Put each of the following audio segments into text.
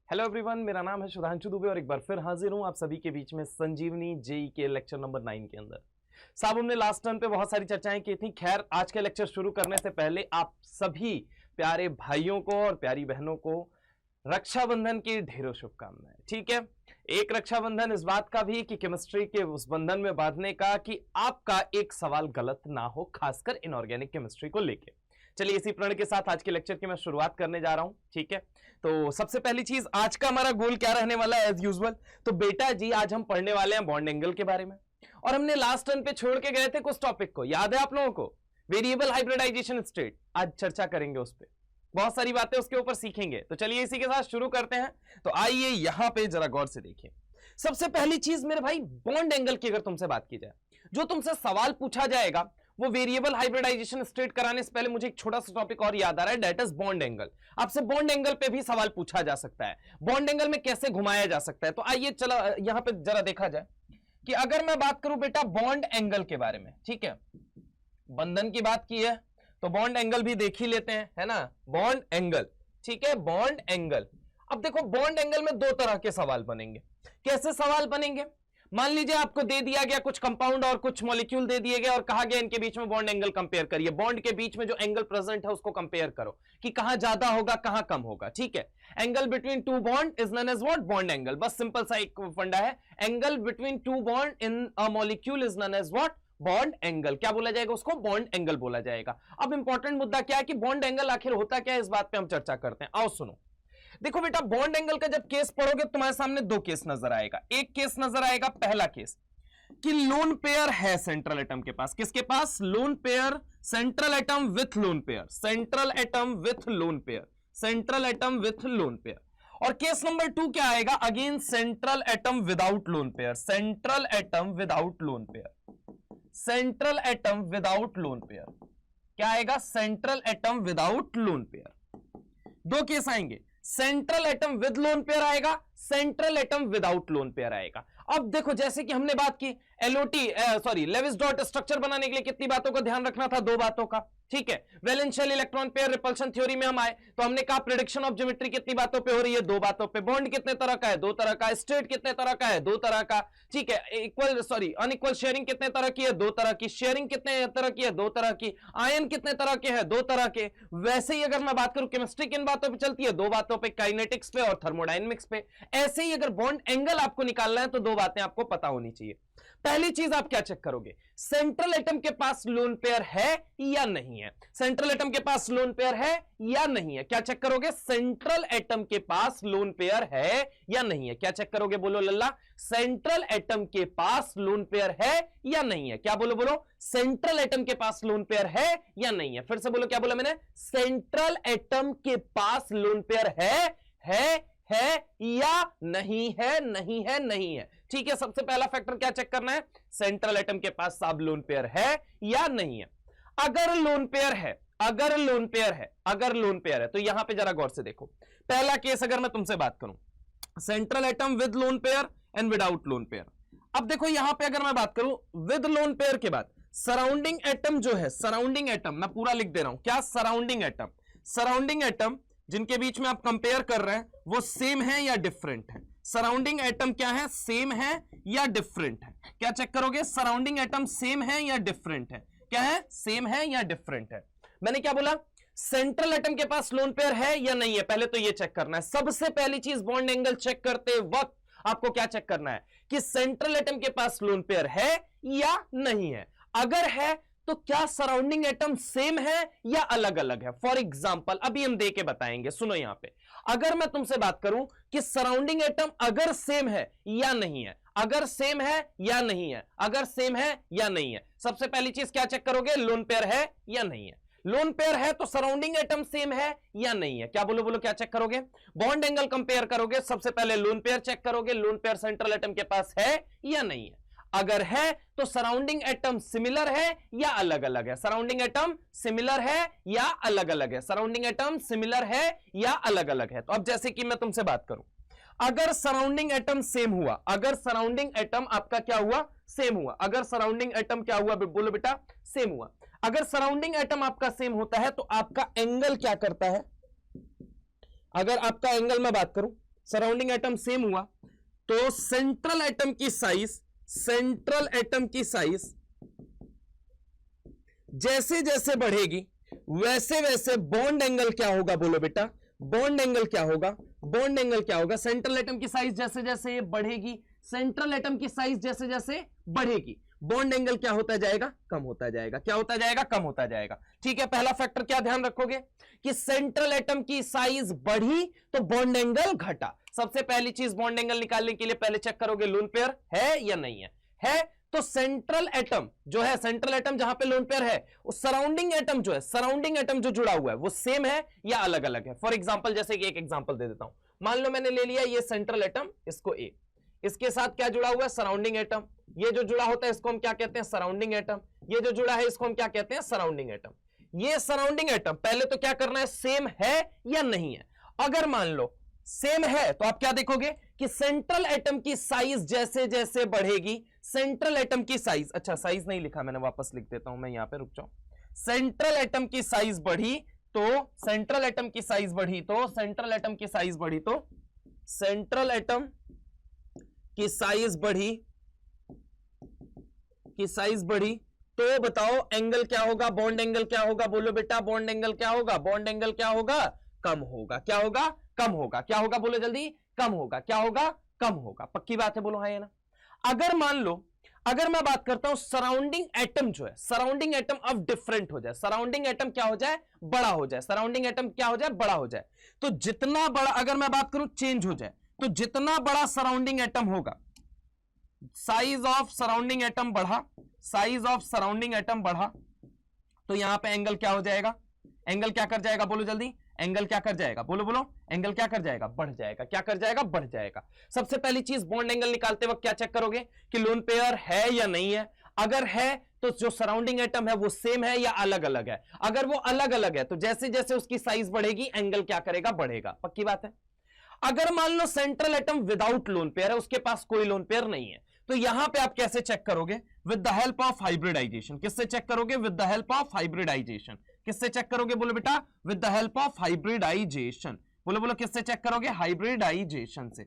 Hello everyone, मेरा नाम है सुधांशु दुबे और एक बार फिर हाजिर हूं आप सभी के बीच में संजीवनी जेई के लेक्चर नंबर 9 के अंदर। साहब, हमने लास्ट टर्न पे बहुत सारी चर्चाएं की थी। खैर, आज के लेक्चर शुरू करने से पहले आप सभी प्यारे भाइयों को और प्यारी बहनों को रक्षाबंधन की ढेरों शुभकामनाएं। ठीक है, एक रक्षाबंधन इस बात का भी कि केमिस्ट्री के उस बंधन में बांधने का कि आपका एक सवाल गलत ना हो, खासकर इनऑर्गेनिक केमिस्ट्री को लेकर। चलिए, इसी प्रण के साथ आज के लेक्चर की मैं शुरुआत करने जा रहा हूं। ठीक है, तो सबसे पहली चीज, आज का हमारा गोल क्या रहने वाला है एज यूजुअल। तो बेटा जी, आज हम पढ़ने वाले हैं बॉन्ड एंगल के बारे में। और हमने लास्ट टर्न पे छोड़ के गए थे कुछ टॉपिक को, याद है आप लोगों को? Variable hybridization state. आज चर्चा करेंगे उस पर, बहुत सारी बातें उसके ऊपर सीखेंगे। तो चलिए इसी के साथ शुरू करते हैं। तो आइए यहां पे जरा गौर से देखिए। सबसे पहली चीज मेरे भाई, बॉन्ड एंगल की अगर तुमसे बात की जाए, जो तुमसे सवाल पूछा जाएगा वो वेरिएबल हाइब्रिडाइजेशन स्टेट कराने से पहले मुझे एक छोटा सा टॉपिक और याद आ रहा है, दैट इज बॉन्ड एंगल। आपसे बॉन्ड एंगल पे भी सवाल पूछा जा सकता है, बॉन्ड एंगल में कैसे घुमाया जा सकता है। तो आइए चलो यहां पे जरा देखा जाए कि अगर मैं बात करूं बेटा बॉन्ड एंगल के बारे में, ठीक है, बंधन की बात की है तो बॉन्ड एंगल भी देख ही लेते हैं, है ना। बॉन्ड एंगल, ठीक है, बॉन्ड एंगल। अब देखो, बॉन्ड एंगल में दो तरह के सवाल बनेंगे। कैसे सवाल बनेंगे? मान लीजिए आपको दे दिया गया कुछ कंपाउंड और कुछ मॉलिक्यूल दे दिए गए और कहा गया इनके बीच में बॉन्ड एंगल कंपेयर करिए। बॉन्ड के बीच में जो एंगल प्रेजेंट है उसको कंपेयर करो कि कहां ज्यादा होगा कहां कम होगा। ठीक है, angle between two bond is known as what? Bond angle. बस सिंपल सा एक फंडा है, angle between two bond in a molecule is known as what? Bond angle. क्या बोला जाएगा उसको? बॉन्ड एंगल बोला जाएगा। अब इंपॉर्टेंट मुद्दा क्या है कि बॉन्ड एंगल आखिर होता क्या है, इस बात पे हम चर्चा करते हैं। आओ सुनो, देखो बेटा, बॉन्ड एंगल का जब केस पढ़ोगे तुम्हारे सामने दो केस नजर आएगा। एक केस नजर आएगा, पहला केस कि लोन पेयर है सेंट्रल एटम के पास। किसके पास? Lone pair, central atom with lone pair, central atom with lone pair, central atom with lone pair. और केस नंबर 2 क्या आएगा? Again central atom without lone pair, central atom without lone pair, central atom without lone pair. क्या आएगा? Central atom without lone pair. दो case आएंगे, central atom with lone pair आएगा, central atom without lone pair आएगा। अब देखो, जैसे कि हमने बात की एलओटी लेविस डॉट स्ट्रक्चर बनाने के लिए कितनी बातों का ध्यान रखना था? दो बातों का। ठीक है, वैलेंशियल इलेक्ट्रॉन पेयर रिपल्शन थ्योरी में हम आए तो हमने कहा प्रेडिक्शन ऑफ ज्योमेट्री कितनी बातों पे हो रही है? दो बातों पे। बॉन्ड कितने तरह का है? दो तरह का। स्टेट कितने तरह का है? दो तरह का। ठीक है, अनइक्वल शेयरिंग कितने तरह की है? दो तरह की। शेयरिंग कितने तरह की है? दो तरह की। आयन कितने तरह के हैं? दो तरह के। वैसे ही अगर मैं बात करूं केमिस्ट्री किन बातों पे चलती है? दो बातों पे, काइनेटिक्स पे और थर्मोडायनेमिक्स पे। ऐसे ही अगर बॉन्ड एंगल आपको निकालना है तो दो बातें आपको पता होनी चाहिए। पहली चीज आप क्या चेक करोगे? सेंट्रल एटम के पास लोन पेयर है या नहीं है? सेंट्रल एटम के पास लोन पेयर है या नहीं है? क्या चेक करोगे? सेंट्रल एटम के पास लोन पेयर है या नहीं है? क्या चेक करोगे? बोलो लल्ला, सेंट्रल एटम के पास लोन पेयर है या नहीं है? क्या बोलो बोलो, सेंट्रल एटम के पास लोन पेयर है या नहीं है? फिर से बोलो, क्या बोला मैंने? सेंट्रल एटम के पास लोन पेयर है या नहीं है? नहीं है, नहीं है। ठीक है, सबसे पहला फैक्टर क्या चेक करना है? सेंट्रल एटम के पास सब लोन पेयर है या नहीं है। अगर लोन पेयर है, अगर लोन पेयर है, अगर लोन पेयर है तो यहां पे जरा गौर से देखो। पहला केस अगर मैं तुमसे बात करूं, central atom with lone pair and without lone pair. अब देखो यहां पे अगर मैं बात करूं विद लोन पेयर के बाद सराउंडिंग एटम जो है, सराउंडिंग एटम मैं पूरा लिख दे रहा हूं, क्या? सराउंडिंग एटम, सराउंडिंग एटम जिनके बीच में आप कंपेयर कर रहे हैं वो सेम है या डिफरेंट है? सराउंडिंग एटम क्या है? सेम है या डिफरेंट है? क्या चेक करोगे? सराउंडिंग एटम सेम है या डिफरेंट है? क्या है? सेम है या डिफरेंट है? मैंने क्या बोला? सेंट्रल एटम के पास लोन पेयर है या नहीं है, पहले तो ये चेक करना है। सबसे पहली चीज बॉन्ड एंगल चेक करते वक्त आपको क्या चेक करना है कि सेंट्रल एटम के पास लोन पेयर है या नहीं है। अगर है तो क्या सराउंडिंग एटम सेम है या अलग अलग है? फॉर एग्जाम्पल अभी हम दे के बताएंगे, सुनो यहां पे। अगर मैं तुमसे बात करूं कि सराउंडिंग एटम अगर सेम है या नहीं है, अगर सेम है या नहीं है, अगर सेम है या नहीं है, सबसे पहली चीज क्या चेक करोगे? लोन पेयर है या नहीं है। लोन पेयर है तो सराउंडिंग एटम सेम है या नहीं है? क्या बोलो बोलो, क्या चेक करोगे? बॉन्ड एंगल कंपेयर करोगे, सबसे पहले लोन पेयर चेक करोगे, लोन पेयर सेंट्रल एटम के पास है या नहीं है। अगर है तो सराउंडिंग एटम सिमिलर है या अलग अलग है? सराउंडिंग एटम सिमिलर है या अलग अलग है? सराउंडिंग एटम सिमिलर है या अलग अलग है? तो अब जैसे कि मैं तुमसे बात करूं, अगर सराउंडिंग एटम सेम हुआ, अगर सराउंडिंग एटम आपका क्या हुआ? सेम हुआ। अगर सराउंडिंग एटम क्या हुआ? बोलो बेटा, सेम हुआ। अगर सराउंडिंग एटम आपका सेम होता है तो आपका एंगल क्या करता है? अगर आपका एंगल मैं बात करूं, सराउंडिंग एटम सेम हुआ तो सेंट्रल एटम की साइज जैसे जैसे बढ़ेगी वैसे वैसे बॉन्ड एंगल क्या होगा, बोलो बेटा, बॉन्ड एंगल क्या होगा, बॉन्ड एंगल क्या होगा। सेंट्रल एटम की साइज जैसे जैसे बढ़ेगी, सेंट्रल एटम की साइज जैसे जैसे बढ़ेगी, बॉन्ड एंगल क्या होता जाएगा, कम होता जाएगा। क्या होता जाएगा, कम होता जाएगा। ठीक है, पहला फैक्टर क्या ध्यान रखोगे कि सेंट्रल एटम की साइज बढ़ी तो बॉन्ड एंगल घटा। सबसे पहली चीज बॉन्ड एंगल निकालने के लिए पहले चेक करोगे लोन पेयर है या नहीं है तो सेंट्रल एटम जो है, सेंट्रल एटम जहां पे लोन पेयर है, उस सराउंडिंग एटम जो है, सराउंडिंग एटम जो जुड़ा हुआ है वो सेम है या अलग अलग है। फॉर एग्जांपल, जैसे कि एक एग्जांपल दे देता हूं, मान लो मैंने ले लिया ये सेंट्रल एटम, इसको ए, इसके साथ क्या जुड़ा हुआ है, सराउंडिंग एटम। ये जो जुड़ा होता है इसको हम क्या कहते हैं, सराउंडिंग एटम। ये जो जुड़ा है इसको हम क्या कहते हैं, सराउंडिंग एटम। ये सराउंडिंग एटम पहले तो क्या करना है, सेम है या नहीं है। अगर मान लो सेम है तो आप क्या देखोगे कि सेंट्रल एटम की साइज जैसे जैसे बढ़ेगी, सेंट्रल एटम की साइज, अच्छा साइज नहीं लिखा मैंने, वापस लिख देता हूं मैं, यहां पे रुक जाऊं। सेंट्रल एटम की साइज बढ़ी तो सेंट्रल एटम की साइज बढ़ी तो सेंट्रल एटम की साइज बढ़ी तो सेंट्रल एटम की साइज बढ़ी तो बताओ एंगल क्या होगा, बॉन्ड एंगल क्या होगा, बोलो बेटा, बॉन्ड एंगल क्या होगा, बॉन्ड एंगल क्या होगा, कम होगा। क्या होगा, कम होगा। क्या होगा, बोलो जल्दी, कम होगा। क्या होगा, कम होगा। पक्की बात है, बोलो हाँ या ना। अगर मान लो, अगर मैं बात करता हूं सराउंडिंग एटम जो है, सराउंडिंग एटम अब डिफरेंट हो जाए, सराउंडिंग एटम क्या हो जाए, बड़ा हो जाए, सराउंडिंग एटम क्या हो जाए, बड़ा हो जाए, तो जितना बड़ा, अगर मैं बात करूं चेंज हो जाए, तो जितना बड़ा सराउंडिंग एटम होगा, साइज ऑफ सराउंडिंग एटम बढ़ा, साइज ऑफ सराउंडिंग एटम बढ़ा, तो यहां पे एंगल क्या हो जाएगा, एंगल क्या कर जाएगा, बोलो जल्दी, एंगल क्या कर जाएगा, बोलो बोलो, एंगल क्या कर जाएगा, बढ़ जाएगा। क्या कर जाएगा, बढ़ जाएगा। सबसे पहली चीज बॉन्ड एंगल निकालते वक्त क्या चेक करोगे कि लोन पेयर है या नहीं है। अगर है तो जो सराउंडिंग एटम है वो सेम है या अलग अलग है। अगर वो अलग अलग है तो जैसे जैसे उसकी साइज बढ़ेगी एंगल क्या करेगा, बढ़ेगा। पक्की बात है। अगर मान लो central atom without lone pair है, उसके पास कोई लोन पेयर नहीं है, तो यहां पे आप कैसे चेक करोगे, with the help of hybridization. किससे चेक करोगे, with the help of hybridization. किससे चेक करोगे, बोलो बेटा, with the help of hybridization. बोलो बोलो, किससे चेक करोगे, हाइब्रिडाइजेशन से।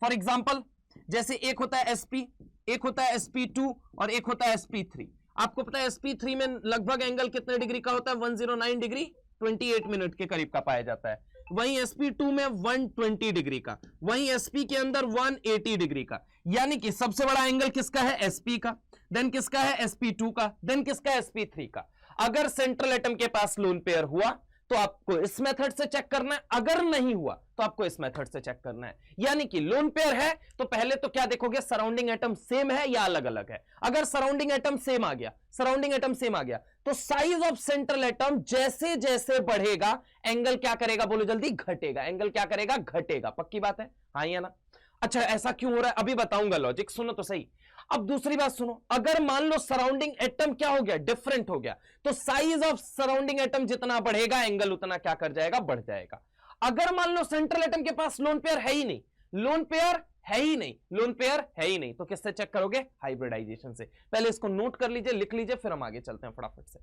फॉर एग्जांपल, जैसे एक होता है sp, एक होता है sp2 और एक होता है sp3। आपको पता है sp3 में लगभग एंगल कितने डिग्री का होता है, 109 डिग्री 28 मिनट के करीब का पाया जाता है। वहीं sp2 में 120 डिग्री का, वहीं sp के अंदर 180 डिग्री का। यानी कि सबसे बड़ा एंगल किसका है, sp का, देन किसका है, sp2 का, देन किसका है, sp3 का। अगर सेंट्रल एटम के पास लोन पेयर हुआ तो आपको इस मेथड से चेक करना है, अगर नहीं हुआ तो आपको इस मेथड से चेक करना है। यानी कि लोन पेयर है तो पहले तो क्या देखोगे, सराउंडिंग एटम सेम है या अलग अलग है। अगर सराउंडिंग एटम सेम आ गया, सराउंडिंग एटम सेम आ गया, तो साइज ऑफ सेंट्रल एटम जैसे जैसे बढ़ेगा एंगल क्या करेगा, बोलो जल्दी, घटेगा। एंगल क्या करेगा, घटेगा। पक्की बात है, हाँ या ना। अच्छा, ऐसा क्यों हो रहा है अभी बताऊंगा, लॉजिक सुनो तो सही। अब दूसरी बात सुनो, अगर मान लो सराउंडिंग एटम क्या हो गया, डिफरेंट हो गया, तो साइज ऑफ सराउंडिंग एटम जितना बढ़ेगा एंगल उतना क्या कर जाएगा, बढ़ जाएगा। अगर मान लो सेंट्रल एटम के पास लोन पेयर है ही नहीं, लोन पेयर है ही नहीं, लोन पेयर है ही नहीं, तो किससे चेक करोगे, हाइब्रिडाइजेशन से। पहले इसको नोट कर लीजिए, लिख लीजिए, फिर हम आगे चलते हैं फटाफट से।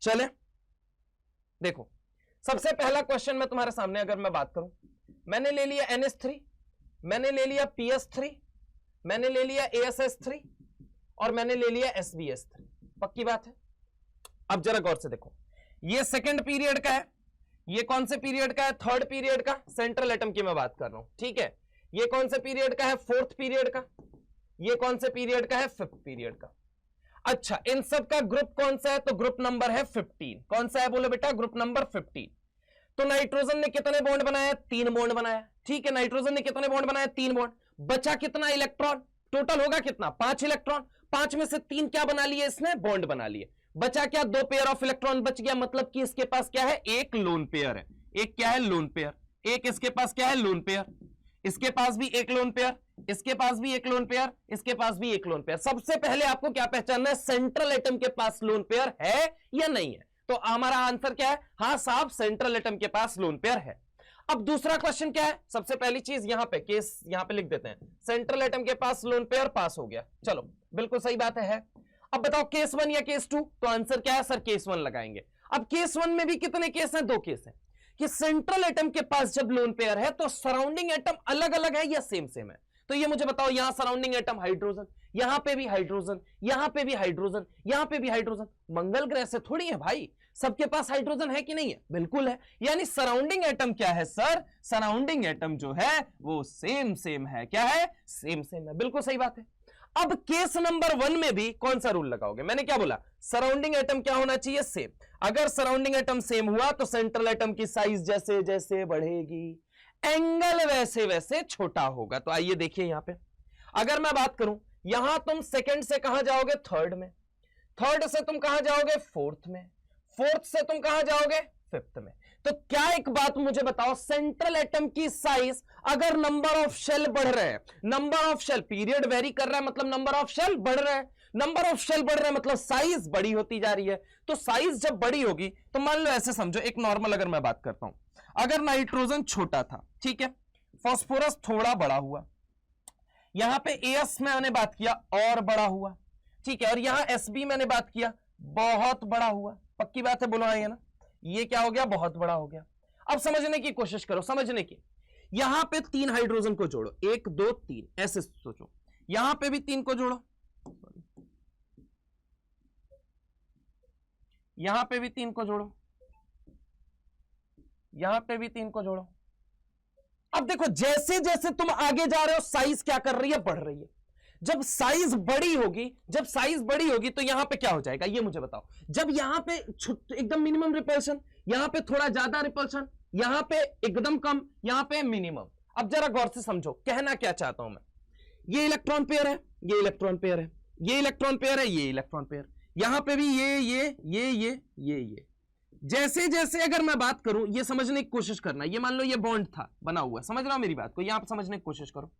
चले देखो, सबसे पहला क्वेश्चन मैं तुम्हारे सामने अगर मैं बात करूं, मैंने ले लिया NH3, मैंने ले लिया PS3, मैंने ले लिया ASS3 और मैंने ले लिया SbS3। पक्की बात है। अब जरा गौर से देखो, ये सेकंड पीरियड का है, ये कौन से पीरियड का है, थर्ड पीरियड का, सेंट्रल एटम की मैं बात कर रहा हूं, ठीक है। ये कौन से पीरियड का है, फोर्थ पीरियड का, ये कौन से पीरियड का है, फिफ्थ पीरियड का। अच्छा, इन सब का ग्रुप कौन सा है, तो ग्रुप नंबर है 15। कौन सा है, बोलो बेटा, ग्रुप नंबर 15। तो नाइट्रोजन ने कितने बॉन्ड बनाया, 3 बॉन्ड बनाया, ठीक है। नाइट्रोजन ने कितने बॉन्ड बनाया, 3 बॉन्ड। बचा कितना इलेक्ट्रॉन, टोटल होगा कितना, 5 इलेक्ट्रॉन। 5 में से 3 क्या बना लिए इसने, बॉन्ड बना लिए। बचा क्या, 2 पेयर ऑफ इलेक्ट्रॉन बच गया। मतलब कि इसके पास क्या है, एक लोन पेयर है। एक क्या है, लोन पेयर। एक इसके पास क्या है, लोन पेयर। इसके पास भी एक लोन पेयर, इसके पास भी एक लोन पेयर, इसके पास भी एक लोन पेयर। सबसे पहले आपको क्या पहचानना है, सेंट्रल एटम के पास लोन पेयर है या नहीं है। तो हमारा आंसर क्या है, हाँ साहब, सेंट्रल एटम के पास लोन पेयर है। अब दूसरा क्वेश्चन क्या है, सबसे पहली चीज यहां पे केस यहां पे लिख देते हैं, सेंट्रल एटम के पास लोन पेयर, पास हो गया। चलो बिल्कुल सही बात है। अब बताओ केस 1 या केस 2, तो आंसर क्या है सर, केस 1 लगाएंगे। अब केस 1 में भी कितने केस हैं? 2 केस हैं कि सेंट्रल एटम के पास जब लोन पेयर है तो सराउंडिंग एटम अलग अलग है या सेम सेम है। तो ये मुझे बताओ, यहां सराउंडिंग एटम हाइड्रोजन, यहां पे भी हाइड्रोजन, यहां पे भी हाइड्रोजन, यहां पे भी हाइड्रोजन। मंगल ग्रह से थोड़ी है भाई, सबके पास हाइड्रोजन है कि नहीं है? बिल्कुल है। यानी सराउंडिंग एटम क्या है सर? सराउंडिंग एटम जो है वो सेम सेम है। क्या है? सेम सेम है। बिल्कुल सही बात है। अब केस नंबर 1 में भी कौन सा रूल लगाओगे? मैंने क्या बोला? सराउंडिंग एटम क्या होना चाहिए? सेम। अगर सराउंडिंग एटम सेम हुआ तो सेंट्रल एटम की साइज जैसे जैसे बढ़ेगी, एंगल वैसे वैसे छोटा होगा। तो आइए देखिए यहां पे, अगर मैं बात करूं, यहां तुम सेकंड से कहां जाओगे? थर्ड में। थर्ड से तुम कहां जाओगे? फोर्थ में। फोर्थ से तुम कहां जाओगे? फिफ्थ में। तो क्या एक बात मुझे बताओ, सेंट्रल एटम की साइज अगर नंबर ऑफ शेल बढ़ रहे हैं, number of shell, period vary कर रहा है मतलब नंबर ऑफ शेल बढ़ रहा है, नंबर ऑफ शेल बढ़ रहा है मतलब साइज बड़ी होती जा रही है। तो साइज जब बड़ी होगी तो मान लो ऐसे समझो, एक नॉर्मल अगर मैं बात करता हूं, अगर नाइट्रोजन छोटा था, ठीक है, फास्फोरस थोड़ा बड़ा हुआ, यहां पे एस मैंने बात किया और बड़ा हुआ, ठीक है, और यहां एसबी मैंने बात किया बहुत बड़ा हुआ। पक्की बात है, बोलो आइए ना, ये क्या हो गया? बहुत बड़ा हो गया। अब समझने की कोशिश करो, समझने की। यहां पे 3 हाइड्रोजन को जोड़ो, 1 2 3, ऐसे सोचो। यहां पे भी 3 को जोड़ो, यहां पे भी 3 को जोड़ो, यहां पे भी 3 को जोड़ो। अब देखो, जैसे जैसे तुम आगे जा रहे हो साइज क्या कर रही है? बढ़ रही है। जब साइज बड़ी होगी, जब साइज बड़ी होगी तो यहां पे क्या हो जाएगा? ये मुझे बताओ। जब यहां पे एकदम मिनिमम रिपल्शन, यहां पे थोड़ा ज्यादा रिपल्शन, यहां पे एकदम कम, यहां पे मिनिमम। अब जरा गौर से समझो, कहना क्या चाहता हूं मैं। ये इलेक्ट्रॉन पेयर है, ये इलेक्ट्रॉन पेयर है, ये इलेक्ट्रॉन पेयर है, ये इलेक्ट्रॉन पेयर, यहां पे भी ये। जैसे जैसे अगर मैं बात करूं, ये समझने की कोशिश करना, ये मान लो ये बॉन्ड था बना हुआ, समझ रहा हूं मेरी बात को? यहां पर समझने की कोशिश करो।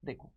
देखो,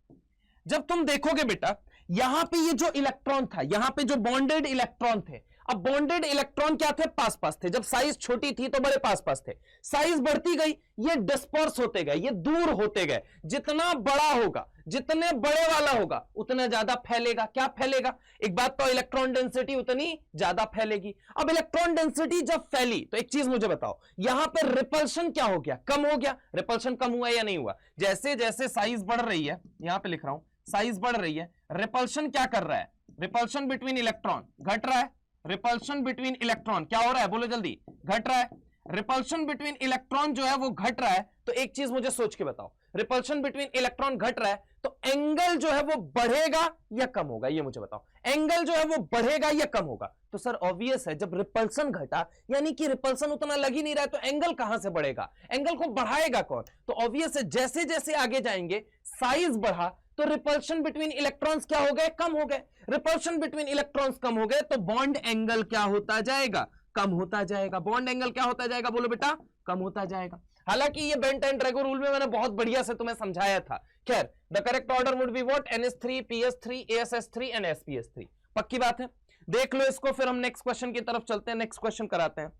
जब तुम देखोगे बेटा, यहां पे ये जो इलेक्ट्रॉन था, यहां पे जो बॉन्डेड इलेक्ट्रॉन थे, अब बॉन्डेड इलेक्ट्रॉन क्या थे? पास पास थे। जब साइज छोटी थी तो बड़े पास पास थे, साइज बढ़ती गई, ये डिस्पर्स होते गए, ये दूर होते गए। जितना बड़ा होगा, जितने बड़े वाला होगा, उतना ज्यादा फैलेगा। क्या फैलेगा? एक बात तो, इलेक्ट्रॉन डेंसिटी उतनी ज्यादा फैलेगी। अब इलेक्ट्रॉन डेंसिटी जब फैली तो एक चीज मुझे बताओ, यहां पर रिपल्शन क्या हो गया? कम हो गया। रिपल्शन कम हुआ या नहीं हुआ? जैसे जैसे साइज बढ़ रही है, यहां पे लिख रहा हूं, साइज बढ़ रही है, रिपल्शन क्या कर रहा है? रिपल्शन बिटवीन इलेक्ट्रॉन घट रहा है। रिपल्शन बिटवीन इलेक्ट्रॉन क्या हो रहा है? बोलो जल्दी। घट रहा है। रिपल्शन बिटवीन इलेक्ट्रॉन जो है वो घट रहा है। तो एक चीज मुझे सोच के बताओ, रिपल्शन बिटवीन इलेक्ट्रॉन घट रहा है तो एंगल जो है वो बढ़ेगा या कम होगा? ये मुझे बताओ। एंगल जो है वो बढ़ेगा या कम होगा? तो सर ऑब्वियस है, जब रिपल्सन घटा, यानी कि रिपल्सन उतना लग ही नहीं रहा है, तो एंगल कहां से बढ़ेगा? एंगल को बढ़ाएगा कौन? तो ऑब्वियस है, जैसे जैसे आगे जाएंगे, साइज बढ़ा तो रिपल्शन बिटवीन इलेक्ट्रॉन्स क्या हो गए? कम हो गए। रिपल्शन बिटवीन इलेक्ट्रॉन्स कम हो गए तो बॉन्ड एंगल क्या होता जाएगा? कम होता जाएगा। बॉन्ड एंगल क्या होता जाएगा? बोलो बेटा, कम होता जाएगा। हालांकि ये बेंट एंड ड्रैगो रूल में मैंने बहुत बढ़िया से तुम्हें समझाया था। खैर, the correct order would be what? NH3 PS3 ASS3 and SPS3। पक्की बात है, देख लो इसको, फिर हम नेक्स्ट क्वेश्चन की तरफ चलते हैं। नेक्स्ट क्वेश्चन कराते हैं।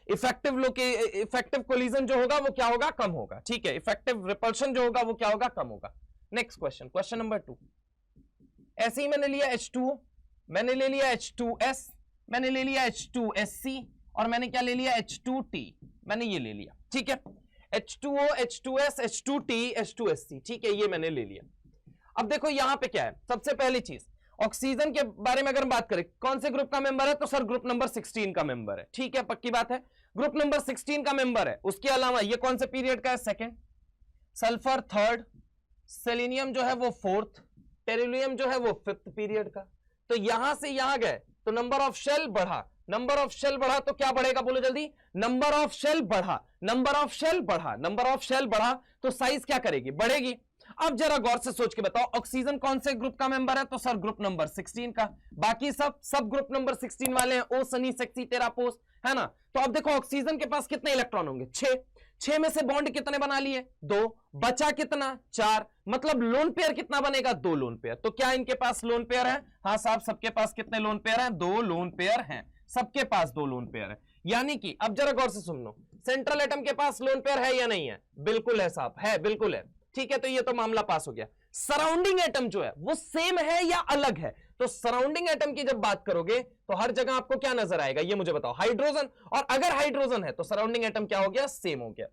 इफेक्टिव कोलिजन जो होगा वो क्या होगा? कम होगा। ठीक है, इफेक्टिव रिपल्शन जो होगा वो क्या होगा? कम होगा। Next question, question number 2। ऐसे ही मैंने लिया H2O, मैंने ले लिया H2S, मैंने ले लिया H2SC और मैंने क्या ले लिया? H2T। मैंने ये ले लिया, ठीक है, H2O, H2S, H2T, H2SC, ठीक है, ये मैंने ले लिया। अब देखो यहां पे क्या है, सबसे पहली चीज, ऑक्सीजन के बारे में अगर हम बात करें, कौन से ग्रुप का मेंबर है? तो सर ग्रुप नंबर 16 का मेंबर है। ठीक है, पक्की बात है, ग्रुप नंबर 16 का मेंबर है। उसके अलावा ये कौन से पीरियड का है? सेकेंड। सल्फर थर्ड, सेलेनियम जो है वो फोर्थ, टेरिलियम जो है वो फिफ्थ पीरियड का। तो यहां से यहां गए तो नंबर ऑफ शेल बढ़ा, नंबर ऑफ शेल बढ़ा तो क्या बढ़ेगा? बोलो जल्दी। नंबर ऑफ शेल बढ़ा, नंबर ऑफ शेल बढ़ा, नंबर ऑफ शेल बढ़ा तो साइज क्या करेगी? बढ़ेगी। अब जरा गौर से सोच के बताओ, ऑक्सीजन कौन से ग्रुप का मेंबर है? तो सर ग्रुप नंबर 16 का। बाकी सब ग्रुप नंबर 16 वाले हैं। ओ सनी सेक्सी तेरा पोस्ट, है ना? तो अब देखो ऑक्सीजन के पास कितने इलेक्ट्रॉन होंगे? 6। 6 में से बॉन्ड कितने बना लिए? 2। बचा कितना? 4। मतलब लोन पेयर कितना बनेगा? 2 लोन पेयर। तो क्या इनके पास लोन पेयर है? हाँ साहब, सबके पास कितने लोन पेयर हैं? 2 लोन पेयर हैं। सबके पास 2 लोन पेयर है। यानी कि अब जरा गौर से सुन लो, सेंट्रल एटम के पास लोन पेयर है या नहीं है? बिल्कुल है साहब, है, बिल्कुल है। ठीक है, तो ये तो मामला पास हो गया। सराउंडिंग एटम जो है वो सेम है या अलग है? तो सराउंडिंग एटम की जब बात करोगे तो हर जगह आपको क्या नजर आएगा, ये मुझे बताओ, हाइड्रोजन। और अगर हाइड्रोजन है तो सराउंडिंग एटम क्या हो गया, सेम हो गया।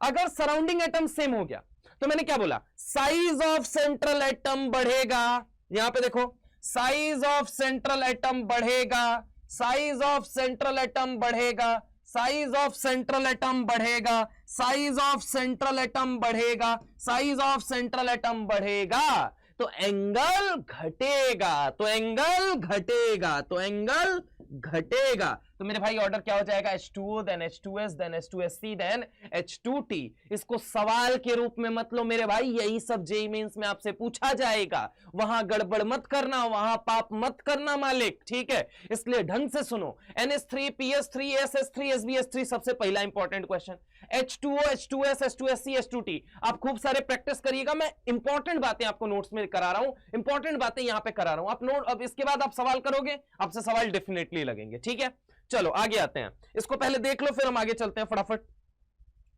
अगर सराउंडिंग एटम सेम हो गया तो मैंने क्या बोला, साइज ऑफ सेंट्रल एटम बढ़ेगा। यहां पे देखो, साइज ऑफ सेंट्रल एटम बढ़ेगा, साइज ऑफ सेंट्रल एटम बढ़ेगा, साइज ऑफ सेंट्रल एटम बढ़ेगा, साइज ऑफ सेंट्रल एटम बढ़ेगा, साइज ऑफ सेंट्रल एटम बढ़ेगा, तो एंगल घटेगा, तो एंगल घटेगा, तो एंगल घटेगा। तो मेरे भाई ऑर्डर क्या हो जाएगा, H2O, then H2S, then H2SC, then H2T। इसको सवाल के रूप में मत लो मेरे भाई, यही सब जेईई मेंस में आपसे पूछा जाएगा। वहां गड़बड़ मत करना, वहां पाप मत करना मालिक, ठीक है। इसलिए ढंग से सुनो, NH3, PS3, SS3, SbS3 सबसे पहला important question, H2O, H2S, H2SC, H2T। आप खूब सारे प्रैक्टिस करिएगा, मैं इंपॉर्टेंट बातें आपको नोट्स में करा रहा हूं, इंपॉर्टेंट बातें यहां पे करा रहा हूं। आप नोट, अब इसके बाद आप सवाल करोगे, आपसे सवाल डेफिनेटली लगेंगे, ठीक है। चलो आगे आते हैं, इसको पहले देख लो फिर हम आगे चलते हैं। फटाफट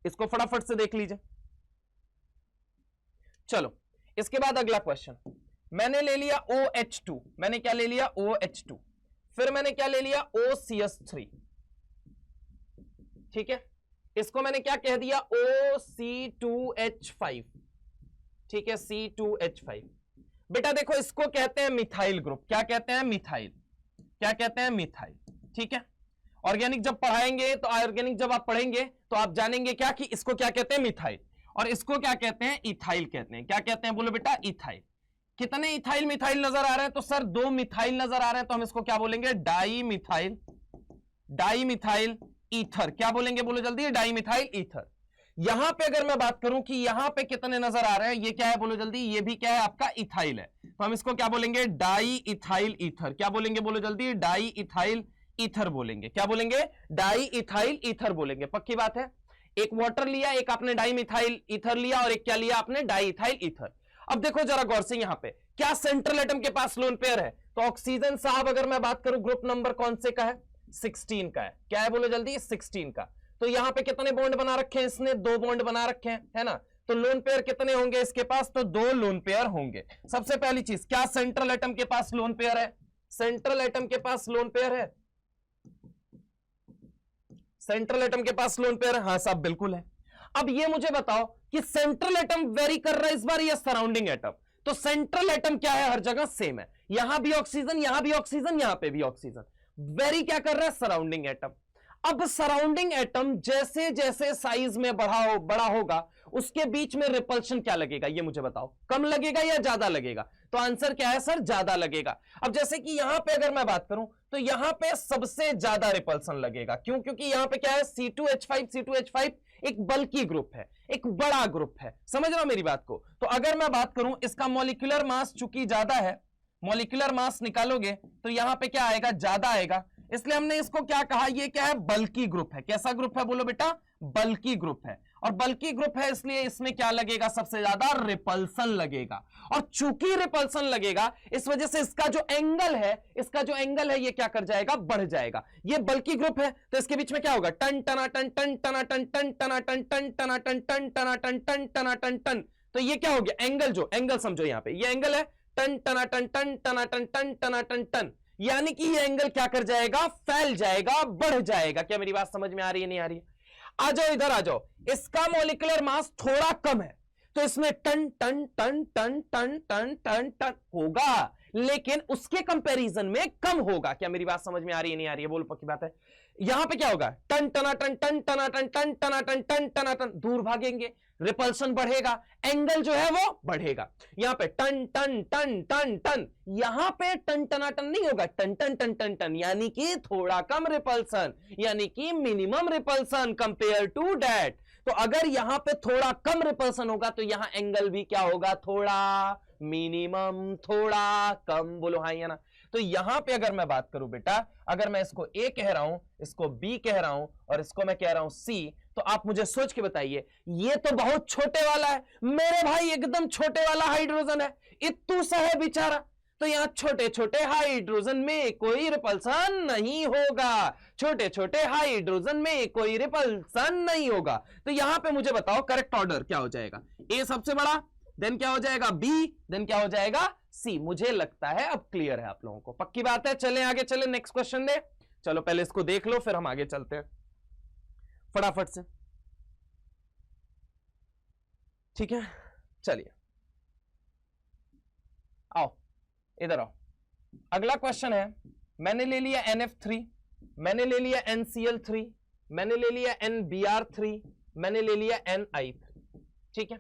इसको फटाफट से देख लीजिए। चलो इसके बाद अगला क्वेश्चन, मैंने ले लिया OH2, मैंने क्या ले लिया, OH2, फिर मैंने क्या ले लिया, OCS3, ठीक है। इसको मैंने क्या कह दिया, OC2H5, ठीक है, C2H5। बेटा देखो, इसको कहते हैं मिथाइल ग्रुप। क्या कहते हैं, मिथाइल। क्या कहते हैं, मिथाइल, ठीक है। ऑर्गेनिक जब पढ़ाएंगे तो ऑर्गेनिक जब आप पढ़ेंगे तो आप जानेंगे क्या कि इसको क्या कहते हैं, मिथाइल, और इसको क्या कहते हैं, इथाइल कहते हैं। क्या कहते हैं, बोलो बेटा, इथाइल। कितने इथाइल मिथाइल नजर आ रहे हैं, तो सर 2 मिथाइल नजर आ रहे हैं, तो हम इसको क्या बोलेंगे, di methyl, di methyl ether. क्या बोलेंगे, बोलो जल्दी, डाई मिथाइल ईथर। यहां पे अगर मैं बात करूं कि यहां पे कितने नजर आ रहे हैं, ये क्या है, बोलो जल्दी, ये भी क्या है, आपका इथाइल है, तो हम इसको क्या बोलेंगे, डाई इथाइल ईथर। क्या बोलेंगे, बोलो जल्दी, डाई इथाइल ईथर बोलेंगे। क्या बोलेंगे, डाई इथाइल ईथर बोलेंगे। पक्की बात है। एक वाटर लिया, एक आपने डाई मिथाइल ईथर लिया, और एक क्या लिया आपने, डाई इथाइल ईथर। अब देखो जरा गौर से, यहां पे क्या सेंट्रल एटम के पास लोन पेयर है, तो ऑक्सीजन साहब अगर मैं बात करूं ग्रुप नंबर कौन से का है, 16 का है। क्या है, बोलो जल्दी, 16 का। तो यहां पे कितने बॉन्ड बना रखे हैं इसने, 2 बॉन्ड बना रखे हैं, है ना। तो लोन पेयर कितने होंगे इसके पास, तो 2 लोन पेयर होंगे। सबसे पहली चीज, क्या सेंट्रल एटम के पास लोन पेयर है, सेंट्रल एटम के पास लोन पेयर है, सेंट्रल एटम के पास लोन पेयर है, हाँ साहब बिल्कुल है। अब ये मुझे बताओ कि सेंट्रल एटम वेरी कर रहा है इस बार या सराउंडिंग एटम, तो सेंट्रल एटम क्या है, हर जगह सेम है, यहां भी ऑक्सीजन, यहां भी ऑक्सीजन, यहां पे भी ऑक्सीजन। वेरी क्या कर रहा है, सराउंडिंग एटम। अब सराउंडिंग एटम जैसे जैसे साइज में बड़ा होगा, उसके बीच में रिपल्शन क्या लगेगा, ये मुझे बताओ, कम लगेगा या ज्यादा लगेगा, तो आंसर क्या है सर, ज्यादा लगेगा। अब जैसे कि यहां पे अगर मैं बात करूं तो यहां पे सबसे ज्यादा रिपल्सन लगेगा, क्यों, क्योंकि यहां पे क्या है, C2H5, C2H5 एक बल्की ग्रुप है, एक बड़ा ग्रुप है, समझ रहा हूं मेरी बात को। तो अगर मैं बात करूं, इसका मॉलिक्यूलर मास चूंकि ज्यादा है, मॉलिक्यूलर मास निकालोगे तो यहां पे क्या आएगा, ज्यादा आएगा, इसलिए हमने इसको क्या कहा, ये क्या है, बल्की ग्रुप है। कैसा ग्रुप है, बोलो बेटा, बल्की ग्रुप है। और बल्की ग्रुप है इसलिए इसमें क्या लगेगा, सबसे ज्यादा रिपल्सन लगेगा। और चूंकि रिपल्सन लगेगा, इस वजह से इसका जो एंगल है, इसका जो एंगल है, ये क्या कर जाएगा, बढ़ जाएगा। ये बल्की ग्रुप है तो इसके बीच में क्या होगा, टन टना टन टन टना टन टन टना टन टन टना टन टन टना टन टन टना टन टन। तो ये क्या हो गया, एंगल, जो एंगल समझो यहां पे, ये एंगल है, टन टना टन टन टना टन टन टना टन टन, यानी कि ये एंगल क्या कर जाएगा, फैल जाएगा, बढ़ जाएगा। क्या मेरी बात समझ में आ रही है, नहीं आ रही है? आ जाओ इधर आ जाओ। इसका मॉलिक्यूलर मास थोड़ा कम है तो इसमें टन टन टन टन टन टन टन टन होगा, लेकिन उसके कंपैरिजन में कम होगा। क्या मेरी बात समझ में आ रही है, नहीं आ रही है? बोलो, पक्की बात है। यहां पे क्या होगा, टन टना टन टन टना टन टन टना टन टन टना टन, दूर भागेंगे, रिपल्सन बढ़ेगा, एंगल जो है वो बढ़ेगा। यहां पे टन टन टन टन टन, यहां पे टन टना टन नहीं होगा, टन टन टन टन टन, यानी कि थोड़ा कम रिपल्सन, यानी कि minimum repulsion compare to that. तो अगर यहां पे थोड़ा कम रिपल्सन होगा तो यहां एंगल भी क्या होगा, थोड़ा मिनिमम, थोड़ा कम। बोलो हाँ या ना? तो यहां पे अगर मैं बात करूं बेटा, अगर मैं इसको A कह रहा हूं, इसको B कह रहा हूं और इसको मैं कह रहा हूं C, तो आप मुझे सोच के बताइए, ये तो बहुत छोटे वाला है मेरे भाई, एकदम छोटे वाला हाइड्रोजन है, इत्तू सा है बेचारा, तो यहां छोटे छोटे हाइड्रोजन में कोई रिपल्सन नहीं होगा, छोटे छोटे हाइड्रोजन में कोई रिपल्सन नहीं होगा। तो यहां पे मुझे बताओ करेक्ट ऑर्डर क्या हो जाएगा, A सबसे बड़ा, देन क्या हो जाएगा बी, देन क्या हो जाएगा सी। मुझे लगता है अब क्लियर है आप लोगों को, पक्की बात है। चलें आगे, चलें नेक्स्ट क्वेश्चन दे। चलो पहले इसको देख लो, फिर हम आगे चलते हैं फटाफट से, ठीक है। चलिए आओ इधर आओ। अगला क्वेश्चन है, मैंने ले लिया NF3, मैंने ले लिया NCl3, मैंने ले लिया NBr3, मैंने ले लिया NI3, ठीक है।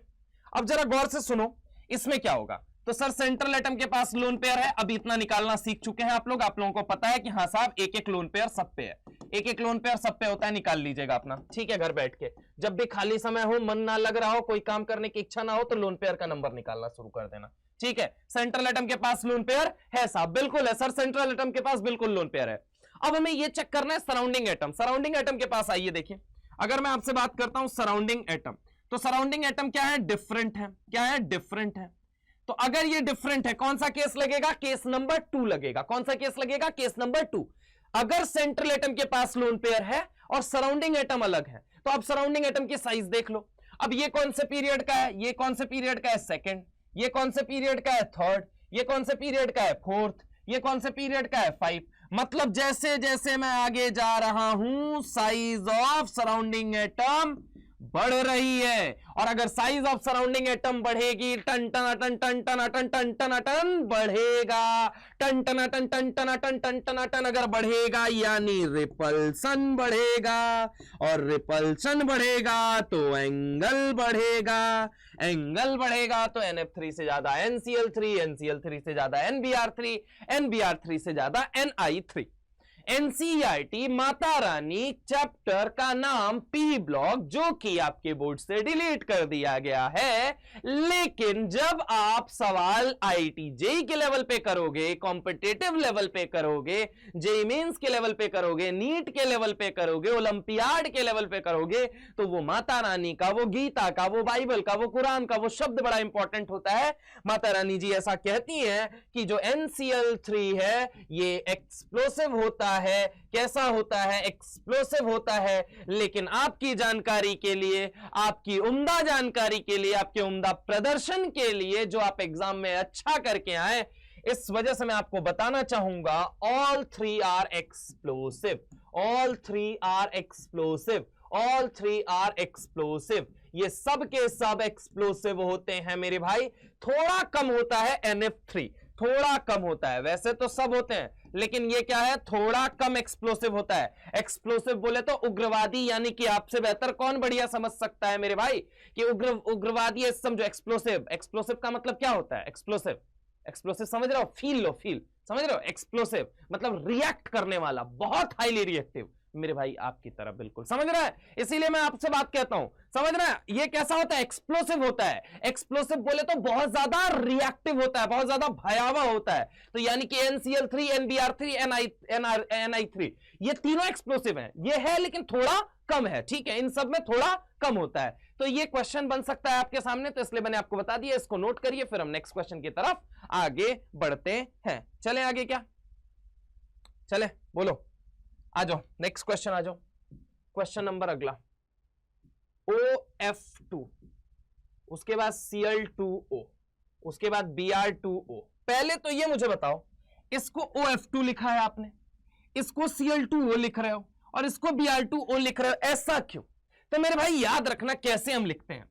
अब जरा गौर से सुनो, इसमें क्या होगा। तो सर सेंट्रल एटम के पास लोन पेयर है, अभी इतना निकालना सीख चुके हैं आप लोगों को पता है कि हाँ साहब एक एक लोन पेयर सब पे है, एक एक लोन पेयर सब पे होता है, निकाल लीजिएगा अपना, ठीक है। घर बैठ के जब भी खाली समय हो, मन ना लग रहा हो, कोई काम करने की इच्छा ना हो, तो लोन पेयर का नंबर निकालना शुरू कर देना, ठीक है। सेंट्रल एटम के पास लोन पेयर है साहब, बिल्कुल है सर, सेंट्रल एटम के पास बिल्कुल लोन पेयर है। अब हमें यह चेक करना है सराउंडिंग एटम, सराउंडिंग एटम के पास आइए। देखिए अगर मैं आपसे बात करता हूं सराउंडिंग एटम, तो सराउंडिंग एटम क्या है, डिफरेंट है, क्या है, डिफरेंट है। तो अगर ये डिफरेंट है, कौन सा केस लगेगा, केस नंबर 2 लगेगा। कौन सा केस लगेगा, केस नंबर 2। अगर सेंट्रल एटम के पास लोन पेयर है और सराउंडिंग एटम अलग है, तो अब सराउंडिंग एटम की साइज देख लो। अब ये कौन से पीरियड का है, ये कौन से पीरियड का है, सेकंड, ये कौन से पीरियड का है, थर्ड, ये कौन से पीरियड का है, फोर्थ, ये कौन से पीरियड का है, 5। मतलब जैसे जैसे मैं आगे जा रहा हूं, साइज ऑफ सराउंडिंग एटम बढ़ रही है। और अगर साइज ऑफ सराउंडिंग एटम बढ़ेगी, टन टन टन टन टन टन टन टन टन बढ़ेगा, टन टन टन टन टन टन टन टन टन अगर बढ़ेगा यानी रिपल्सन बढ़ेगा, और रिपल्सन बढ़ेगा तो एंगल बढ़ेगा, एंगल बढ़ेगा तो NF3 से ज्यादा NCl3, NCl3 से ज्यादा NBr3, NBr3 से ज्यादा NI3। NCERT Mata Rani chapter का नाम पी ब्लॉक, जो कि आपके बोर्ड से डिलीट कर दिया गया है। लेकिन जब आप सवाल IIT जेई के लेवल पे करोगे, कॉम्पिटिटिव लेवल पे करोगे, जेई मेंस के लेवल पे करोगे, नीट के लेवल पे करोगे, ओलंपियाड के लेवल पे करोगे, तो वो माता रानी का, वो गीता का, वो बाइबल का, वो कुरान का वो शब्द बड़ा इंपॉर्टेंट होता है। माता रानी जी ऐसा कहती हैं कि जो NCl3 है ये एक्सप्लोसिव होता है। कैसा होता है, एक्सप्लोसिव होता है। लेकिन आपकी जानकारी के लिए, आपकी उम्दा जानकारी के लिए, आपके उम्दा प्रदर्शन के लिए, जो आप एग्जाम में अच्छा करके आए, इस वजह से मैं आपको बताना चाहूंगा all 3 are explosive, all 3 are explosive, all 3 are explosive. ये सब के सब एक्सप्लोसिव होते हैं मेरे भाई। थोड़ा कम होता है NF3, थोड़ा कम होता है, वैसे तो सब होते हैं लेकिन ये क्या है, थोड़ा कम एक्सप्लोसिव होता है। एक्सप्लोसिव बोले तो उग्रवादी, यानी कि आपसे बेहतर कौन बढ़िया समझ सकता है मेरे भाई कि उग्रवादी समझो। एक्सप्लोसिव, एक्सप्लोसिव का मतलब क्या होता है, एक्सप्लोसिव, एक्सप्लोसिव समझ रहे हो, फील लो, फील समझ रहे हो। एक्सप्लोसिव मतलब रिएक्ट करने वाला, बहुत हाईली रिएक्टिव मेरे भाई आपकी तरह, बिल्कुल समझ रहा है। इसीलिए मैं आपसे बात कहता हूं, समझ रहा है। ये कैसा होता है, एक्सप्लोसिव होता है। एक्सप्लोसिव बोले तो बहुत ज्यादा रिएक्टिव होता है, बहुत ज्यादा भयावह होता है। तो यानी कि NCl3, NBr3, NI3 ये तीनों एक्सप्लोसिव हैं। ये है लेकिन थोड़ा कम है, ठीक है, इन सब में थोड़ा कम होता है। तो ये क्वेश्चन बन सकता है आपके सामने, तो इसलिए मैंने आपको बता दिया, इसको नोट करिए, फिर हम नेक्स्ट क्वेश्चन की तरफ आगे बढ़ते हैं। चले आगे, क्या चले, बोलो, आ जाओ नेक्स्ट क्वेश्चन, आ जाओ। क्वेश्चन नंबर अगला, OF2, उसके बाद Cl2O, उसके बाद Br2O। पहले तो ये मुझे बताओ, इसको OF2 लिखा है आपने, इसको Cl2O लिख रहे हो और इसको Br2O लिख रहे हो, ऐसा क्यों? तो मेरे भाई याद रखना कैसे हम लिखते हैं।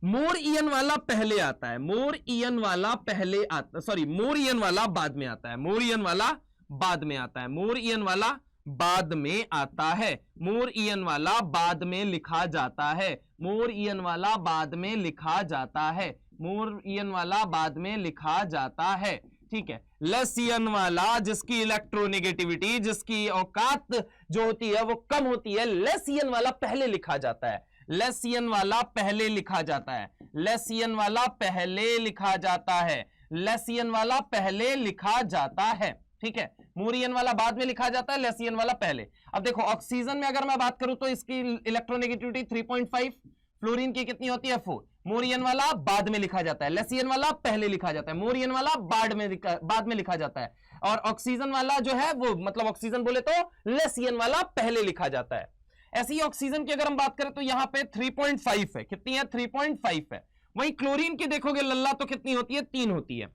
मोर ईएन वाला पहले आता है, मोर ईएन वाला पहले आता, सॉरी मोर ईएन वाला बाद में आता है, मोर ईएन वाला बाद में आता है, मोर ईएन वाला बाद में आता है, मोर ईएन वाला बाद में लिखा जाता है, मोर ईएन वाला बाद में लिखा जाता है, मोर ईएन वाला बाद में लिखा जाता है, ठीक है। लेस ईएन वाला, जिसकी इलेक्ट्रोनेगेटिविटी, जिसकी औकात जो होती है वो कम होती है, लेस ईएन वाला पहले लिखा जाता है, लेस ईएन वाला पहले लिखा जाता है, लेस ईएन वाला पहले लिखा जाता है, लेस ईएन वाला पहले लिखा जाता है, ठीक है। मोर ईएन वाला बाद में लिखा जाता है, लेस ईएन वाला पहले। अब देखो ऑक्सीजन में अगर मैं बात करूं तो इसकी इलेक्ट्रोनेगेटिविटी 3.5, फ्लोरीन की कितनी होती है 4। मोर ईएन वाला बाद में लिखा जाता है, लेस ईएन वाला पहले लिखा जाता है, मोर ईएन वाला बाद में लिखा जाता है, और ऑक्सीजन वाला जो है वो मतलब ऑक्सीजन बोले तो लेस ईएन वाला पहले लिखा जाता है। ऐसे ही ऑक्सीजन की अगर हम बात करें तो यहां पे 3.5 है, कितनी है 3.5 है। वहीं क्लोरीन की देखोगे लल्ला तो कितनी होती है, 3 होती है।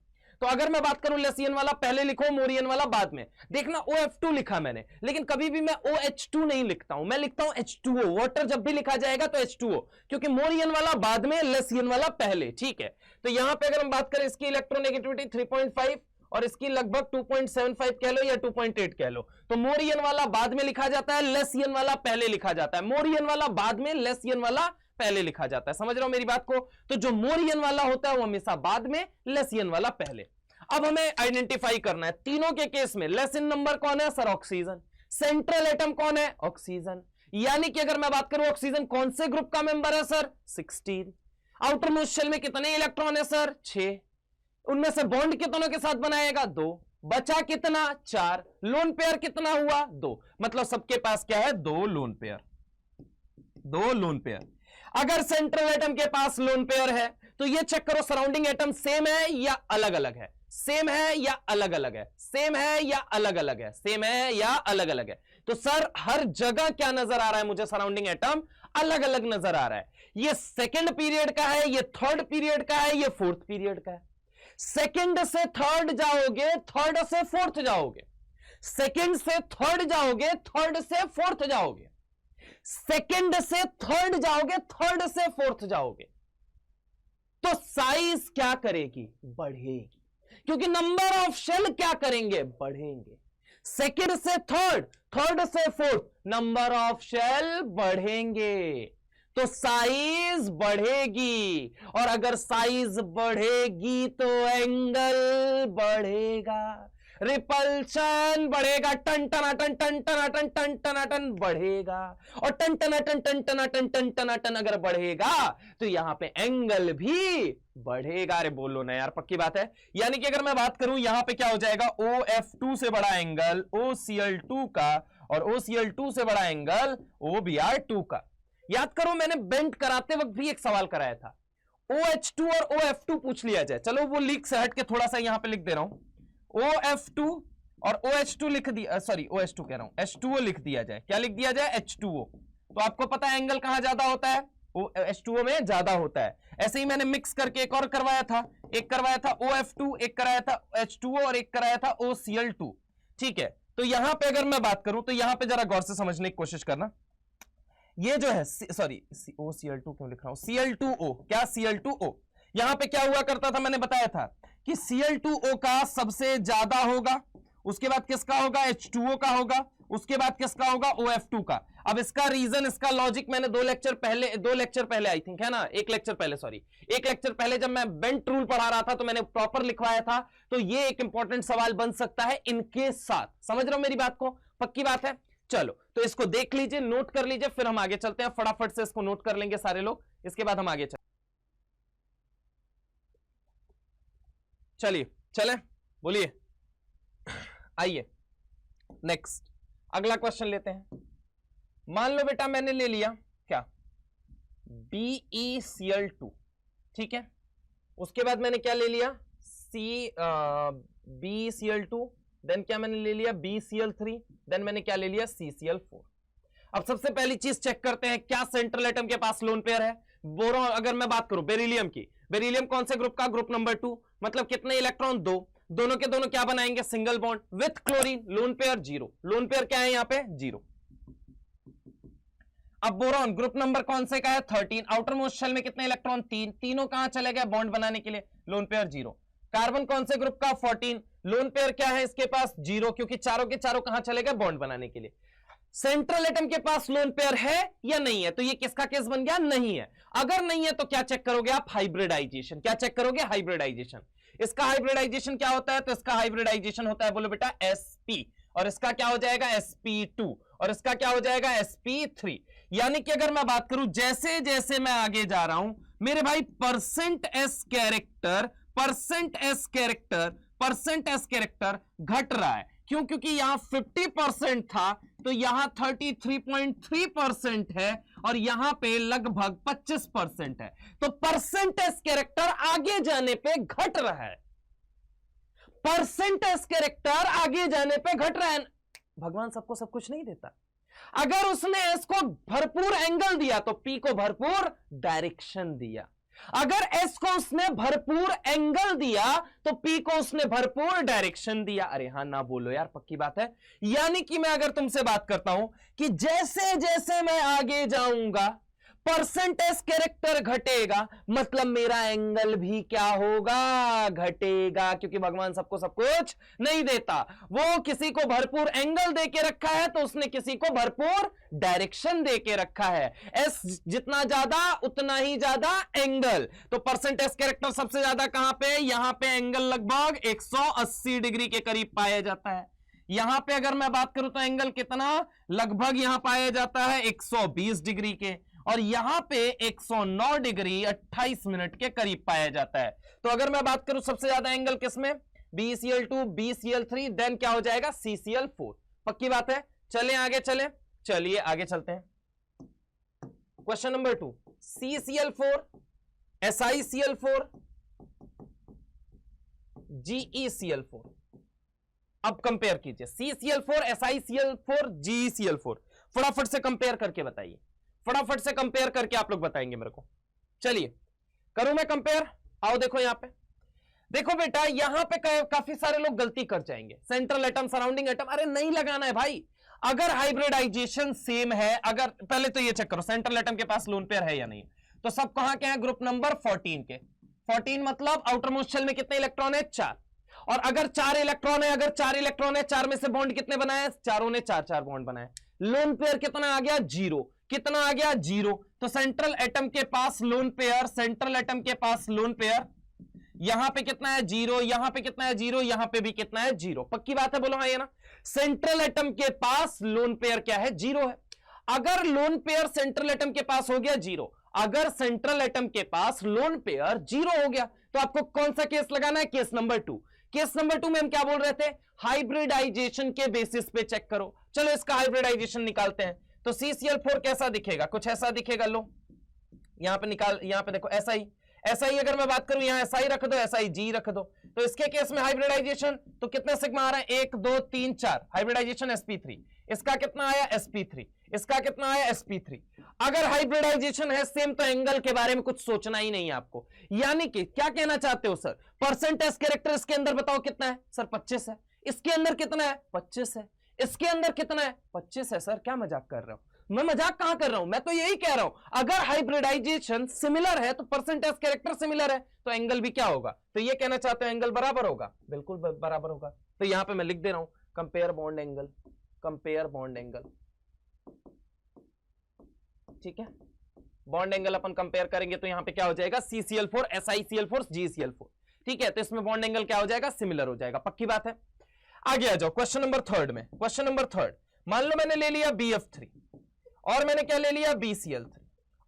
तो अगर मैं बात करूं लेसियन वाला पहले लिखो, मोरियन वाला बाद में। देखना OF2 लिखा मैंने, लेकिन कभी भी मैं OH2 नहीं लिखता हूं, मैं लिखता हूं H2O। वाटर जब भी लिखा जाएगा तो H2O, क्योंकि मोरियन वाला बाद में, लेसियन वाला पहले, ठीक है। तो यहां पे अगर हम बात करें इसकी इलेक्ट्रोनेगेटिविटी 3.5 और इसकी लगभग 2.75 कह लो या 2.8 कह लो, तो मोरियन वाला बाद में लिखा जाता है, लेसियन वाला पहले लिखा जाता है। मोरियन वाला बाद में, लेसियन वाला पहले लिखा जाता है। समझ रहे हो मेरी बात को? तो जो मोरियन वाला होता है वो हमेशा बाद में, लेसियन वाला पहले। अब हमें आइडेंटिफाई करना है तीनों के केस में लेसिन नंबर कौन है सर, ऑक्सीजन। सेंट्रल एटम कौन है, ऑक्सीजन। यानी कि अगर मैं बात करूं ऑक्सीजन कौन से ग्रुप का मेंबर है सर, 16। आउटर मोस्ट शेल में कितने इलेक्ट्रॉन है सर, 6। उनमें से बॉन्ड कितनों के साथ बनाएगा, 2। बचा कितना, 4। लोन पेयर कितना हुआ, 2। मतलब सबके पास क्या है, 2 लोन पेयर, 2 लोन पेयर। अगर सेंट्रल एटम के पास लोन पेयर है तो ये चेक करो सराउंडिंग एटम सेम है या अलग अलग है, सेम है या अलग अलग है, सेम है या अलग अलग है, सेम है या अलग अलग है। तो सर हर जगह क्या नजर आ रहा है मुझे, सराउंडिंग एटम अलग अलग नजर आ रहा है। ये सेकंड पीरियड का है, ये थर्ड पीरियड का है, ये फोर्थ पीरियड का है। सेकंड से थर्ड जाओगे, थर्ड से फोर्थ जाओगे, सेकंड से थर्ड जाओगे, थर्ड से फोर्थ जाओगे, सेकंड से थर्ड जाओगे, थर्ड से फोर्थ जाओगे, तो साइज क्या करेगी, बढ़ेगी, क्योंकि नंबर ऑफ शेल क्या करेंगे, बढ़ेंगे। सेकंड से थर्ड, थर्ड से फोर्थ, नंबर ऑफ शेल बढ़ेंगे, तो साइज बढ़ेगी। और अगर साइज बढ़ेगी तो एंगल बढ़ेगा, रिपल्शन बढ़ेगा, टन टनाटन टन टनाटन टन टनाटन बढ़ेगा। और टन टनाटन टन टनाटन टन टनाटन अगर बढ़ेगा तो यहां पे एंगल भी बढ़ेगा। अरे बोलो ना यार, पक्की बात है। यानी कि अगर मैं बात करूं यहां पे क्या हो जाएगा, OF2 से बड़ा एंगल OCl2 का, और OCl2 से बड़ा एंगल OBr2 का। याद करो मैंने बेंट कराते वक्त भी एक सवाल कराया था, OH2 और OF2 पूछ लिया जाए। चलो वो लीक से हट के थोड़ा सा यहां पे लिख दे रहा हूं, OF2 और OH2 लिख दिया, सॉरी OH2 कह रहा हूं, H2O लिख दिया जाए। क्या लिख दिया जाए, H2O। तो आपको पता है एंगल कहां ज्यादा होता है, H2O में ज्यादा होता है। ऐसे ही मैंने मिक्स करके एक और करवाया था, एक करवाया था OF2, एक कराया था H2O और एक कराया था OCl2, ठीक है। तो यहां पे अगर मैं बात करूं तो यहां पे जरा गौर से समझने की कोशिश करना। ये जो है, सॉरी OCl2 क्यों लिख रहा हूं, Cl2O, क्या Cl2O, यहां पे क्या हुआ करता था, मैंने बताया था कि Cl2O का सबसे ज्यादा होगा, उसके बाद किसका होगा, H2O का होगा, उसके बाद किसका होगा, OF2 का। अब इसका रीजन, इसका लॉजिक मैंने दो लेक्चर पहले आई थिंक है ना, एक लेक्चर पहले जब मैं बेंट रूल पढ़ा रहा था तो मैंने प्रॉपर लिखवाया था। तो ये एक इंपॉर्टेंट सवाल बन सकता है इनके साथ। समझ रहे हो मेरी बात को, पक्की बात है। चलो तो इसको देख लीजिए, नोट कर लीजिए, फिर हम आगे चलते हैं। फटाफट से इसको नोट कर लेंगे सारे लोग, इसके बाद हम आगे चले बोलिए। आइए नेक्स्ट अगला क्वेश्चन लेते हैं। मान लो बेटा मैंने ले लिया क्या, BeCl2, ठीक है। उसके बाद मैंने क्या ले लिया, BeCl2, देन क्या मैंने ले लिया, BeCl3, देन मैंने क्या ले लिया, CCl4। अब सबसे पहली चीज चेक करते हैं, क्या सेंट्रल एटम के पास लोन पेयर है। बोरोन, अगर मैं बात करूं बेरिलियम की, बेरिलियम कौन से ग्रुप का, ग्रुप नंबर 2, मतलब कितने इलेक्ट्रॉन, 2। दोनों के दोनों क्या बनाएंगे, single bond with chlorine, lone pair 0। Loan pair क्या है यहां पे, 0। अब बोरॉन ग्रुप नंबर कौन से का है, 13। आउटर मोस्ट शेल में कितने इलेक्ट्रॉन, 3। तीनों कहां चले गए, बॉन्ड बनाने के लिए, लोन पेयर 0। कार्बन कौन से ग्रुप का, 14। लोन पेयर क्या है इसके पास, 0, क्योंकि चारों के चारों कहां चले गए, बॉन्ड बनाने के लिए। सेंट्रल एटम के पास लोन पेयर है या नहीं है, तो ये किसका केस बन गया, नहीं है। अगर नहीं है तो क्या चेक करोगे आप, हाइब्रिडाइजेशन। क्या चेक करोगे, हाइब्रिडाइजेशन। इसका हाइब्रिडाइजेशन क्या होता है, तो इसका हाइब्रिडाइजेशन होता है, बोलो बेटा, sp, और इसका क्या हो जाएगा, sp2, और इसका क्या हो जाएगा, sp3। यानी कि अगर मैं बात करूं, जैसे जैसे मैं आगे जा रहा हूं मेरे भाई, परसेंट एस कैरेक्टर घट रहा है। क्यों, क्योंकि यहां 50% था तो यहां 33.3% है, और यहां पे लगभग 25% है। तो परसेंटेज कैरेक्टर आगे जाने पे घट रहा है, परसेंटेज कैरेक्टर आगे जाने पे घट रहा है। भगवान सबको सब कुछ नहीं देता। अगर उसने एस को भरपूर एंगल दिया तो पी को भरपूर डायरेक्शन दिया। अगर एस को उसने भरपूर एंगल दिया तो पी को उसने भरपूर डायरेक्शन दिया। अरे हां ना बोलो यार, पक्की बात है। यानी कि मैं अगर तुमसे बात करता हूं कि जैसे जैसे मैं आगे जाऊंगा परसेंटेज कैरेक्टर घटेगा, मतलब मेरा एंगल भी क्या होगा, घटेगा, क्योंकि भगवान सबको सब कुछ नहीं देता। वो किसी को भरपूर एंगल दे के रखा है तो उसने किसी को भरपूर डायरेक्शन दे के रखा है। एस जितना ज्यादा उतना ही ज्यादा एंगल। तो परसेंटेज कैरेक्टर सबसे ज्यादा कहां पे, यहां पे एंगल लगभग 180 डिग्री के करीब पाया जाता है। यहां पे अगर मैं बात करूं तो एंगल कितना, लगभग यहां पाया जाता है 120 डिग्री के, और यहां पे 109 डिग्री 28 मिनट के करीब पाया जाता है। तो अगर मैं बात करूं सबसे ज्यादा एंगल किसमें, BCl2, BCl3, देन क्या हो जाएगा, CCl4। पक्की बात है। चलें आगे चलें, चलिए आगे चलते हैं। Question number 2, CCl4, SiCl4, GeCl4। अब कंपेयर कीजिए CCl4, SiCl4, GeCl4। फटाफट से कंपेयर करके बताइए, फटाफट से कंपेयर करके आप लोग बताएंगे मेरे को। चलिए करूं मैं कंपेयर। आओ देखो यहां पे, देखो बेटा यहां पे काफी सारे लोग गलती कर जाएंगे। सेंट्रल एटम, सराउंडिंग एटम, अरे नहीं लगाना है भाई। अगर हाइब्रिडाइजेशन सेम है, अगर पहले तो ये चेक करो सेंट्रल एटम के पास लोन पेयर है या नहीं, तो सब कहां के हैं, ग्रुप नंबर 14 के। 14 मतलब आउटर मोस्ट शेल में कितने इलेक्ट्रॉन है, 4। और अगर 4 इलेक्ट्रॉन है, अगर 4 इलेक्ट्रॉन है, 4 में से बॉन्ड कितने बनाए, चारों ने 4-4 बॉन्ड बनाए। लोन पेयर कितना आ गया, 0। कितना आ गया, 0। तो सेंट्रल एटम के पास लोन पेयर, सेंट्रल एटम के पास लोन पेयर, यहां पे कितना है, 0, यहां पे कितना है, 0, यहां पे भी कितना है, 0। पक्की बात है, बोलो हाँ ये ना। सेंट्रल एटम के पास लोन पेयर क्या है, 0 है। अगर लोन पेयर सेंट्रल एटम के पास हो गया 0, अगर सेंट्रल एटम के पास लोन पेयर 0 हो गया, तो आपको कौन सा केस लगाना है, केस नंबर 2। केस नंबर 2 में हम क्या बोल रहे थे, हाइब्रिडाइजेशन के बेसिस पे चेक करो। चलो इसका हाइब्रिडाइजेशन निकालते हैं। तो CCl4 कैसा दिखेगा, कुछ ऐसा दिखेगा। लो यहां पे निकाल, यहां पे देखो SI अगर मैं बात करूं, यहां SI रख दो, SiG रख दो। तो इसके केस में हाइब्रिडाइजेशन तो कितने सिग्मा आ रहा है, 1 2 3 4, हाइब्रिडाइजेशन sp3। इसका कितना आया, sp3। इसका कितना आया, sp3। अगर हाइब्रिडाइजेशन है सेम तो एंगल के बारे में कुछ सोचना ही नहीं है आपको। यानी कि क्या कहना चाहते हो सर, परसेंटेज कैरेक्टर इसके अंदर बताओ कितना है सर, 25 है। इसके अंदर कितना है, 25 है। इसके अंदर कितना है, 25 है। सर क्या मजाक कर रहे हो, मैं मजाक कहां कर रहा हूं, मैं तो यही कह रहा हूं अगर हाइब्रिडाइजेशन सिमिलर है तो परसेंटेज कैरेक्टर सिमिलर है, तो एंगल भी क्या होगा। तो ये कहना चाहते हो एंगल बराबर होगा, बिल्कुल बराबर होगा। तो यहां पे मैं लिख दे रहा हूं compare bond angle, compare bond angle. ठीक है, बॉन्ड एंगल अपन कंपेयर करेंगे तो यहां पे क्या हो जाएगा, CCl4, SiCl4, GeCl4। ठीक है, तो इसमें बॉन्ड एंगल क्या हो जाएगा, सिमिलर हो जाएगा। पक्की बात है। आगे आ जाओ क्वेश्चन नंबर 3 में। क्वेश्चन नंबर 3, मान लो मैंने ले लिया BF3, और मैंने क्या ले लिया, BCl3,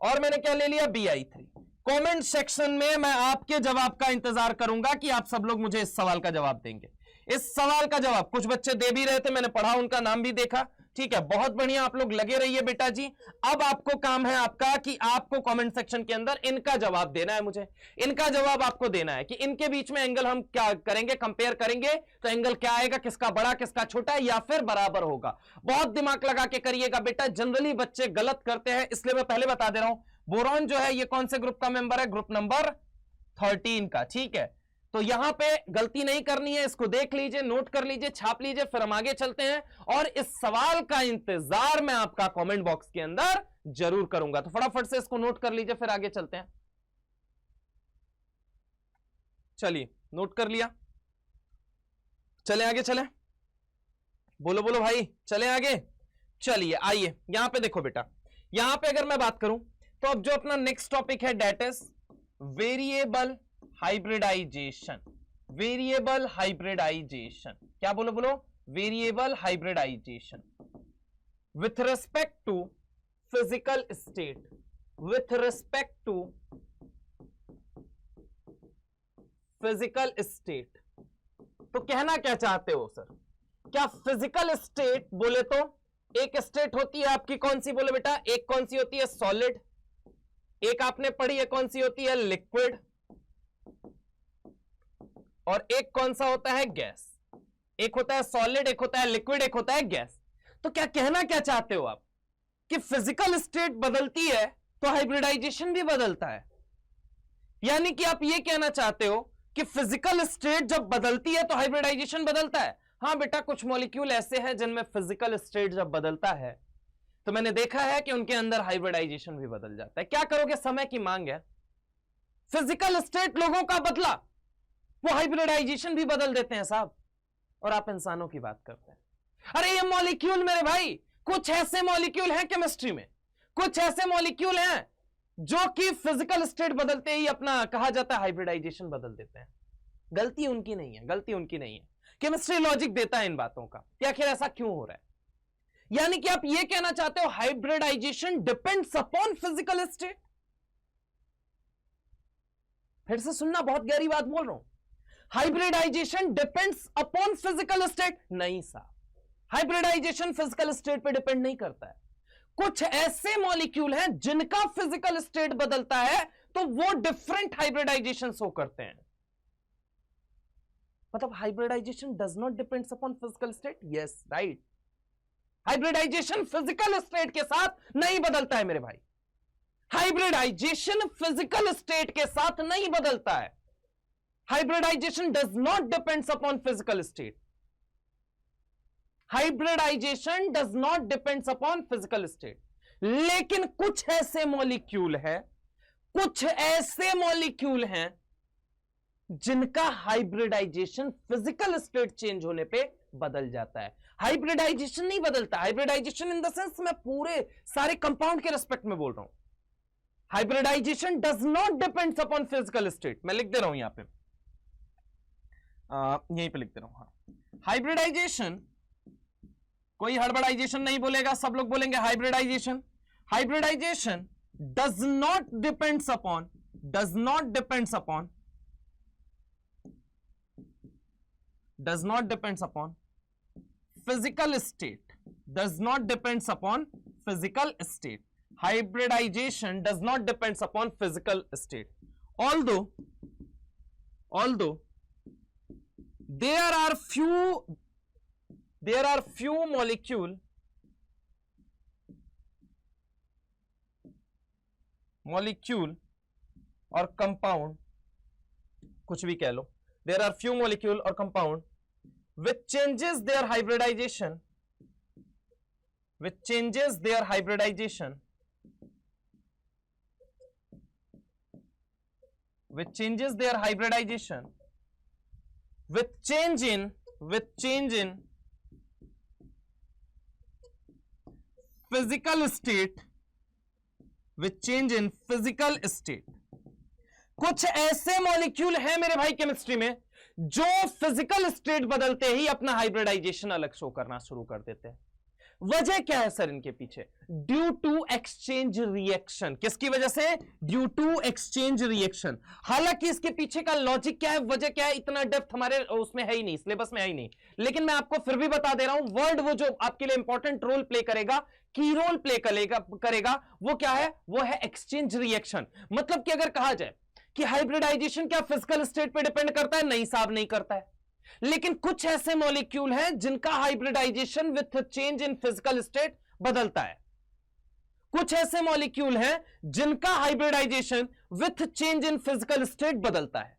और मैंने क्या ले लिया, BI3। कमेंट सेक्शन में मैं आपके जवाब का इंतजार करूंगा कि आप सब लोग मुझे इस सवाल का जवाब देंगे। इस सवाल का जवाब कुछ बच्चे दे भी रहे थे, मैंने पढ़ा, उनका नाम भी देखा। ठीक है, बहुत बढ़िया, आप लोग लगे रहिए बेटा जी। अब आपको काम है आपका कि आपको कमेंट सेक्शन के अंदर इनका जवाब देना है। मुझे इनका जवाब आपको देना है कि इनके बीच में एंगल हम क्या करेंगे, कंपेयर करेंगे तो एंगल क्या आएगा, किसका बड़ा किसका छोटा है, या फिर बराबर होगा। बहुत दिमाग लगा के करिएगा बेटा, जनरली बच्चे गलत करते हैं, इसलिए मैं पहले बता दे रहा हूं। बोरॉन जो है ये कौन से ग्रुप का मेंबर है, ग्रुप नंबर 13 का। ठीक है, तो यहां पे गलती नहीं करनी है, इसको देख लीजिए, नोट कर लीजिए, छाप लीजिए, फिर हम आगे चलते हैं। और इस सवाल का इंतजार मैं आपका कमेंट बॉक्स के अंदर जरूर करूंगा। तो फटाफट से इसको नोट कर लीजिए, फिर आगे चलते हैं। चलिए नोट कर लिया, चले आगे चले, बोलो बोलो भाई, चले आगे। चलिए आइए यहां पे देखो बेटा, यहां पे अगर मैं बात करूं तो अब जो अपना नेक्स्ट टॉपिक है that is variable hybridization. Variable hybridization, क्या बोलो बोलो, variable hybridization with respect to physical state, with respect to physical state. तो कहना क्या चाहते हो सर, क्या फिजिकल स्टेट बोले तो एक स्टेट होती है आपकी, कौन सी बोले बेटा, एक कौन सी होती है, सॉलिड, एक आपने पढ़ी है कौन सी होती है, लिक्विड, और एक कौन सा होता है, गैस। एक होता है सॉलिड, एक होता है लिक्विड, एक होता है गैस। तो क्या कहना क्या चाहते हो आप कि फिजिकल स्टेट बदलती है तो हाइब्रिडाइजेशन भी बदलता है। यानी कि आप ये कहना चाहते हो कि फिजिकल स्टेट जब बदलती है तो हाइब्रिडाइजेशन बदलता है। हां बेटा, कुछ मॉलिक्यूल ऐसे हैं जिनमें फिजिकल स्टेट जब बदलता है तो मैंने देखा है कि उनके अंदर हाइब्रिडाइजेशन भी बदल जाता है। क्या करोगे, समय की मांग है। फिजिकल स्टेट लोगों का बदला, वो हाइब्रिडाइजेशन भी बदल देते हैं साहब। और आप इंसानों की बात करते हैं। अरे ये मॉलिक्यूल मेरे भाई, कुछ ऐसे मॉलिक्यूल हैं केमिस्ट्री में, कुछ ऐसे मॉलिक्यूल हैं जो कि फिजिकल स्टेट बदलते ही अपना, कहा जाता है, हाइब्रिडाइजेशन बदल देते हैं। गलती उनकी नहीं है, गलती उनकी नहीं है। केमिस्ट्री लॉजिक देता है इन बातों का कि आखिर ऐसा क्यों हो रहा है। यानी कि आप यह कहना चाहते हो hybridization depends upon physical state. फिर से सुनना, बहुत गहरी बात बोल रहा हूं। Hybridization depends upon physical state नहीं साहब, हाइब्रिडाइजेशन फिजिकल स्टेट पे डिपेंड नहीं करता है। कुछ ऐसे मॉलिक्यूल हैं जिनका फिजिकल स्टेट बदलता है तो वो डिफरेंट हाइब्रिडाइजेशन शो करते हैं। मतलब hybridization does not depends upon physical state. Yes, right. Hybridization physical state के साथ नहीं बदलता है मेरे भाई। हाइब्रिडाइजेशन फिजिकल स्टेट के साथ नहीं बदलता है। Hybridization does not depends upon physical state. Hybridization does not depends upon physical state. लेकिन कुछ ऐसे मॉलिक्यूल हैं जिनका हाइब्रिडाइजेशन फिजिकल स्टेट चेंज होने पे बदल जाता है। हाइब्रिडाइजेशन नहीं बदलता। हाइब्रिडाइजेशन इन द सेंस मैं पूरे सारे कंपाउंड के रेस्पेक्ट में बोल रहा हूं। Hybridization does not depends upon physical state. मैं लिख दे रहा हूं यहां पे, यहीं पे लिख दे रहा हूं। हाँ, हाइब्रिडाइजेशन, कोई हड़बड़ाइजेशन नहीं बोलेगा, सब लोग बोलेंगे hybridization. Hybridization does not depends upon physical state. Hybridization does not depends upon physical state. Although there are few molecule or compound, कुछ भी कह लो, there are few molecule or compound which changes their hybridization with change in physical state। कुछ ऐसे molecule हैं मेरे भाई chemistry में जो फिजिकल स्टेट बदलते ही अपना हाइब्रिडाइजेशन अलग शो करना शुरू कर देते हैं। वजह क्या है सर इनके पीछे? Due to exchange reaction. किसकी वजह से? Due to exchange reaction. हालांकि इसके पीछे का लॉजिक क्या है, वजह क्या है, इतना डेप्थ हमारे उसमें है ही नहीं, सिलेबस में है ही नहीं, लेकिन मैं आपको फिर भी बता दे रहा हूं। वर्ड वो जो आपके लिए इंपॉर्टेंट रोल प्ले करेगा, की रोल प्ले करेगा, वो क्या है? वो है एक्सचेंज रिएक्शन। मतलब कि अगर कहा जाए कि हाइब्रिडाइजेशन क्या फिजिकल स्टेट पे डिपेंड करता है? नहीं साहब, नहीं करता है। लेकिन कुछ ऐसे मॉलिक्यूल हैं जिनका hybridization with change in physical state बदलता है। कुछ ऐसे मॉलिक्यूल हैं जिनका hybridization with change in physical state बदलता है।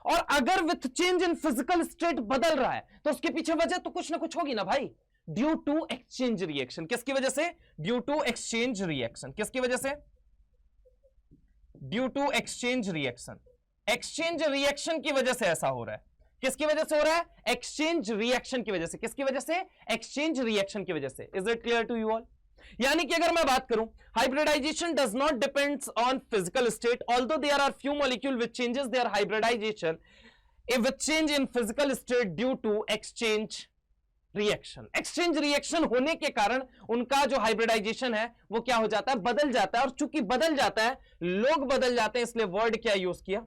और अगर with change in physical state बदल रहा है तो उसके पीछे वजह तो कुछ ना कुछ होगी ना भाई। Due to exchange reaction. किसकी वजह से? Due to exchange reaction. किसकी वजह से? Due to exchange reaction. Exchange reaction की वजह से ऐसा हो रहा है। किसकी वजह से हो रहा है? एक्सचेंज रिएक्शन की वजह से। किसकी वजह से? एक्सचेंज रिएक्शन की वजह से। Is it clear to you all? यानी कि अगर मैं बात करूं, hybridization does not depends on physical state, although there are few molecule which changes their hybridization with change in physical state due to exchange reaction. Exchange reaction होने के कारण उनका जो हाइब्रिडाइजेशन है वो क्या हो जाता है? बदल जाता है। और चूंकि बदल जाता है, लोग बदल जाते हैं, इसलिए वर्ड क्या यूज किया?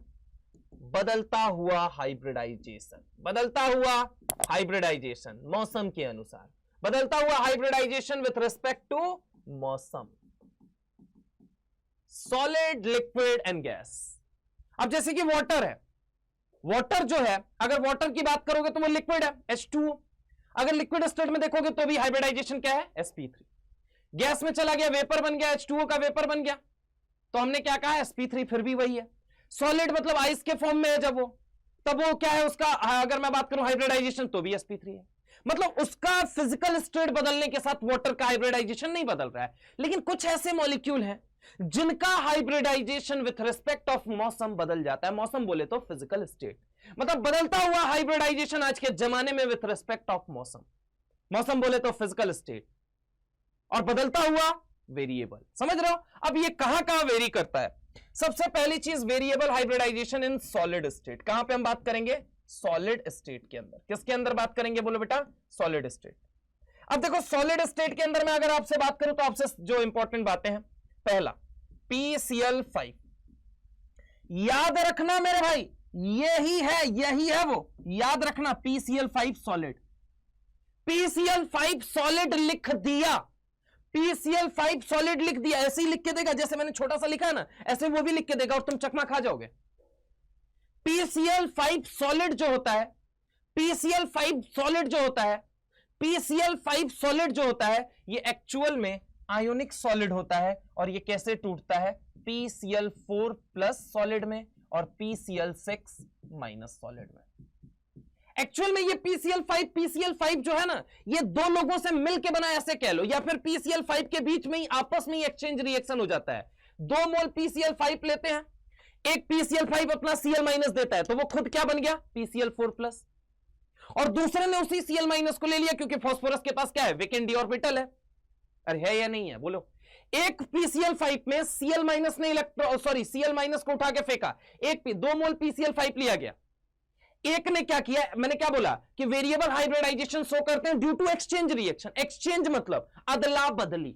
बदलता हुआ हाइब्रिडाइजेशन। बदलता हुआ हाइब्रिडाइजेशन मौसम के अनुसार, बदलता हुआ हाइब्रिडाइजेशन विथ रिस्पेक्ट टू मौसम, सॉलिड, लिक्विड एंड गैस। अब जैसे कि वाटर है, वाटर जो है, अगर वाटर की बात करोगे तो वो लिक्विड है, H2O। अगर लिक्विड स्टेट में देखोगे तो भी हाइब्रिडाइजेशन क्या है? sp3। गैस में चला गया, वेपर बन गया, H2O का वेपर बन गया, तो हमने क्या कहा? sp3 फिर भी वही है। सॉलिड मतलब आइस के फॉर्म में है जब वो, तब वो क्या है उसका, अगर मैं बात करूं हाइब्रिडाइजेशन तो भी sp3 है। मतलब उसका फिजिकल स्टेट बदलने के साथ वाटर का हाइब्रिडाइजेशन नहीं बदल रहा है। लेकिन कुछ ऐसे मॉलिक्यूल हैं जिनका हाइब्रिडाइजेशन विथ रिस्पेक्ट ऑफ मौसम बदल जाता है। मौसम बोले तो फिजिकल स्टेट, मतलब बदलता हुआ हाइब्रिडाइजेशन आज के जमाने में विथ रिस्पेक्ट ऑफ मौसम। मौसम बोले तो फिजिकल स्टेट, और बदलता हुआ वेरिएबल। समझ रहे हो? अब ये कहां वेरी करता है? सबसे पहली चीज variable hybridization in solid state. कहां पे हम बात करेंगे? सॉलिड स्टेट के अंदर। किसके अंदर बात करेंगे बोलो बेटा? Solid state. अब देखो सॉलिड स्टेट के अंदर मैं अगर आपसे बात करूं तो आपसे जो इंपॉर्टेंट बातें हैं, पहला PCl5, याद रखना मेरे भाई, यही है वो, याद रखना PCl5 सॉलिड। PCl5 सॉलिड लिख दिया, PCl5 सॉलिड लिख दिया, ऐसे ही लिख के देगा जैसे मैंने छोटा सा लिखा है ना, ऐसे वो भी लिख के देगा और तुम चकमा खा जाओगे। PCl5 सॉलिड जो होता है, PCl5 सॉलिड जो होता है, PCl5 सॉलिड जो होता है, ये एक्चुअल में आयोनिक सॉलिड होता है। और ये कैसे टूटता है? PCl4 प्लस सॉलिड में और PCl6 माइनस सॉलिड में। एक्चुअल में ये PCl5 जो है ना, ये दो लोगों से मिलके बना ऐसे कह लो, या फिर PCl5 के बीच में ही आपस में ही एक्सचेंज रिएक्शन हो जाता है। 2 मोल PCl5 लेते हैं, एक PCl5 अपना Cl माइनस देता है, तो वो खुद क्या बन गया? PCl4 plus. और दूसरे ने उसी Cl माइनस को ले लिया क्योंकि फास्फोरस के पास क्या है? वेकेंट डी ऑर्बिटल है। अरे है या नहीं है बोलो? एक PCl5 में Cl माइनस ने Cl माइनस को उठा के फेंका, 2 मोल PCl5 लिया गया। एक ने क्या किया? मैंने क्या बोला कि वेरिएबल हाइब्रिडाइजेशन शो करते हैं due to exchange reaction. Exchange मतलब अदला बदली।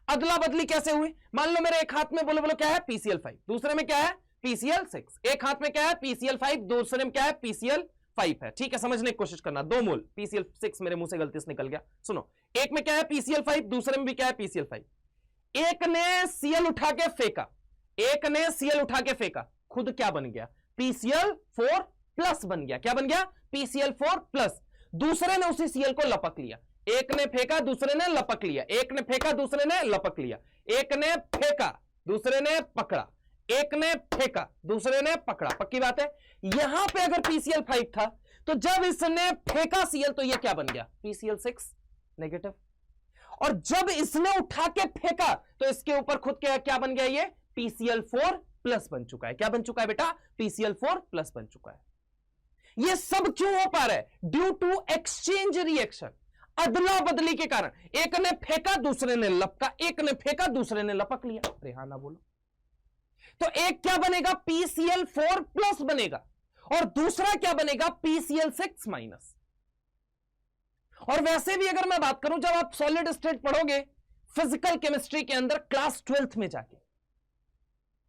अदला बदली कैसे हुई? मान लो मेरे एक हाथ में बोलो क्या है? PCl5, दूसरे में क्या है? PCl6। एक हाथ में क्या है? PCl5, दूसरे में क्या है? PCl5 है। ठीक है, समझने की कोशिश करना। 2 मोल PCl6, मेरे मुंह से गलती से निकल गया। सुनो, एक में क्या है? PCl5, दूसरे में भी क्या है? PCl5। एक ने Cl उठा के फेंका, एक ने Cl उठा के फेंका, खुद क्या बन गया? PCl4 प्लस बन गया। क्या बन गया? PCl4 plus. दूसरे ने उसी Cl को लपक लिया, एक ने फेंका, दूसरे ने लपक लिया, एक ने फेंका, दूसरे ने लपक लिया, एक ने फेंका, दूसरे ने पकड़ा, एक ने फेंका, दूसरे ने पकड़ा। पक्की बात है? यहां पे अगर PCl5 था तो जब इसने फेंका Cl तो ये क्या बन गया? PCl6 negative. और जब इसने उठा के फेंका तो इसके ऊपर खुद क्या बन गया? ये PCl4 प्लस बन चुका है। क्या बन चुका है बेटा? PCl4 प्लस बन चुका है। ये सब क्यों हो पा रहा है? ड्यू टू एक्सचेंज रिएक्शन, अदला बदली के कारण। एक ने फेंका, दूसरे ने लपका, एक ने फेंका, दूसरे ने लपक लिया। अरे हाँ ना बोलो? तो एक क्या बनेगा? PCl4 प्लस बनेगा, और दूसरा क्या बनेगा? PCl6 minus. और वैसे भी अगर मैं बात करूं, जब आप सॉलिड स्टेट पढ़ोगे फिजिकल केमिस्ट्री के अंदर क्लास 12th में जाके,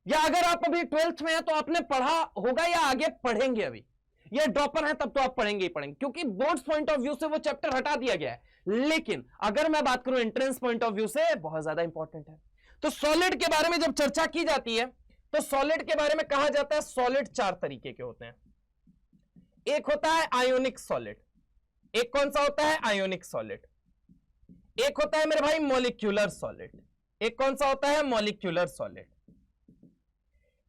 या अगर आप अभी 12th में है तो आपने पढ़ा होगा या आगे पढ़ेंगे, अभी ये ड्रॉपर है तब तो आप पढ़ेंगे ही पढ़ेंगे, क्योंकि बोर्ड्स पॉइंट ऑफ व्यू से वो चैप्टर हटा दिया गया है। लेकिन अगर मैं बात करूं एंट्रेंस पॉइंट ऑफ व्यू से, बहुत ज्यादा इंपॉर्टेंट है। तो सॉलिड के बारे में जब चर्चा की जाती है तो सॉलिड के बारे में कहा जाता है सॉलिड 4 तरीके के होते हैं। एक होता है आयोनिक सॉलिड, एक कौन सा होता है? Ionic solid. एक होता है मेरे भाई मॉलिक्यूलर सॉलिड, एक कौन सा होता है? Molecular solid.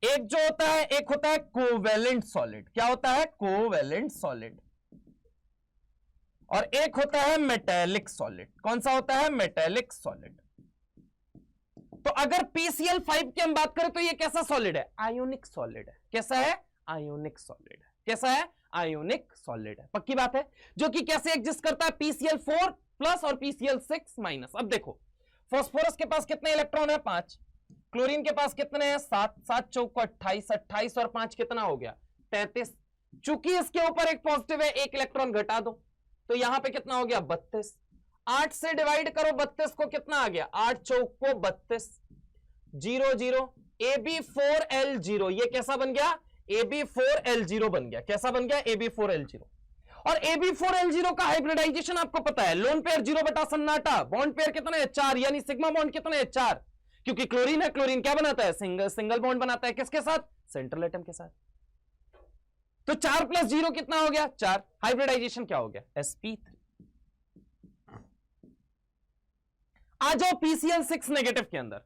एक जो होता है, एक होता है कोवेलेंट सॉलिड। क्या होता है? Covalent solid. और एक होता है मेटेलिक सॉलिड। कौन सा होता है? Metallic solid. तो अगर PCl5 की हम बात करें तो ये कैसा सॉलिड है? आयोनिक सॉलिड है। कैसा है? आयोनिक सॉलिड है। कैसा है? आयोनिक सॉलिड है। पक्की बात है? जो कि कैसे एग्जिस्ट करता है? PCl4 प्लस और PCl6 माइनस। अब देखो, फास्फोरस के पास कितने इलेक्ट्रॉन है? 5। क्लोरीन के पास कितने हैं? 7। 7 चौको 28, 28 और 5 कितना हो गया? 33। चूंकि इसके ऊपर एक पॉजिटिव है, एक इलेक्ट्रॉन घटा दो तो यहां पे कितना हो गया? 32। 8 से डिवाइड करो 32 को, कितना आ गया? 8 चौको 32, 0 0, AB4L0। ये कैसा बन गया? AB4L0 बन गया। कैसा बन गया? AB4L0। और AB4L0 का हाइब्रिडाइजेशन आपको पता है, लोन पेयर 0 बटा सन्नाटा, बॉन्ड पेयर कितने हैं? 4, यानी सिग्मा बॉन्ड कितने हैं? 4। क्योंकि क्लोरीन है, क्लोरीन क्या बनाता है? सिंगल बॉन्ड बनाता है। किसके साथ? सेंट्रल एटम के साथ। तो 4 प्लस 0 कितना हो गया? 4। हाइब्रिडाइजेशन क्या हो गया? sp3। आ जाओ PCl6 नेगेटिव के अंदर।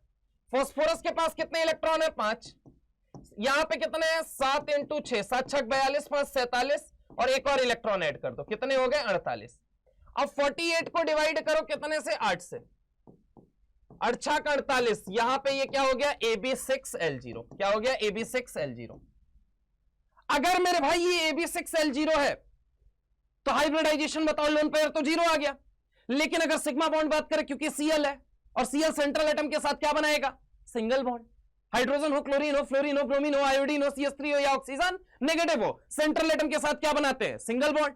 फास्फोरस के पास कितने इलेक्ट्रॉन है? 5। यहां पे कितने हैं 7 × 6, 7 छक 42, 5 47 और एक और इलेक्ट्रॉन ऐड कर दो, कितने हो गए 48। अब 48 को डिवाइड करो कितने से 8 से, 8 छक 48, यहां पे ये क्या हो गया AB6L0, क्या हो गया AB6L0। अगर मेरे भाई ये AB6L0 है तो हाइब्रिडाइजेशन बताओ, लोन पेयर तो 0 आ गया। लेकिन अगर सिग्मा बॉन्ड बात करें, क्योंकि Cl है और Cl सेंट्रल एटम के साथ क्या बनाएगा सिंगल बॉन्ड, हाइड्रोजन हो, क्लोरीन हो, फ्लोरीन हो, ब्रोमीन हो, आयोडीन हो, CH3 हो या ऑक्सीजन नेगेटिव हो, सेंट्रल एटम के साथ क्या बनाते हैं सिंगल बॉन्ड।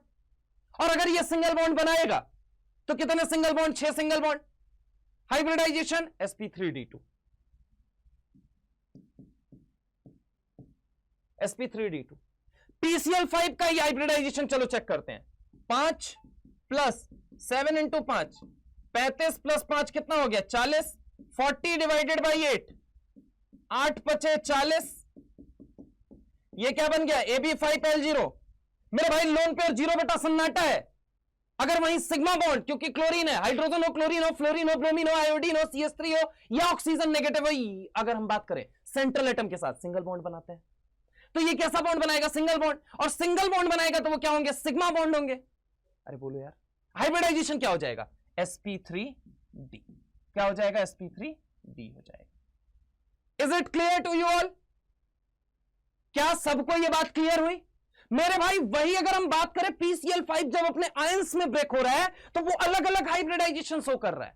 और अगर ये सिंगल बॉन्ड बनाएगा तो कितने single bond 6 single bond, hybridization sp3d2, sp3d2। PCl5 का ये हाइब्रिडाइजेशन चलो चेक करते हैं, 5 + 7 × 5 35 + 5 कितना हो गया 40, 40 डिवाइडेड बाई 8, 8 × 5 = 40, ये क्या बन गया AB5L0। मेरे भाई लोन पेयर 0 बेटा सन्नाटा है। अगर वहीं सिग्मा बॉन्ड, क्योंकि क्लोरीन है, हाइड्रोजन हो, क्लोरीन हो, फ्लोरीन हो, ब्रोमीन हो, आयोडीन हो, CH3 हो या ऑक्सीजन नेगेटिव हो, अगर हम बात करें सेंट्रल एटम के साथ सिंगल बॉन्ड बनाते हैं, तो ये कैसा बॉन्ड बनाएगा सिंगल बॉन्ड, और सिंगल बॉन्ड बनाएगा तो वो क्या होंगे सिग्मा बॉन्ड होंगे। अरे बोलो यार, हाइब्रिडाइजेशन क्या हो जाएगा sp3d, क्या हो जाएगा sp3d हो जाएगा। Is it clear to you all? क्या सबको ये बात क्लियर हुई? मेरे भाई वही अगर हम बात करें PCl5 जब अपने आयंस में ब्रेक हो रहा है तो वो अलग अलग हाइब्रिडाइजेशन शो कर रहा है,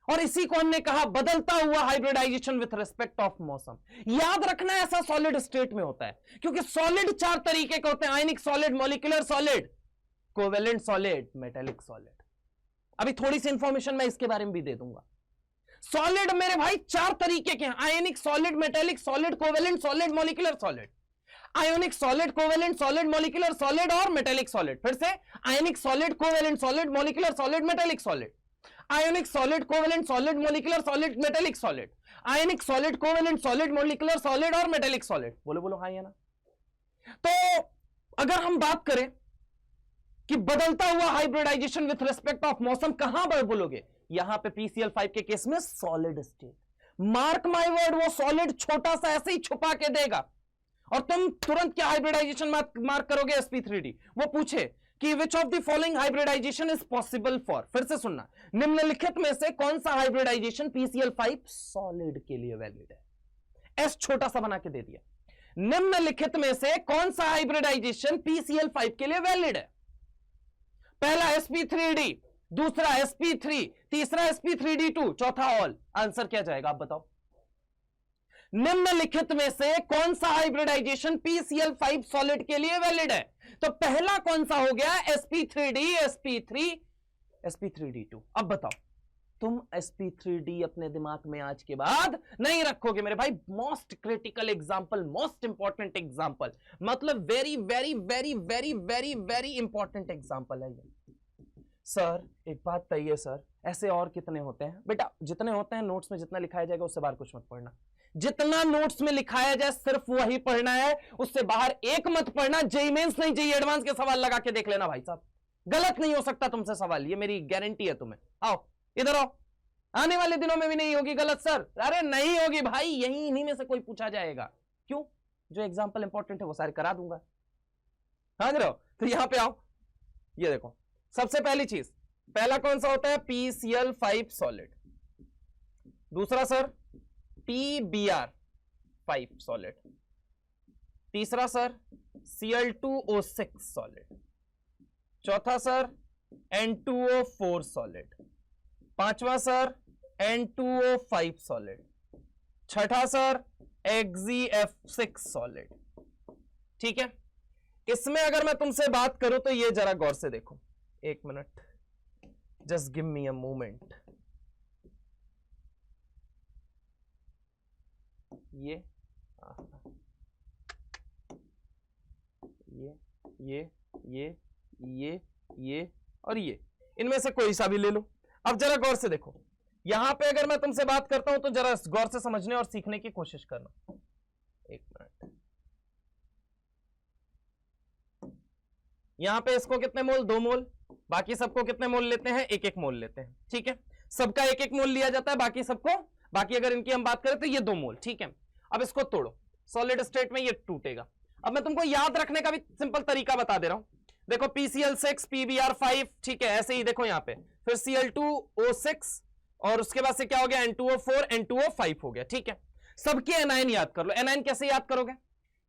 और इसी को हमने कहा बदलता हुआ हाइब्रिडाइजेशन विथ रिस्पेक्ट ऑफ मौसम। याद रखना ऐसा सॉलिड स्टेट में होता है, क्योंकि सॉलिड 4 तरीके के होते हैं, आयनिक solid, molecular solid, covalent solid, metallic solid. अभी थोड़ी सी इंफॉर्मेशन मैं इसके बारे में भी दे दूंगा। सॉलिड मेरे भाई 4 तरीके के हैं, आयनिक solid, metallic solid, covalent solid, molecular solid. Ionic solid, covalent solid, molecular solid और मेटेलिक सॉलिड। फिर से आयनिक solid, covalent solid, molecular solid, metallic solid. Ionic solid, covalent solid, molecular solid, metallic solid. आयनिक solid, covalent solid, molecular solid और metallic solid. बोलो बोलो हाँ या ना। तो अगर हम बात करें कि बदलता हुआ हाइब्रिडाइजेशन विथ रिस्पेक्ट ऑफ मौसम, कहां पर बोलोगे? यहां पे PCl5 के केस में solid state. Mark my word, वो सॉलिड छोटा सा ऐसे ही छुपा के देगा और तुम तुरंत क्या हाइब्रिडाइजेशन मार्क करोगे sp3d। वो पूछे कि which of the following hybridization is possible for, फिर से सुनना, निम्नलिखित में से कौन सा हाइब्रिडाइजेशन PCl5 सॉलिड के लिए वैलिड है? एस छोटा सा बना के दे दिया। निम्नलिखित में से कौन सा हाइब्रिडाइजेशन PCl5 के लिए वैलिड है? पहला sp3d, दूसरा sp3, तीसरा sp3d2, चौथा ऑल। आंसर क्या जाएगा आप बताओ? निम्नलिखित में से कौन सा हाइब्रिडाइजेशन PCl5 सॉलिड के लिए वैलिड है? तो पहला कौन सा हो गया sp3d, sp3, sp3d2। अब बताओ, तुम sp3d अपने दिमाग में आज के बाद नहीं रखोगे मेरे भाई। Most critical example, most important example, मतलब very very very very very very important example है ये। सर एक बात तय है सर, ऐसे और कितने होते हैं? बेटा जितने होते हैं नोट्स में जितना लिखाया जाएगा उससे बाहर कुछ मत पढ़ना। जितना नोट्स में लिखाया जाए सिर्फ वही पढ़ना है, उससे बाहर एक मत पढ़ना। जेईई मेंस नहीं जेईई एडवांस के सवाल लगा के देख लेना भाई साहब, गलत नहीं हो सकता तुमसे सवाल, ये मेरी गारंटी है तुम्हें। आओ इधर आओ, आने वाले दिनों में भी नहीं होगी गलत सर। अरे नहीं होगी भाई, यही इन्हीं में से कोई पूछा जाएगा। क्यों? जो एग्जाम्पल इंपॉर्टेंट है वो सारे करा दूंगा। हाँ जरा, तो यहां पे आओ, ये देखो सबसे पहली चीज, पहला कौन सा होता है PCl5 सॉलिड, दूसरा सर PBr5 सॉलिड, तीसरा सर Cl2O6 सॉलिड, चौथा सर N2O4 सॉलिड, पांचवा सर N2O5 सॉलिड, छठा सर XeF6 सॉलिड। ठीक है, इसमें अगर मैं तुमसे बात करूं तो ये जरा गौर से देखो, एक minute, just give me a moment. ये और ये, इनमें से कोई सा भी ले लो। अब जरा गौर से देखो, यहां पे अगर मैं तुमसे बात करता हूं तो जरा गौर से समझने और सीखने की कोशिश करना। एक मिनट, यहां पे इसको कितने मोल? 2 मोल। बाकी सबको कितने मोल लेते हैं? 1-1 मोल लेते हैं। ठीक है, सबका 1-1 मोल लिया जाता है, बाकी सबको, बाकी अगर इनकी हम बात करें तो ये 2 मोल। ठीक है, अब इसको तोड़ो, सॉलिड स्टेट में ये टूटेगा। अब मैं तुमको याद रखने का भी सिंपल तरीका बता दे रहा हूं। देखो PCl6 PBr5, ठीक है, ऐसे ही देखो यहां पे, फिर Cl2O6 और उसके बाद से क्या हो गया, N2O4 N2O5 हो गया, ठीक है। सबके एनायन याद कर लो। एनायन कैसे याद करोगे,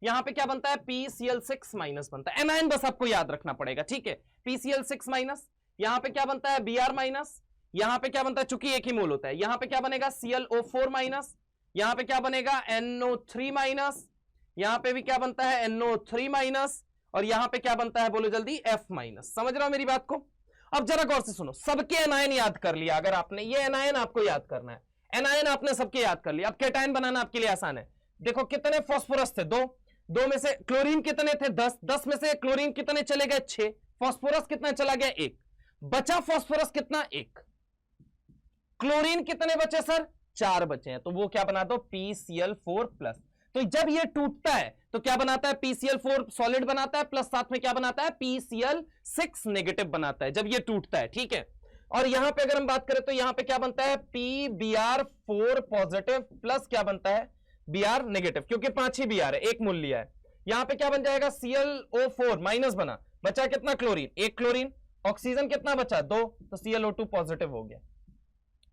यहां पे क्या बनता है, PCl6 माइनस बनता है, एनायन बस आपको याद रखना पड़ेगा, ठीक है। PCl6 माइनस, यहां पे क्या बनता है, Br माइनस, यहां पे क्या बनता है, चूंकि एक ही मोल होता है, यहां पे क्या बनेगा, ClO4 माइनस, यहां पे क्या बनेगा, NO3 माइनस, यहां पे भी क्या बनता है, NO3 माइनस, और यहां पे क्या बनता है, बोलो जल्दी, F माइनस। समझ रहे हो मेरी बात को। अब जरा गौर से सुनो, सबके एनायन याद कर लिया अगर आपने, ये एनायन आपको याद करना है, एनायन आपने सबके याद कर लिया। अब केटायन बनाना आपके लिए आसान है। देखो कितने फास्फोरस थे, दो में से क्लोरीन कितने थे, 10 में से क्लोरीन कितने चले गए, 6, फास्फोरस कितना चला गया, 1, बचा फास्फोरस कितना, 1, क्लोरीन कितने बचे सर, 4 बचे हैं, तो वो क्या बना दो, PCl4+। तो जब ये टूटता है तो क्या बनाता है, PCl4 सॉलिड बनाता है, प्लस साथ में क्या बनाता है, PCl6 नेगेटिव बनाता है जब ये टूटता है, ठीक है। और यहां पे अगर हम बात करें तो यहां पे क्या बनता है, PBr4 पॉजिटिव प्लस क्या बनता है, Br नेगेटिव, क्योंकि 5 ही Br है, एक मूल लिया है। यहां पे क्या बन जाएगा, ClO4 माइनस बना, बचा कितना, क्लोरीन, 1 क्लोरीन, ऑक्सीजन कितना बचा, 2, तो ClO2 पॉजिटिव हो गया,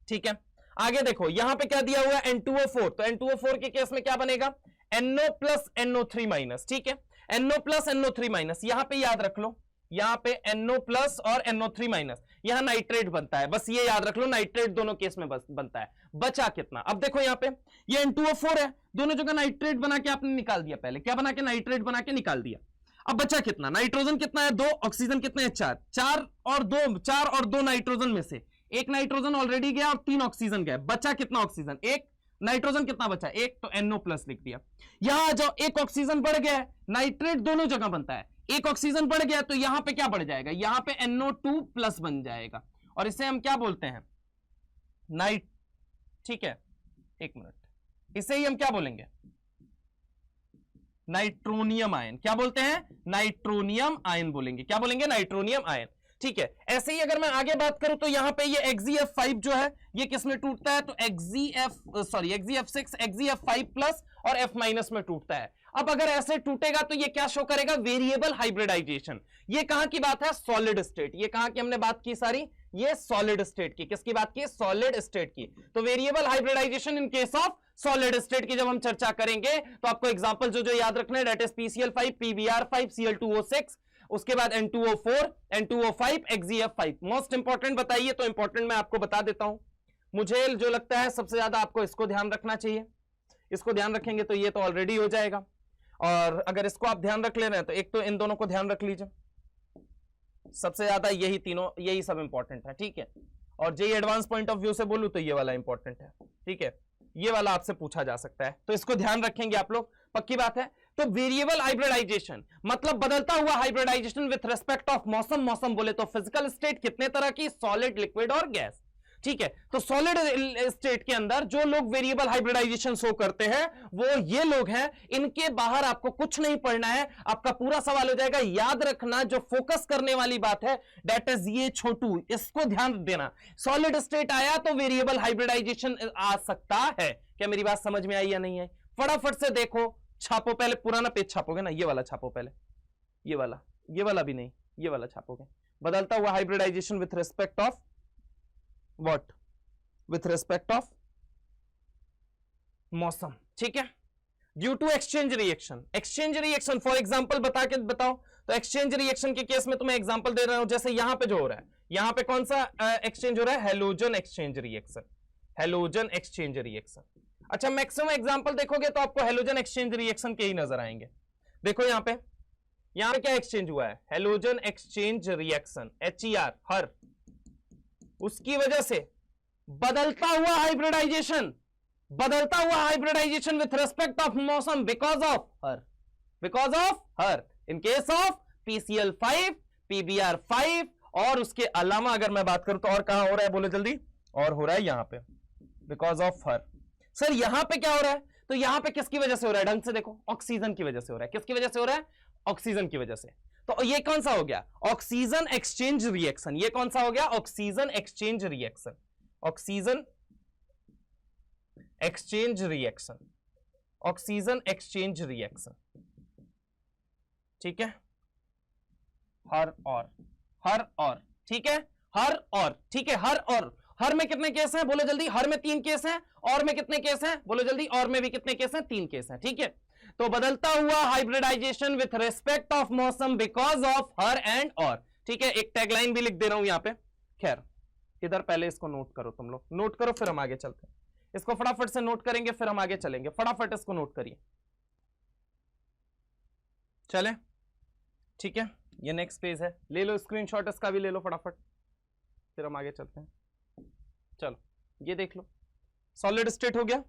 ठीक है। आगे देखो यहां पे क्या दिया हुआ है, N2O4, तो N2O4 के केस में क्या बनेगा, NO प्लस NO3 माइनस, ठीक है, NO प्लस NO3 माइनस, यहां पे याद रख लो, यहां पे NO प्लस और NO3 माइनस, यहां नाइट्रेट बनता है, बस ये याद रख लो, नाइट्रेट दोनों केस में बनता है। बचा कितना, अब देखो यहां पे ये N2O4 है, दोनों जगह नाइट्रेट बना के आपने निकाल दिया, पहले क्या बना के, नाइट्रेट बना के निकाल दिया। अब बचा कितना, नाइट्रोजन कितना है, 2, ऑक्सीजन कितने हैं, 4, 4 और 2 नाइट्रोजन में से एक नाइट्रोजन ऑलरेडी गया और 3 ऑक्सीजन गया, बचा कितना ऑक्सीजन, 1, नाइट्रोजन कितना बचा, 1, तो NO प्लस लिख दिया। यहां आ जाओ, एक ऑक्सीजन बढ़ गया है, नाइट्रेट दोनों जगह बनता है, एक ऑक्सीजन बढ़ गया तो यहां पे क्या बढ़ जाएगा, यहां पे NO2 प्लस बन जाएगा, और इसे हम क्या बोलते हैं, नाइट, ठीक है, एक मिनट, इसे ही हम क्या बोलेंगे, नाइट्रोनियम आयन, क्या बोलते हैं, नाइट्रोनियम आयन बोलेंगे, क्या बोलेंगे, नाइट्रोनियम आयन, ठीक है। ऐसे ही अगर मैं आगे बात करूं तो यहां पे ये XeF5 जो है ये किस में टूटता है, तो XeF6 XeF5 प्लस और F माइनस में टूटता है। अब अगर ऐसे टूटेगा तो ये क्या शो करेगा, वेरिएबल हाइब्रिडाइजेशन। ये कहां की बात है, सॉलिड स्टेट, ये कहां की हमने बात की सारी, ये सॉलिड स्टेट की, किसकी बात की, सॉलिड स्टेट की। तो variable hybridization in case of solid state की जब हम चर्चा करेंगे तो आपको एग्जांपल जो याद रखना है, that is PCl5 PBr5 Cl2O6, उसके बाद N2O4 N2O5 XeF5। Most important बताइए, तो इंपॉर्टेंट मैं आपको बता देता हूं, मुझे जो लगता है सबसे ज्यादा आपको इसको ध्यान रखना चाहिए, इसको ध्यान रखेंगे तो ये तो ऑलरेडी हो जाएगा, और अगर इसको आप ध्यान रख ले रहे हैं तो एक तो इन दोनों को ध्यान रख लीजिए, सबसे ज्यादा यही तीनों, यही सब इंपॉर्टेंट है, ठीक है। और जे एडवांस पॉइंट ऑफ व्यू से बोलूं तो ये वाला इंपॉर्टेंट है, ठीक है, ये वाला आपसे पूछा जा सकता है, तो इसको ध्यान रखेंगे आप लोग, पक्की बात है। तो वेरिएबल हाइब्रिडाइजेशन मतलब बदलता हुआ हाइब्रिडाइजेशन विथ रिस्पेक्ट ऑफ मौसम, मौसम बोले तो फिजिकल स्टेट कितने तरह की, सॉलिड, लिक्विड और गैस, ठीक है। तो सॉलिड स्टेट के अंदर जो लोग वेरिएबल हाइब्रिडाइजेशन शो करते हैं वो ये लोग हैं, इनके बाहर आपको कुछ नहीं पढ़ना है, आपका पूरा सवाल हो जाएगा। याद रखना जो फोकस करने वाली बात है दैट इज ये छोटू, इसको ध्यान देना। सॉलिड स्टेट आया तो वेरिएबल हाइब्रिडाइजेशन आ सकता है। क्या मेरी बात समझ में आई या नहीं है? फटाफट से देखो, छापो, पहले पुराना पेज छापोगे ना, ये वाला छापो पहले, ये वाला भी नहीं, ये वाला छापोगे। बदलता हुआ hybridization with respect of what, with respect of मौसम, ठीक है। Due to exchange reaction, exchange reaction for example बताओ। तो एक्सचेंज रिएक्शन के केस में तुम्हें एग्जांपल दे रहा हूं, जैसे यहां पे जो हो रहा है, यहां पे कौन सा एक्सचेंज हो रहा है, halogen exchange reaction, halogen exchange reaction. अच्छा, मैक्सिमम एग्जांपल देखोगे तो आपको हेलोजन एक्सचेंज रिएक्शन के ही नजर आएंगे। देखो यहां पे क्या एक्सचेंज हुआ है, हेलोजन एक्सचेंज रिएक्शन, HER, हर, उसकी वजह से बदलता हुआ हाइब्रिडाइजेशन विथ रिस्पेक्ट ऑफ मौसम, because of her, in case of PCl5 PBr5। और उसके अलावा अगर मैं बात करूं तो और कहां हो रहा है, बोलो जल्दी, और हो रहा है यहां पे, बिकॉज ऑफ हर। सर यहां पे क्या हो रहा है, तो यहां पे किसकी वजह से हो रहा है, ढंग से देखो, ऑक्सीजन की वजह से हो रहा है। किसकी वजह से हो रहा है, ऑक्सीजन की वजह से। तो ये कौन सा हो गया, ऑक्सीजन एक्सचेंज रिएक्शन। ये कौन सा हो गया, oxygen exchange reaction, oxygen exchange reaction. Oxygen exchange reaction, ठीक है, हर और, ठीक है, हर और, ठीक है, हर और, हर में कितने केस हैं बोलो जल्दी, हर में 3 केस हैं, और में कितने केस हैं बोलो जल्दी, और में भी कितने केस हैं, 3 केस हैं, ठीक है। तो बदलता हुआ हाइब्रिडाइजेशन विथ रेस्पेक्ट ऑफ मौसम बिकॉज ऑफ हर एंड और, ठीक है। एक टैगलाइन भी लिख दे रहा हूं यहां पे, खैर इधर पहले इसको नोट करो, तुम लोग नोट करो फिर हम आगे चलते हैं। इसको फटाफट से नोट करेंगे फिर हम आगे चलेंगे, फटाफट इसको नोट करिए, चले, ठीक है। ये नेक्स्ट पेज है, ले लो स्क्रीनशॉट, इसका भी ले लो फटाफट, फिर हम आगे चलते हैं। चलो ये देख लो, सॉलिड स्टेट हो गया,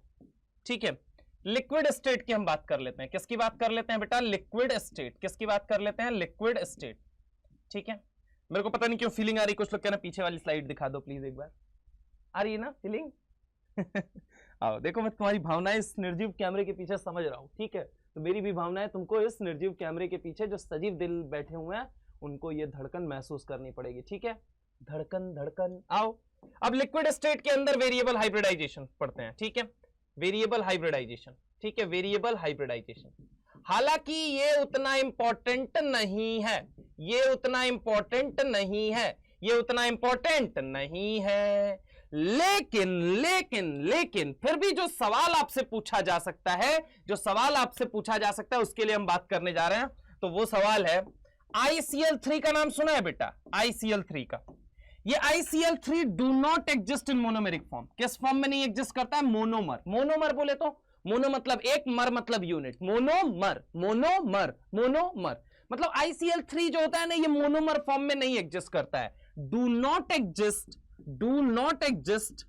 ठीक है। लिक्विड स्टेट की हम बात कर लेते हैं, किसकी बात कर लेते हैं बेटा, लिक्विड स्टेट, किसकी बात कर लेते हैं, लिक्विड स्टेट, ठीक है। मेरे को पता नहीं क्यों फीलिंग आ रही, कुछ लोग कहना पीछे वाली स्लाइड दिखा दो प्लीज एक बार, आ रही है ना फीलिंग आओ देखो, मैं तुम्हारी भावनाएं इस निर्जीव कैमरे के पीछे समझ रहा हूं, ठीक है। तो मेरी भी भावनाएं तुमको इस निर्जीव कैमरे के पीछे जो सजीव दिल बैठे हुए हैं उनको ये धड़कन महसूस करनी पड़ेगी, ठीक है, धड़कन धड़कन। आओ अब लिक्विड स्टेट के अंदर वेरिएबल हाइब्रिडाइजेशन पढ़ते हैं, ठीक है, वेरिएबल हाइब्रिडाइजेशन, ठीक है, वेरिएबल हाइब्रिडाइजेशन। हालांकि ये उतना इंपॉर्टेंट नहीं है, ये उतना इंपॉर्टेंट नहीं है, ये उतना इंपॉर्टेंट नहीं है, लेकिन लेकिन लेकिन फिर भी जो सवाल आपसे पूछा जा सकता है, जो सवाल आपसे पूछा जा सकता है उसके लिए हम बात करने जा रहे हैं। तो वो सवाल है, ICl3 का नाम सुना है बेटा, ICl3 का। ये ICl3 do not exist in monomeric form, किस फॉर्म में नहीं एग्जिस्ट करता है, मोनोमर। मोनोमर बोले तो मोनो मतलब एक, मर मतलब यूनिट, मोनोमर, मोनोमर, मोनोमर मतलब ICl3 जो होता है ना, ये मोनोमर फॉर्म में नहीं एग्जिस्ट करता है। Do not exist, do not exist,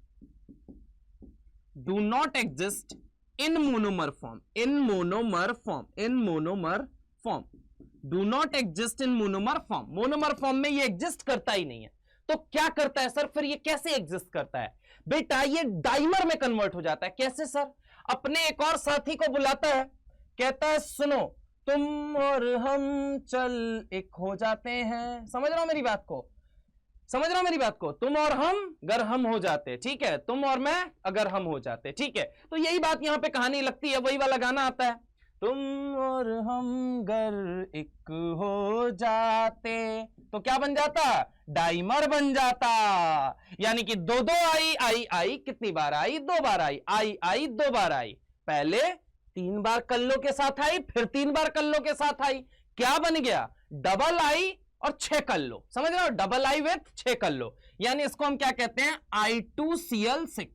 do not exist in monomer form, in monomer form, in monomer form, do not exist in monomer form, monomer form में ये एग्जिस्ट करता ही नहीं है। तो क्या करता है सर, फिर ये कैसे एग्जिस्ट करता है बेटा, ये डाइमर में कन्वर्ट हो जाता है। कैसे सर, अपने एक और साथी को बुलाता है, कहता है सुनो तुम और हम चल एक हो जाते हैं, समझ रहा हो मेरी बात को, समझ रहा हो मेरी बात को, तुम और हम अगर हम हो जाते, ठीक है, तुम और मैं अगर हम हो जाते, ठीक है। तो यही बात यहां पे कहानी लगती है, वही वाला गाना आता है, तुम और हम गर एक हो जाते, तो क्या बन जाता, डाइमर बन जाता। यानी कि दो दो आई आई आई, कितनी बार आई, 2 बार आई, आई आई 2 बार आई, पहले 3 बार कल्लो के साथ आई, फिर 3 बार कल्लो के साथ आई, क्या बन गया, डबल आई और 6 कल्लो, समझ रहे हो, डबल आई विथ 6 कल्लो। यानी इसको हम क्या कहते हैं, I2Cl6।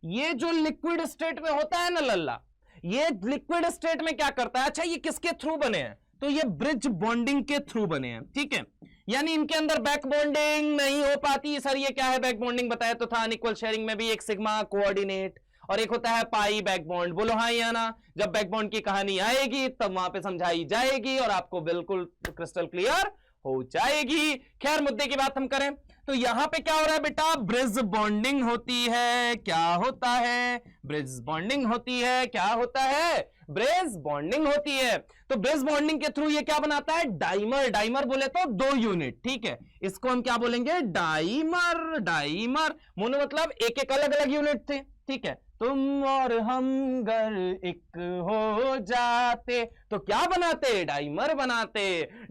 ये जो लिक्विड स्टेट में होता है ना लल्ला, ये लिक्विड स्टेट में क्या करता है, अच्छा ये किसके थ्रू बने हैं, तो ये ब्रिज बॉन्डिंग के थ्रू बने हैं, ठीक है। यानी इनके अंदर बैक बॉन्डिंग नहीं हो पाती। सर ये क्या है बैक बॉन्डिंग, बताया तो था, अनइक्वल शेयरिंग में भी एक सिग्मा कोऑर्डिनेट और एक होता है पाई बैक बॉन्ड, बोलो हाँ या ना। जब बैक बॉन्ड की कहानी आएगी तब वहां पे समझाई जाएगी और आपको बिल्कुल क्रिस्टल क्लियर हो जाएगी। खैर मुद्दे की बात हम करें तो यहां पे क्या हो रहा है बेटा, ब्रिज बॉन्डिंग होती है, क्या होता है, ब्रिज बॉन्डिंग होती है, क्या होता है, ब्रिज बॉन्डिंग होती है। तो ब्रिज बॉन्डिंग के थ्रू ये क्या बनाता है, डाइमर। डाइमर बोले तो 2 यूनिट, ठीक है, इसको हम क्या बोलेंगे, डाइमर। डाइमर मोनो मतलब एक एक अलग अलग यूनिट थे, ठीक है। तुम और हम गर एक हो जाते तो क्या बनाते, डाइमर बनाते।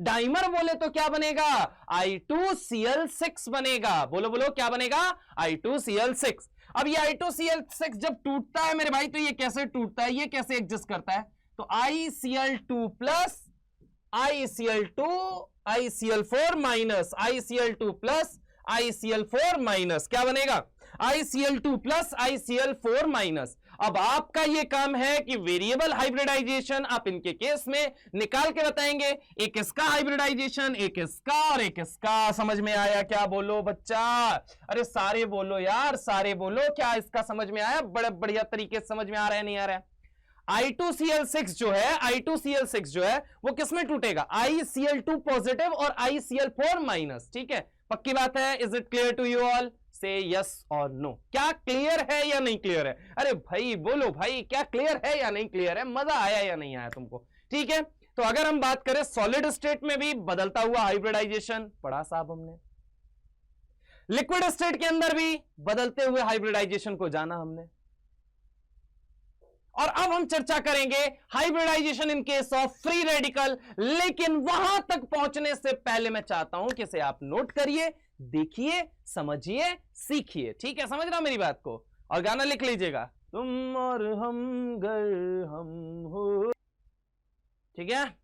डाइमर बोले तो क्या बनेगा, I2Cl6 बनेगा, बोलो बोलो क्या बनेगा, I2Cl6। अब ये I2Cl6 जब टूटता है मेरे भाई, तो ये कैसे टूटता है, ये कैसे एग्जिस्ट करता है, तो ICl2 plus ICl2 ICl4 minus ICl2 plus ICl4 minus क्या बनेगा, ICl2 प्लस ICl4 माइनस। अब आपका ये काम है कि वेरिएबल हाइब्रिडाइजेशन आप इनके केस में निकाल के बताएंगे, एक इसका हाइब्रिडाइजेशन, एक इसका और एक इसका। समझ में आया क्या, बोलो बच्चा, अरे सारे बोलो यार, सारे बोलो, क्या इसका समझ में आया, बड़े बढ़िया तरीके से समझ में आ रहा है नहीं आ रहा है। I2Cl6 जो है, I2Cl6 जो है वो किसमें टूटेगा, ICl2 पॉजिटिव और ICl4 माइनस, ठीक है, पक्की बात है। Is it clear to you all, से यस और नो, क्या क्लियर है या नहीं क्लियर है, अरे भाई बोलो भाई, क्या क्लियर है या नहीं क्लियर है, मजा आया या नहीं आया तुमको, ठीक है। तो अगर हम बात करें सॉलिड स्टेट में भी बदलता हुआ हाइब्रिडाइजेशन पढ़ा साहब हमने, लिक्विड स्टेट के अंदर भी बदलते हुए हाइब्रिडाइजेशन को जाना हमने, और अब हम चर्चा करेंगे hybridization in case of free radical. लेकिन वहां तक पहुंचने से पहले मैं चाहता हूं कि इसे आप नोट करिए, देखिए, समझिए, सीखिए। ठीक है, समझ रहा मेरी बात को? और गाना लिख लीजिएगा, तुम और हम गर हम हो। ठीक है,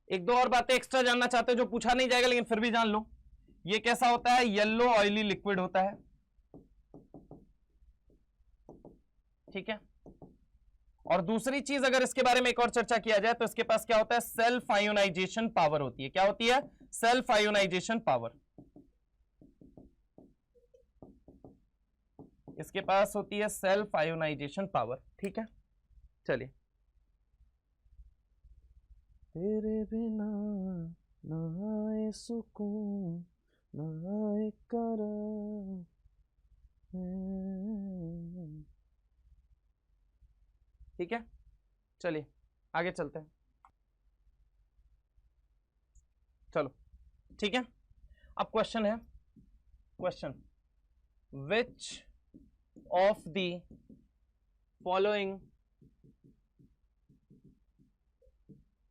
एक दो और बातें एक्स्ट्रा जानना चाहते हो जो पूछा नहीं जाएगा लेकिन फिर भी जान लो। ये कैसा होता है? येलो ऑयली लिक्विड होता है। ठीक है, और दूसरी चीज अगर इसके बारे में एक और चर्चा किया जाए तो इसके पास क्या होता है? सेल्फ आयोनाइजेशन पावर होती है। क्या होती है? Self ionization power. इसके पास होती है सेल्फ आयोनाइजेशन पावर। ठीक है, चलिए। तेरे बिना ना आए सुकून ना आए करार। ठीक है, चलिए आगे चलते हैं। चलो, ठीक है, अब क्वेश्चन है, question, which of the following,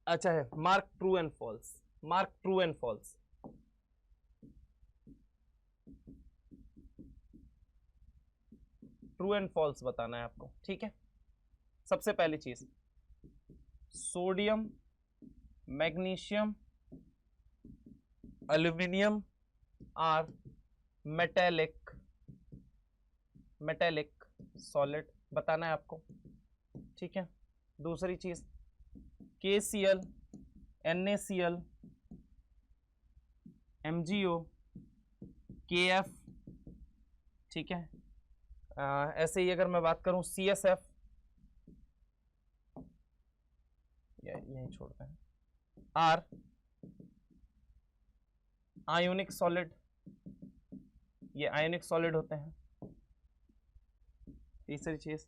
अच्छा है, mark true and false, mark true and false. True and false बताना है आपको। ठीक है, सबसे पहली चीज, sodium, magnesium, aluminium are metallic, metallic solid बताना है आपको। ठीक है, दूसरी चीज, KCl, NaCl, MgO, KF। ठीक है, ऐसे ही अगर मैं बात करूं CSF, यही छोड़ते हैं, आर आयोनिक सॉलिड, ये आयोनिक सॉलिड होते हैं। तीसरी चीज,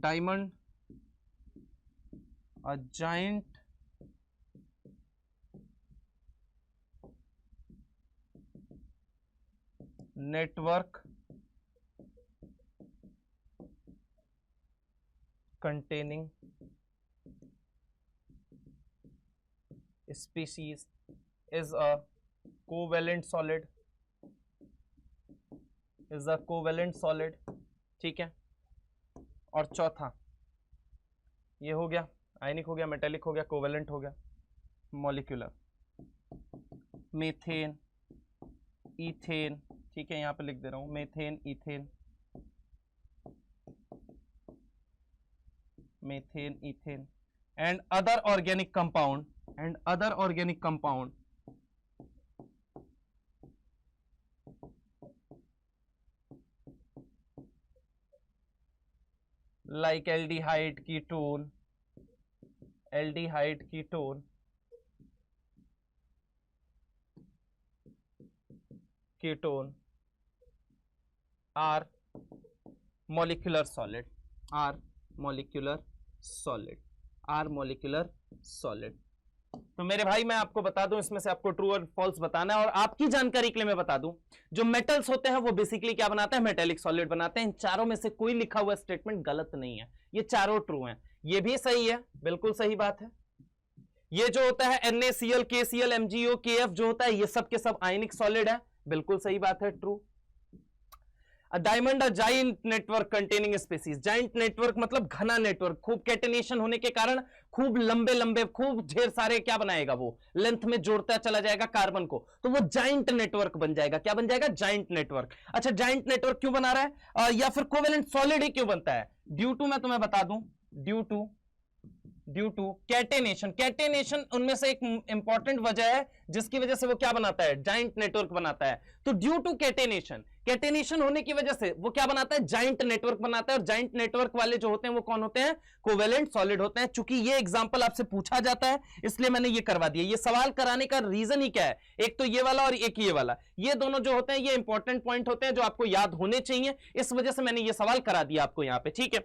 diamond, a giant network containing species is a covalent solid, is a covalent solid। ठीक है, और चौथा ये हो गया, आयनिक हो गया, मेटेलिक हो गया, कोवेलेंट हो गया, मॉलिक्यूलर, मीथेन, इथेन। ठीक है, यहां पे लिख दे रहा हूं, methane, ethane, methane, ethane and other organic compound, and other organic compound like aldehyde, ketone, aldehyde, ketone, ketone are molecular solid, are molecular solid, are molecular solid। तो मेरे भाई मैं आपको बता दूं, इसमें से आपको ट्रू और फॉल्स बताना है। और आपकी जानकारी के लिए मैं बता दूं, जो मेटल्स होते हैं वो बेसिकली क्या बनाते हैं? मेटेलिक सॉलिड बनाते हैं। इन चारों में से कोई लिखा हुआ स्टेटमेंट गलत नहीं है, ये चारों ट्रू हैं। ये भी सही है, बिल्कुल सही बात है। ये जो होता है NaCl, KCl, MgO, KF जो होता है, ये सब के सब आयनिक सॉलिड है, बिल्कुल सही बात है, true. Diamond a giant network containing species, giant network मतलब घना नेटवर्क, खूब कैटेनेशन होने के कारण खूब लंबे लंबे, खूब ढेर सारे क्या बनाएगा? वो लेंथ में जोड़ता चला जाएगा कार्बन को, तो वो जाइंट नेटवर्क बन जाएगा। क्या बन जाएगा? Giant network. अच्छा, जाइंट नेटवर्क क्यों बना रहा है, या फिर कोवेलेंट सॉलिड ही क्यों बनता है? ड्यू टू, मैं तुम्हें बता दूं, ड्यू टू कैटेनेशन। कैटेनेशन उनमें से एक इंपॉर्टेंट वजह है जिसकी वजह से वो क्या बनाता है? जाइंट नेटवर्क बनाता है। तो ड्यू टू कैटेनेशन, कैटेनेशन होने की वजह से वो क्या बनाता है? जाइंट नेटवर्क बनाता है। और जाइंट नेटवर्क वाले जो होते हैं वो कौन होते हैं? कोवेलेंट सॉलिड होते हैं। चूंकि ये एग्जांपल आपसे पूछा जाता है इसलिए मैंने ये करवा दिया। ये सवाल कराने का रीजन ही क्या है? एक तो ये वाला और एक ये वाला, ये दोनों जो होते हैं ये इंपॉर्टेंट पॉइंट होते हैं जो आपको याद होने चाहिए, इस वजह से मैंने ये सवाल करा दिया आपको यहां पे। ठीक है,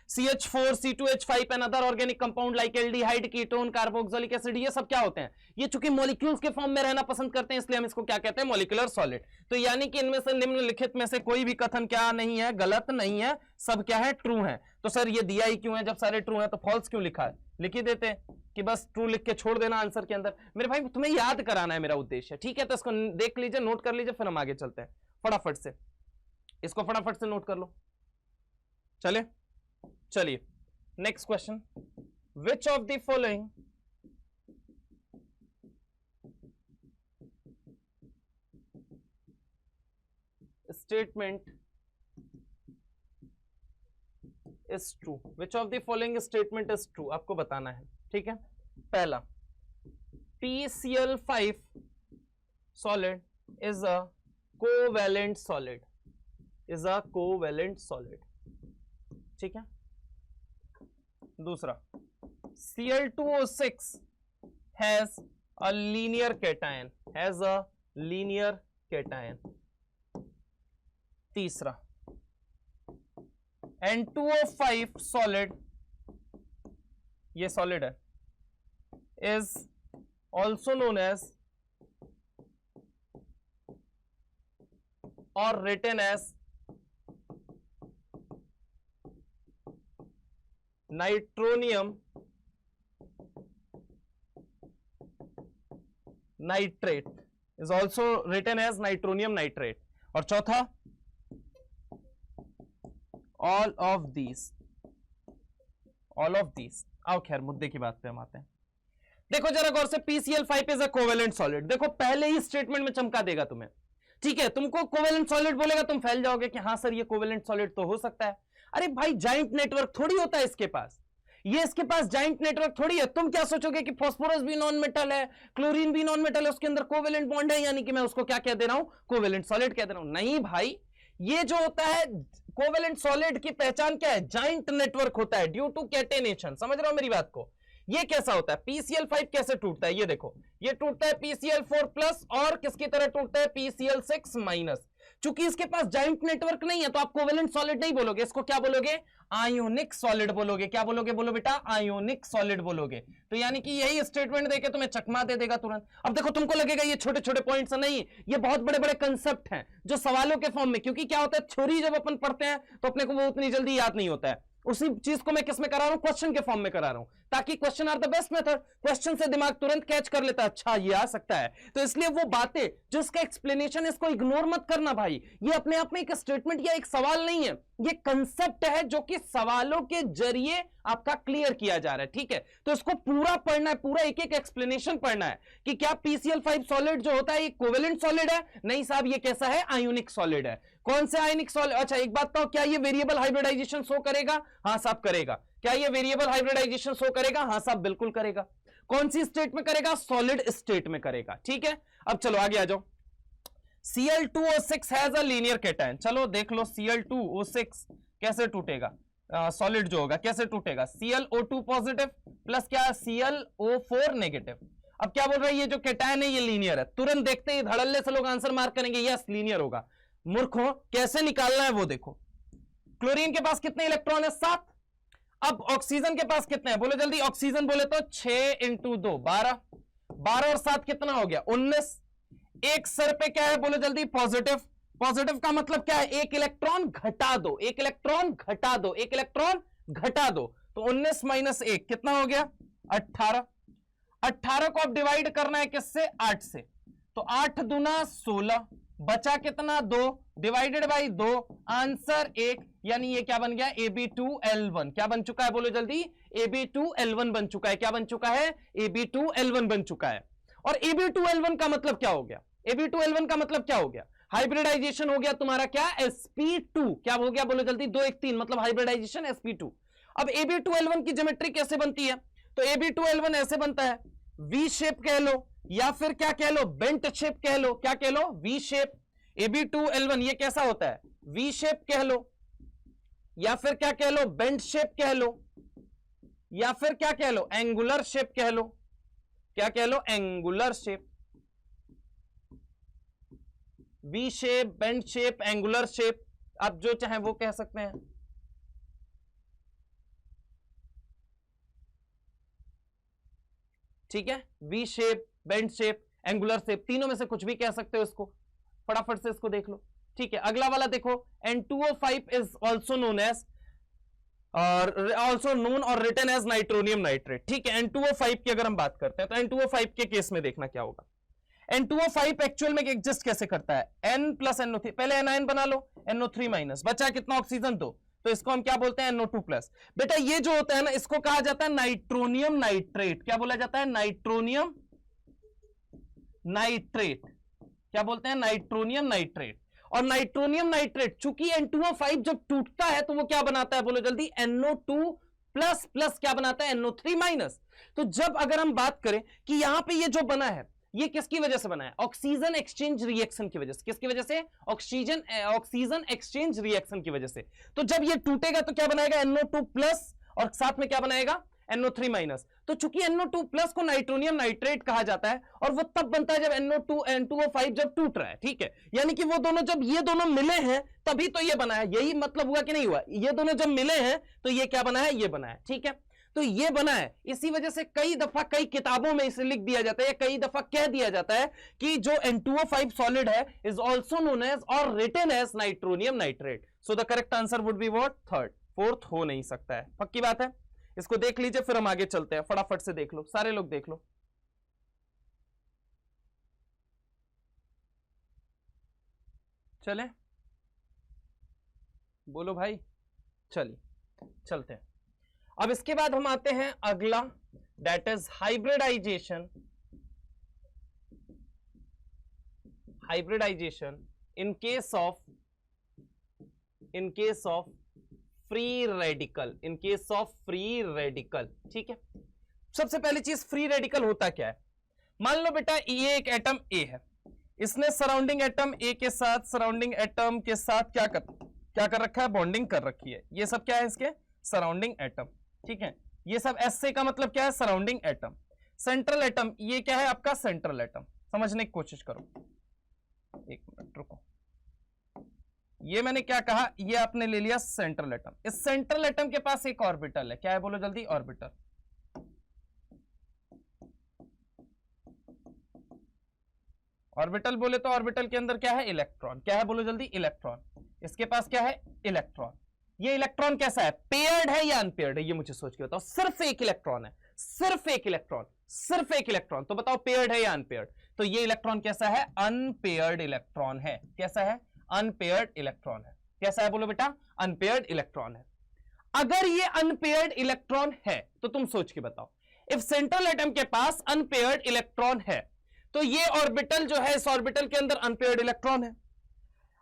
CH4, C2H5 and other organic compound like aldehyde, ketone, carboxylic acid, ये सब क्या होते हैं? ये चूंकि मॉलिक्यूल्स के फॉर्म में रहना पसंद करते हैं, इसलिए हम इसको क्या कहते हैं? Molecular solid. तो यानी कि इनमें से निम्नलिखित में से कोई भी कथन क्या नहीं है? गलत नहीं है, सब क्या है? ट्रू है। तो सर ये दिया ही क्यों है? जब सारे ट्रू है तो फॉल्स क्यों लिखा है? लिख ही देते कि बस ट्रू लिख के छोड़ देना आंसर के अंदर। मेरे भाई तुम्हें याद कराना है मेरा उद्देश्य, ठीक है? तो इसको देख लीजिए, नोट कर लीजिए, फिर हम आगे चलते हैं फटाफट से। इसको फटाफट से नोट कर लो। चलिए next question, which of the following statement is true? Which of the following statement is true, आपको बताना है, ठीक है? पहला, PCl5 solid is a covalent solid, is a covalent solid, ठीक है? दूसरा, Cl2O6 has a linear cation, has a linear cation. तीसरा, N2O5 solid, ये solid है, is also known as or written as nitronium nitrate, is also written as nitronium nitrate. और चौथा, all of these, all of these. आओ खैर मुद्दे की बात पे हम आते हैं। देखो जरा गौर से, PCl5 is a covalent solid, देखो पहले ही स्टेटमेंट में चमका देगा तुम्हें, ठीक है? तुमको कोवेलेंट सॉलिड बोलेगा, तुम फैल जाओगे कि हाँ सर ये कोवेलेंट सॉलिड तो हो सकता है। अरे भाई जाइंट नेटवर्क थोड़ी होता है इसके पास, ये इसके पास जाइंट नेटवर्क थोड़ी है। तुम क्या सोचोगे कि फास्फोरस भी नॉन मेटल है, क्लोरीन भी नॉन मेटल है, उसके अंदर कोवेलेंट बॉन्ड है, यानी कि मैं उसको क्या कह दे रहा हूं? कोवेलेंट सॉलिड कह दे रहा हूं। नहीं भाई, ये जो होता है कोवेलेंट सॉलिड की पहचान क्या है? जाइंट नेटवर्क होता है ड्यू टू कैटेनेशन। समझ रहे हो मेरी बात को? ये कैसा होता है? PCl5 कैसे टूटता है? ये देखो, ये टूटता है PCl4 प्लस, और किसकी तरह टूटता है? PCl6 minus. चूंकि इसके पास जाइंट नेटवर्क नहीं है तो आप कोवेलेंट सॉलिड नहीं बोलोगे, इसको क्या बोलोगे? आयोनिक सॉलिड बोलोगे। क्या बोलोगे? बोलो बेटा, आयोनिक सॉलिड बोलोगे। तो यानी कि यही स्टेटमेंट देके तुम्हें चकमा दे देगा तुरंत। अब देखो तुमको लगेगा ये छोटे छोटे पॉइंट्स नहीं, ये बहुत बड़े बड़े कंसेप्ट हैं जो सवालों के फॉर्म में, क्योंकि क्या होता है थ्योरी जब अपन पढ़ते हैं तो अपने को वो उतनी जल्दी याद नहीं होता है। उसी चीज को मैं किस में करा रहा हूं? क्वेश्चन के फॉर्म में करा रहा हूं, ताकि question are the best method. Question से दिमाग तुरंत कैच कर लेता है, अच्छा ये आ सकता है। तो इसलिए वो बातें जो इसका एक्सप्लेनेशन, इसको इग्नोर मत करना भाई। ये अपने आप में एक स्टेटमेंट या एक सवाल नहीं है, ये कंसेप्ट है जो कि सवालों के जरिए आपका क्लियर किया जा रहा है, ठीक है? तो इसको पूरा पढ़ना है, पूरा एक एक एक्सप्लेनेशन पढ़ना है कि क्या PCl5 सॉलिड जो होता है ये कोवेलेंट सॉलिड है? नहीं साहब, ये कैसा है? आयोनिक सॉलिड है। कौन से आयोनिक सॉलिड? अच्छा एक बात तो, क्या ये वेरिएबल हाइब्रिडाइजेशन शो करेगा? हाँ साहब करेगा। क्या ये वेरिएबल हाइब्रिडाइजेशन शो करेगा? हाँ साहब बिल्कुल करेगा। कौन सी स्टेट में करेगा? सॉलिड स्टेट में करेगा, ठीक है? अब चलो आगे आ जाओ। Cl2O6 has a linear cation, चलो देख लो Cl2O6 कैसे टूटेगा, सॉलिड जो होगा कैसे टूटेगा? ClO2 पॉजिटिव प्लस क्या? ClO4 negative. अब क्या बोल रहा है? ये जो केटायन है ये लीनियर है। तुरंत देखते ही धड़ल्ले से लोग आंसर मार्क करेंगे, यस लीनियर होगा। मूर्खों, कैसे निकालना है वो देखो। क्लोरीन के पास कितने इलेक्ट्रॉन है? 7। अब ऑक्सीजन के पास कितने हैं? बोलो जल्दी। ऑक्सीजन बोले तो 6 × 2 12, 12 और 7 कितना हो गया? 19। एक सर पे क्या है? बोलो जल्दी। पॉजिटिव। पॉजिटिव का मतलब क्या है? एक इलेक्ट्रॉन घटा दो, एक इलेक्ट्रॉन घटा दो, एक इलेक्ट्रॉन घटा दो। तो 19 - 1 कितना हो गया? 18। 18 को अब डिवाइड करना है किससे? 8 से। तो 8 दूना 16, बचा कितना? 2 डिवाइडेड बाई 2, आंसर 1। यानी ये क्या बन गया? Ab2L1। क्या बन चुका है? बोलो जल्दी। Ab2L1 बन चुका है। क्या बन चुका है? Ab2L1 बन चुका है। और Ab2L1 का मतलब क्या हो गया? Ab2L1 का मतलब क्या हो गया? हाइब्रिडाइजेशन हो गया तुम्हारा क्या? sp2। क्या हो गया? बोलो जल्दी। 2 1 3 मतलब हाइब्रिडाइजेशन sp2। अब Ab2L1 की ज्योमेट्री कैसे बनती है? तो Ab2L1 ऐसे बनता है, वी शेप कह लो या फिर क्या कह लो? बेंट शेप कह लो। क्या कह लो? V shape. Ab2L1 ये कैसा होता है? वी शेप कह लो या फिर क्या कह लो? बेंट शेप कह लो या फिर क्या कह लो? एंगुलर शेप कह लो। क्या कह लो? Angular shape. V shape, bent shape, angular shape, आप जो चाहे वो कह सकते हैं। ठीक है, V shape, bend shape, angular shape, तीनों में से कुछ भी कह सकते हो इसको, फटाफट से इसको देख लो। ठीक है, अगला वाला देखो, N2O5 is also known as और ऑल्सो नोन और रिटन एज नाइट्रोनियम नाइट्रेट। ठीक है, N2O5 की अगर हम बात करते हैं तो N2O5 के केस में देखना क्या होगा। N2O5 एक्चुअल में एग्जिस्ट कैसे करता है, N प्लस NO3, पहले एनायन बना लो, NO3 माइनस, बचा कितना ऑक्सीजन, तो इसको हम क्या बोलते हैं, NO2 प्लस। बेटा ये जो होता है ना, इसको कहा जाता है नाइट्रोनियम नाइट्रेट। क्या बोला जाता है, नाइट्रोनियम नाइट्रेट। क्या बोलते हैं, नाइट्रोनियम नाइट्रेट। और नाइट्रोनियम नाइट्रेट चूंकि N2O5 जब टूटता है तो वो क्या बनाता है, बोलो जल्दी, NO2 प्लस प्लस क्या बनाता है, NO3 माइनस। तो जब अगर हम बात करें कि यहां पे ये जो बना है, ये किसकी वजह से बना है, ऑक्सीजन एक्सचेंज रिएक्शन की वजह से। किसकी वजह से, ऑक्सीजन एक्सचेंज रिएक्शन की वजह से। तो जब ये टूटेगा तो क्या बनाएगा, NO2 प्लस और साथ में क्या बनाएगा, NO3 माइनस। तो चूंकि NO2 प्लस को नाइट्रोनियम नाइट्रेट कहा जाता है और वो तब बनता है जब N2O5 जब टूट रहा है। ठीक है, यानी कि वो दोनों जब ये दोनों मिले हैं तभी तो ये बना है। यही मतलब हुआ कि नहीं हुआ, ये दोनों जब मिले हैं तो ये क्या बना है, ये बना है। ठीक है, तो ये बना है। इसी वजह से कई दफा कई किताबों में इसे लिख दिया जाता है, कई दफा कह दिया जाता है कि जो N2O5 सॉलिड है इज ऑल्सो नोन एज और written as nitronium nitrate. So the correct answer would be what, third. Fourth हो नहीं सकता है, पक्की बात है। इसको देख लीजिए, फिर हम आगे चलते हैं, फटाफट से देख लो, सारे लोग देख लो। चले, बोलो भाई, चलिए चलते हैं। अब इसके बाद हम आते हैं अगला, that is hybridization. Hybridization in case of free radical, in case of free radical. ठीक है, सबसे पहली चीज, फ्री रेडिकल होता क्या है। मान लो बेटा ये एक एटम ए है, इसने सराउंडिंग एटम ए के साथ, सराउंडिंग एटम के साथ क्या कर रखा है, बॉन्डिंग कर रखी है। ये सब क्या है, इसके सराउंडिंग एटम। ठीक है, ये सब एस से का मतलब क्या है, सराउंडिंग एटम। सेंट्रल एटम, ये क्या है आपका सेंट्रल एटम। समझने की कोशिश करो, एक मिनट रुको, ये मैंने क्या कहा, ये आपने ले लिया सेंट्रल एटम। इस सेंट्रल एटम के पास एक ऑर्बिटल है, क्या है बोलो जल्दी, ऑर्बिटल। ऑर्बिटल बोले तो ऑर्बिटल के अंदर क्या है, इलेक्ट्रॉन। क्या है बोलो जल्दी, इलेक्ट्रॉन। इसके पास क्या है, इलेक्ट्रॉन। ये इलेक्ट्रॉन कैसा है, पेयर्ड है या अनपेयर्ड है, ये मुझे सोच के बताओ। सिर्फ एक इलेक्ट्रॉन है, सिर्फ एक इलेक्ट्रॉन, सिर्फ एक इलेक्ट्रॉन। तो बताओ पेयर्ड है या अनपेयर्ड। तो ये इलेक्ट्रॉन कैसा है, अनपेयर्ड इलेक्ट्रॉन है। कैसा है, अनपेयर्ड इलेक्ट्रॉन है। कैसा है बोलो बेटा, अनपेयर्ड इलेक्ट्रॉन है। अगर ये अनपेयर्ड इलेक्ट्रॉन है तो तुम सोच के बताओ, इफ सेंट्रल एटम के पास अनपेयर्ड इलेक्ट्रॉन है तो ये ऑर्बिटल जो है, इस ऑर्बिटल के अंदर अनपेयर्ड इलेक्ट्रॉन है।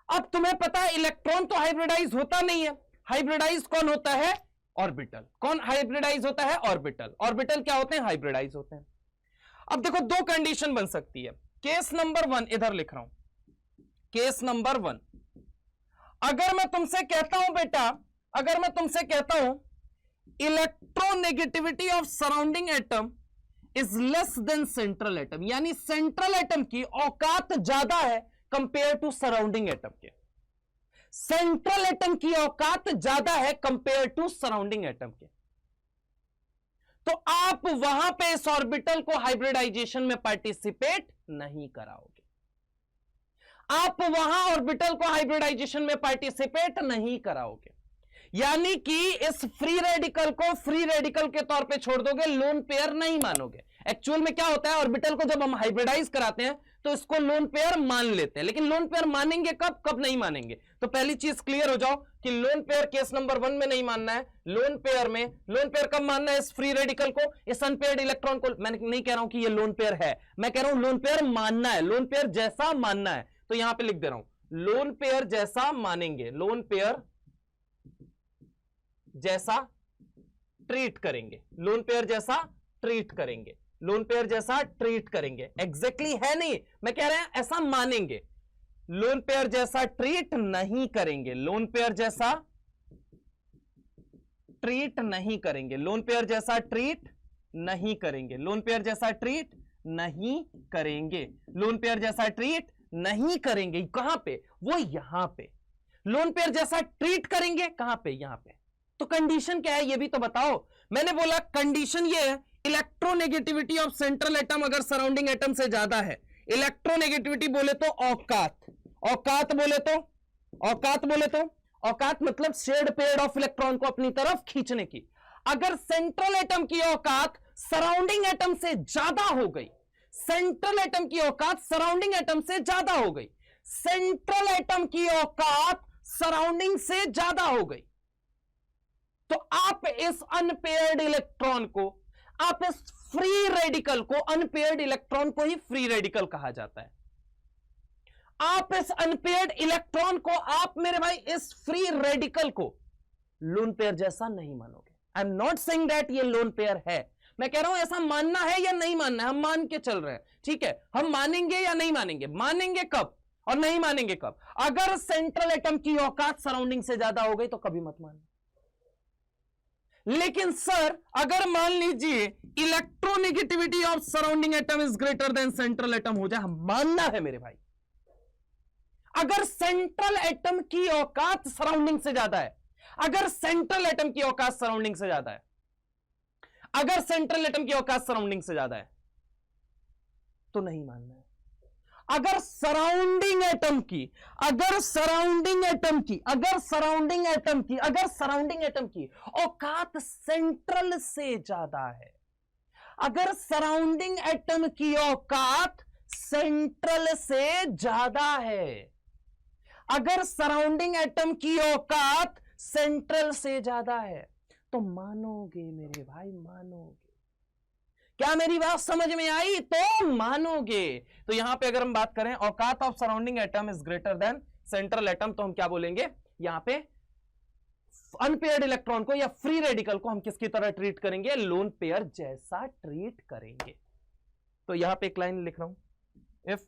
अब तुम्हें पता है इलेक्ट्रॉन तो हाइब्रिडाइज होता नहीं है, हाइब्रिडाइज कौन होता है, ऑर्बिटल। कौन हाइब्रिडाइज होता है, ऑर्बिटल। ऑर्बिटल क्या होते हैं, हाइब्रिडाइज होते हैं। अब देखो दो कंडीशन बन सकती है। केस नंबर 1 इधर लिख रहा हूं, केस नंबर 1, अगर मैं तुमसे कहता हूं बेटा, अगर मैं तुमसे कहता हूं electronegativity of surrounding atom is less than central atom, यानी सेंट्रल एटम की औकात ज्यादा है कंपेयर टू सराउंडिंग एटम के। सेंट्रल एटम की औकात ज्यादा है कंपेयर टू सराउंडिंग एटम के, तो आप वहां पे इस ऑर्बिटल को हाइब्रिडाइजेशन में पार्टिसिपेट नहीं कराओगे। आप वहां ऑर्बिटल को हाइब्रिडाइजेशन में पार्टिसिपेट नहीं कराओगे, यानी कि इस फ्री रेडिकल को फ्री रेडिकल के तौर पे छोड़ दोगे, लोन पेयर नहीं मानोगे। एक्चुअल में क्या होता है, ऑर्बिटल को जब हम हाइब्रिडाइज कराते हैं तो इसको लोन पेयर मान लेते हैं, लेकिन लोन पेयर मानेंगे कब, कब नहीं मानेंगे। तो पहली चीज क्लियर हो जाओ कि लोन पेयर केस नंबर 1 में नहीं मानना है। लोन पेयर कब मानना है, इस फ्री रेडिकल को, इस अनपेयर्ड इलेक्ट्रॉन को। मैं नहीं कह रहा हूं कि ये लोन पेयर है, मैं कह रहा हूं लोन पेयर मानना है, लोन पेयर जैसा मानना है। तो यहां पे लिख दे रहा हूं, लोन पेयर जैसा मानेंगे, लोन पेयर जैसा ट्रीट करेंगे, लोन पेयर जैसा ट्रीट करेंगे, लोन पेयर जैसा ट्रीट करेंगे। एग्जैक्टली है नहीं, मैं कह रहा हूं ऐसा मानेंगे। लोन पेयर जैसा ट्रीट नहीं करेंगे, लोन पेयर जैसा ट्रीट नहीं करेंगे, लोन पेयर जैसा ट्रीट नहीं करेंगे, लोन पेयर जैसा ट्रीट नहीं करेंगे, लोन पेयर जैसा ट्रीट नहीं करेंगे। कहां पे, वो यहां पे। लोन पेयर जैसा ट्रीट करेंगे कहां पे, यहां पे। तो कंडीशन क्या है ये भी तो बताओ। मैंने बोला कंडीशन ये है, इलेक्ट्रोनेगेटिविटी ऑफ सेंट्रल एटम अगर सराउंडिंग एटम से ज्यादा है, इलेक्ट्रोनेगेटिविटी बोले तो औकात, औकात बोले तो, औकात बोले तो, औकात मतलब शेड पेयर ऑफ इलेक्ट्रॉन को अपनी तरफ खींचने की। अगर सेंट्रल एटम की औकात सराउंडिंग एटम से ज्यादा हो गई, सेंट्रल एटम की औकात सराउंडिंग एटम से ज्यादा हो गई, सेंट्रल एटम की औकात सराउंडिंग से ज्यादा हो गई, तो आप इस अनपेयर्ड इलेक्ट्रॉन को, आप इस फ्री रेडिकल को, अनपेयर्ड इलेक्ट्रॉन को ही फ्री रेडिकल कहा जाता है। आप इस अनपेयर्ड इलेक्ट्रॉन को, आप मेरे भाई इस फ्री रेडिकल को लोन पेयर जैसा नहीं मानोगे। I am not saying that ये लोन पेयर है, मैं कह रहा हूं ऐसा मानना है या नहीं मानना है, हम मान के चल रहे हैं, ठीक है। हम मानेंगे या नहीं मानेंगे, मानेंगे कब और नहीं मानेंगे कब? अगर सेंट्रल एटम की औकात सराउंडिंग से ज्यादा हो गई तो कभी मत मानना। लेकिन सर अगर मान लीजिए electronegativity of surrounding atom is greater than central atom हो जाए, मानना है मेरे भाई। अगर सेंट्रल एटम की औकात सराउंडिंग से ज्यादा है, अगर सेंट्रल एटम की औकात सराउंडिंग से ज्यादा है, अगर सेंट्रल एटम की औकात सराउंडिंग से ज्यादा है तो नहीं मानना है। अगर सराउंडिंग एटम की, अगर सराउंडिंग एटम की, अगर सराउंडिंग एटम की, अगर सराउंडिंग एटम की औकात सेंट्रल से ज्यादा है, अगर सराउंडिंग एटम की औकात सेंट्रल से ज्यादा है, अगर सराउंडिंग एटम की औकात सेंट्रल से ज्यादा है तो मानोगे मेरे भाई, मानोगे। क्या मेरी बात समझ में आई? तो मानोगे। तो यहां पे अगर हम बात करें औकात of surrounding atom is greater than central atom, तो हम क्या बोलेंगे यहां पे? अनपेयर्ड इलेक्ट्रॉन को या फ्री रेडिकल को हम किसकी तरह ट्रीट करेंगे? लोन पेयर जैसा ट्रीट करेंगे। तो यहां पे एक लाइन लिख रहा हूं, if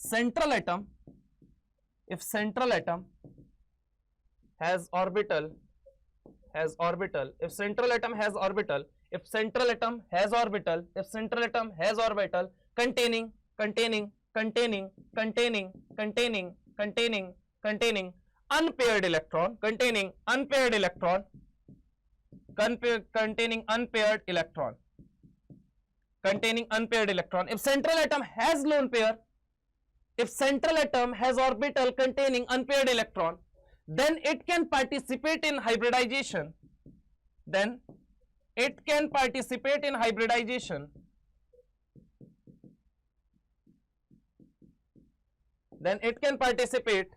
central atom, if central atom has orbital, if central atom has orbital, if central atom has orbital, if central atom has orbital containing unpaired electron, containing unpaired electron, containing unpaired electron, containing unpaired electron, if central atom has lone pair, if central atom has orbital containing unpaired electron, then it can participate in hybridization, then it can participate in hybridization, then it can participate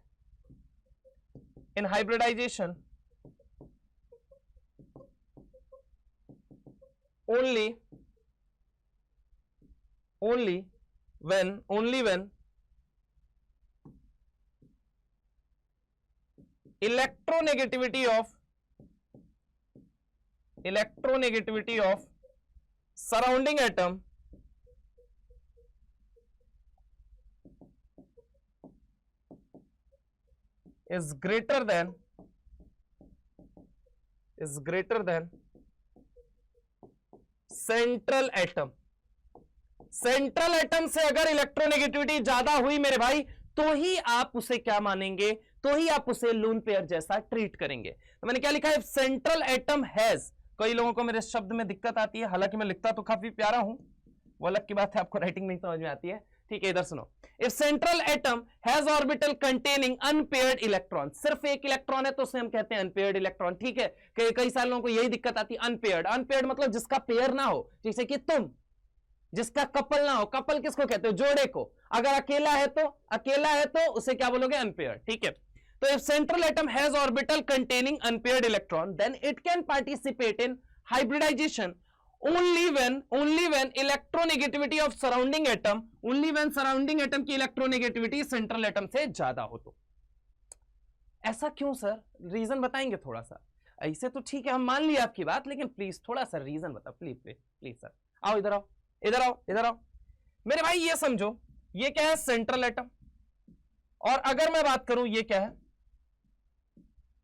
in hybridization only when electronegativity of surrounding atom is greater than central atom. Central atom से अगर electronegativity ज्यादा हुई मेरे भाई तो ही आप उसे क्या मानेंगे, तो ही आप उसे लोन पेयर जैसा ट्रीट करेंगे। तो मैंने क्या लिखा है? सेंट्रल एटम हैज, कई लोगों को मेरे शब्द में दिक्कत आती है, हालांकि मैं लिखता तो काफी प्यारा हूं, वो अलग की बात है, आपको राइटिंग नहीं समझ में आती है, ठीक है। इधर सुनो, if central atom has orbital containing unpaired electron, सिर्फ एक इलेक्ट्रॉन है तो उसे हम कहते हैं अनपेयर्ड इलेक्ट्रॉन, ठीक है। कई सारे लोगों को यही दिक्कत आती है, अनपेयर्ड। अनपेयर्ड मतलब जिसका पेयर ना हो, जैसे कि तुम, जिसका कपल ना हो। कपल किसको कहते हो? जोड़े को। अगर अकेला है तो उसे क्या बोलोगे? अनपेयर्ड, ठीक है। तो if central atom has orbital containing unpaired electron, then it can participate in hybridization only when electronegativity of surrounding atom, only when surrounding atom की इलेक्ट्रोनेगेटिविटी सेंट्रल एटम से ज्यादा हो। तो ऐसा क्यों सर? रीजन बताएंगे थोड़ा सा। ऐसे तो ठीक है, हम मान लिया आपकी बात, लेकिन प्लीज थोड़ा सा रीजन बताओ, प्लीज सर। आओ इधर आओ, इधर आओ, इधर आओ मेरे भाई। ये समझो, ये क्या है? Central atom. और अगर मैं बात करूं, ये क्या है?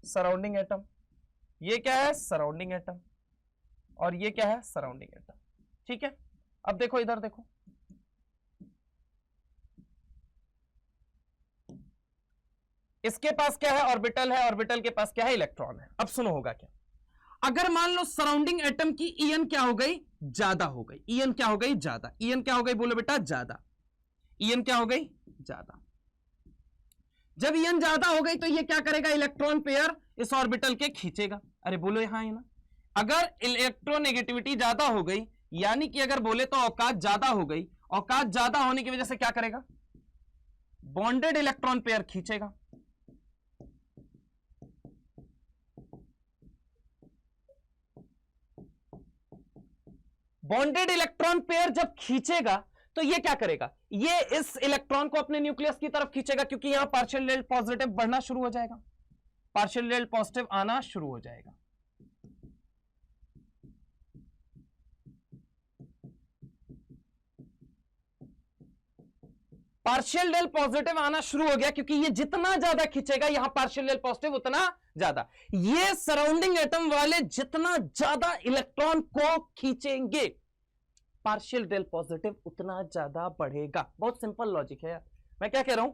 Surrounding atom. ये क्या है? Surrounding atom. और ये क्या है? सराउंडिंग एटम, ठीक है। अब देखो, इधर देखो, इसके पास क्या है? ऑर्बिटल है, ऑर्बिटल के पास क्या है? इलेक्ट्रॉन है। अब सुनो होगा क्या, अगर मान लो सराउंडिंग एटम की ईएन क्या हो गई, ज्यादा हो गई, ईएन क्या हो गई, ज्यादा, ईएन क्या हो गई, बोलो बेटा ज्यादा, ईएन क्या हो गई, ज्यादा। जब ईएन ज्यादा हो गई तो ये क्या करेगा, इलेक्ट्रॉन पेयर इस ऑर्बिटल के खींचेगा। अरे बोलो यहां है ना, अगर इलेक्ट्रोनेगेटिविटी ज्यादा हो गई, यानी कि अगर बोले तो औकात ज्यादा हो गई, औकात ज्यादा होने की वजह से क्या करेगा, बॉन्डेड इलेक्ट्रॉन पेयर खींचेगा। बॉन्डेड इलेक्ट्रॉन पेयर जब खींचेगा तो ये क्या करेगा, ये इस इलेक्ट्रॉन को अपने न्यूक्लियस की तरफ खींचेगा, क्योंकि यहां पार्शियल डेल्ट पॉजिटिव बढ़ना शुरू हो जाएगा, पार्शियल डेल्ट पॉजिटिव आना शुरू हो जाएगा। पार्शियल डेल पॉजिटिव आना शुरू हो गया, क्योंकि ये जितना ज्यादा खींचेगा यहां पार्शियल डेल पॉजिटिव उतना ज्यादा, ये सराउंडिंग एटम वाले जितना ज्यादा इलेक्ट्रॉन को खींचेंगे पार्शियल डेल पॉजिटिव उतना ज्यादा बढ़ेगा। बहुत सिंपल लॉजिक है यार, मैं क्या कह रहा हूं,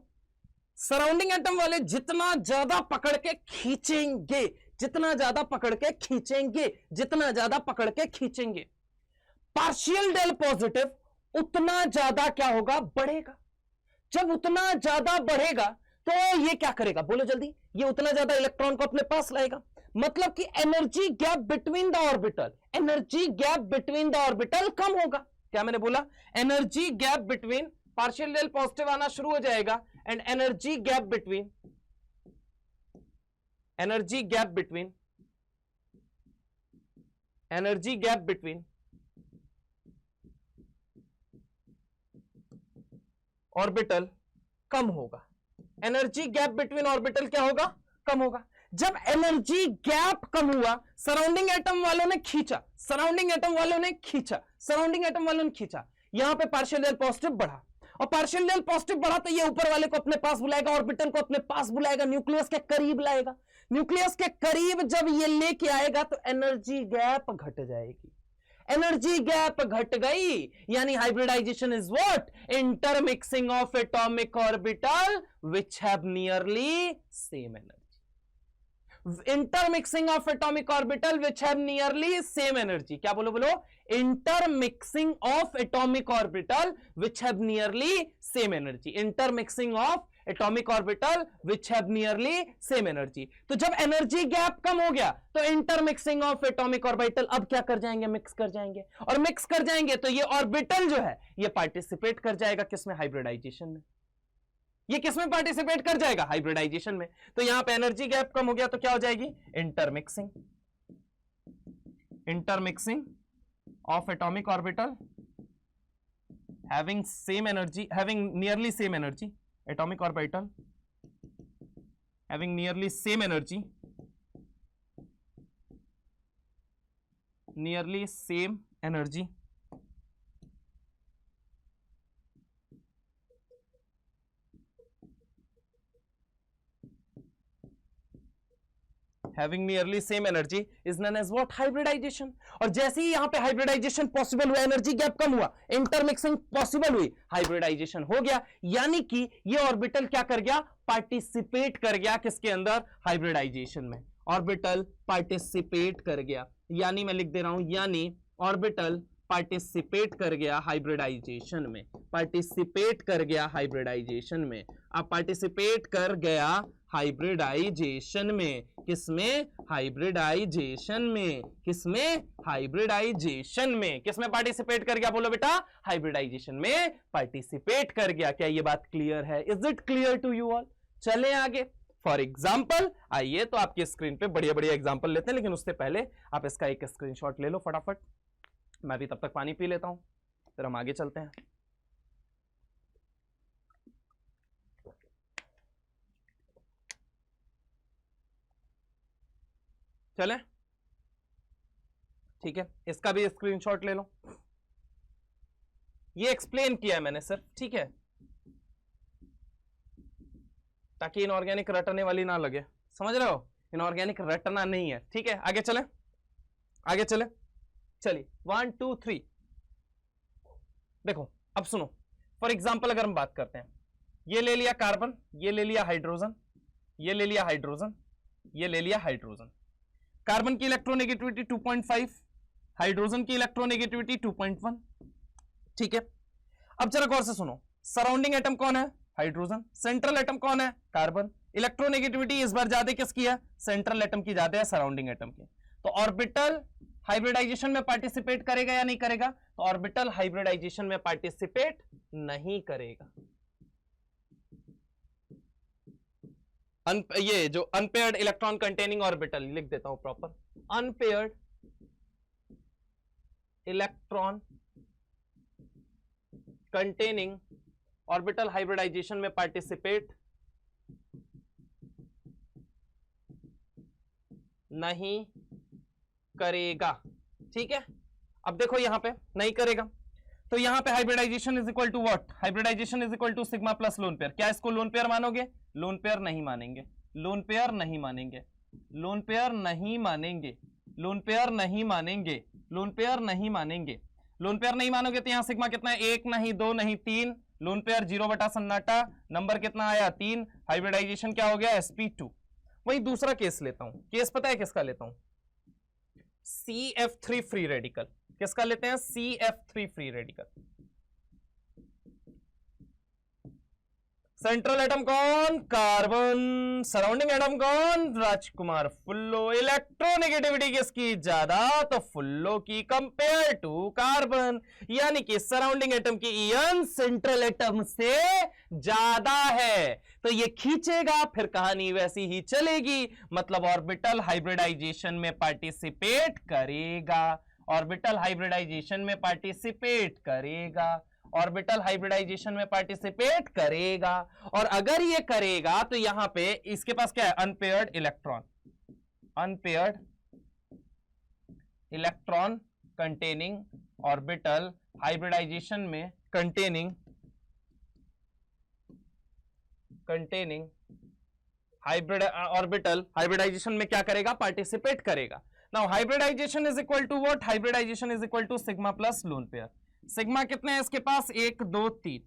सराउंडिंग एटम वाले जितना ज्यादा पकड़ के खींचेंगे, जितना ज्यादा पकड़ के खींचेंगे, जितना ज्यादा पकड़ के खींचेंगे, पार्शियल डेल पॉजिटिव उतना ज्यादा क्या होगा, बढ़ेगा। जब उतना ज्यादा बढ़ेगा तो ये क्या करेगा, बोलो जल्दी, ये उतना ज्यादा इलेक्ट्रॉन को अपने पास लाएगा, मतलब कि energy gap between the orbital, energy gap between the orbital कम होगा। क्या मैंने बोला, energy gap between, partial del positive आना शुरू हो जाएगा, and energy gap between, energy gap between, energy gap between orbital कम होगा। एनर्जी गैप बिटवीन ऑर्बिटल क्या होगा, कम होगा। जब एनर्जी गैप कम हुआ, सराउंडिंग एटम वालों ने खींचा, सराउंडिंग एटम वालों ने खींचा, सराउंडिंग एटम वालों ने खींचा, यहां पे पार्शियल डेल पॉजिटिव बढ़ा, और पार्शियल डेल पॉजिटिव बढ़ा तो ये ऊपर वाले को अपने पास बुलाएगा, ऑर्बिटल को अपने पास बुलाएगा, न्यूक्लियस के करीब लाएगा। न्यूक्लियस के करीब जब ये लेके आएगा तो एनर्जी गैप घट जाएगी। एनर्जी गैप घट गई यानी hybridization is what, intermixing of atomic orbital which have nearly same energy, intermixing of atomic orbital which have nearly same energy. क्या बोलो, बोलो, intermixing of atomic orbital which have nearly same energy, intermixing of atomic orbital which have nearly same energy. तो जब energy gap कम हो गया तो intermixing of atomic orbital अब क्या कर जाएंगे, मिक्स कर जाएंगे, और मिक्स कर जाएंगे तो ये ऑर्बिटल जो है ये पार्टिसिपेट कर जाएगा किसमें, हाइब्रिडाइजेशन में। ये किसमें पार्टिसिपेट कर जाएगा, हाइब्रिडाइजेशन में। तो यहां पे एनर्जी गैप कम हो गया तो क्या हो जाएगी, intermixing, intermixing of atomic orbital having same energy, having nearly same energy, atomic orbital having nearly same energy, nearly same energy, having nearly same energy is known as what, hybridization। और जैसे ही यहां पे हाइब्रिडाइजेशन पॉसिबल हुआ, energy gap कम हुआ, intermixing possible हुई, hybridisation हो गया, यानी कि ये ऑर्बिटल क्या कर गया, पार्टिसिपेट कर गया किसके अंदर, हाइब्रिडाइजेशन में। ऑर्बिटल पार्टिसिपेट कर गया, यानी मैं लिख दे रहा हूं, यानी ऑर्बिटल पार्टिसिपेट कर गया हाइब्रिडाइजेशन में, पार्टिसिपेट कर गया हाइब्रिडाइजेशन में। अब पार्टिसिपेट कर गया हाइब्रिडाइजेशन में, किसमें, हाइब्रिडाइजेशन में, किसमें, हाइब्रिडाइजेशन में, किसमें पार्टिसिपेट कर गया, बोलो बेटा, हाइब्रिडाइजेशन में पार्टिसिपेट कर गया। क्या ये बात क्लियर है, is it clear to you all. चले आगे, फॉर एग्जाम्पल आइए तो आपकी स्क्रीन पे बढ़िया बढ़िया एग्जाम्पल लेते हैं, लेकिन उससे पहले आप इसका एक स्क्रीनशॉट ले लो फटाफट, मैं भी तब तक पानी पी लेता हूं, फिर हम आगे चलते हैं। चलें, ठीक है, इसका भी स्क्रीनशॉट ले लो। ये एक्सप्लेन किया है मैंने सर, ठीक है, ताकि इनऑर्गेनिक रटने वाली ना लगे, समझ रहे हो, इनऑर्गेनिक रटना नहीं है, ठीक है। आगे चले, आगे चले, चलिए 1 2 3। देखो अब सुनो, फॉर एग्जांपल अगर हम बात करते हैं, ये ले लिया कार्बन, ये ले लिया हाइड्रोजन, ये ले लिया हाइड्रोजन, ये ले लिया हाइड्रोजन। कार्बन की इलेक्ट्रोनेगेटिविटी 2.5, हाइड्रोजन की इलेक्ट्रोनेगेटिविटी 2.1। ठीक है, अब जरा गौर से सुनो, सराउंडिंग एटम कौन है? हाइड्रोजन। सेंट्रल एटम कौन है? कार्बन। इलेक्ट्रोनेगेटिविटी इस बार ज्यादा किसकी है? सेंट्रल एटम की ज्यादा है सराउंडिंग एटम की। तो ऑर्बिटल हाइब्रिडाइजेशन में पार्टिसिपेट करेगा या नहीं करेगा? तो ऑर्बिटल हाइब्रिडाइजेशन में पार्टिसिपेट नहीं करेगा। ये जो अनपेयर्ड इलेक्ट्रॉन कंटेनिंग ऑर्बिटल, लिख देता हूं proper, unpaired electron containing orbital hybridization में पार्टिसिपेट नहीं करेगा। ठीक है, अब देखो यहां पे नहीं करेगा, तो यहां पे hybridization is equal to what? Hybridization is equal to sigma plus lone pair. क्या इसको लोन पेयर मानोगे? लोन पेयर नहीं मानेंगे, लोन पेयर नहीं मानेंगे, लोन पेयर नहीं मानेंगे, लोन पेयर नहीं मानेंगे, लोन पेयर नहीं मानेंगे। लोन पेयर नहीं मानोगे तो यहां सिग्मा कितना है? 1 नहीं, 2 नहीं, 3। लोन पेयर 0 बटा सन्नाटा, नंबर कितना आया? 3। हाइब्रिडाइजेशन क्या हो गया? sp2। वही दूसरा केस लेता हूं, केस पता है किसका लेता हूं? CF3 free radical. किसका लेते हैं? CF3 free radical. Central atom कौन? कार्बन। सराउंडिंग एटम कौन? राजकुमार फुल्लो। इलेक्ट्रोनेगेटिविटी किसकी ज्यादा? तो फुल्लो की कंपेयर टू कार्बन, यानी कि सराउंडिंग एटम की ईयन सेंट्रल एटम से ज्यादा है, तो ये खींचेगा, फिर कहानी वैसी ही चलेगी, मतलब ऑर्बिटल हाइब्रिडाइजेशन में पार्टिसिपेट करेगा, ऑर्बिटल हाइब्रिडाइजेशन में पार्टिसिपेट करेगा, ऑर्बिटल हाइब्रिडाइजेशन में पार्टिसिपेट करेगा। और अगर ये करेगा तो यहां पे इसके पास क्या है? Unpaired electron, unpaired electron containing orbital hybridization में कंटेनिंग हाइब्रिड ऑर्बिटल हाइब्रिडाइजेशन में क्या करेगा? पार्टिसिपेट करेगा। Now hybridization is equal to what? Hybridization is equal to sigma plus lone pair. Sigma कितने हैं इसके पास? 1 2 3।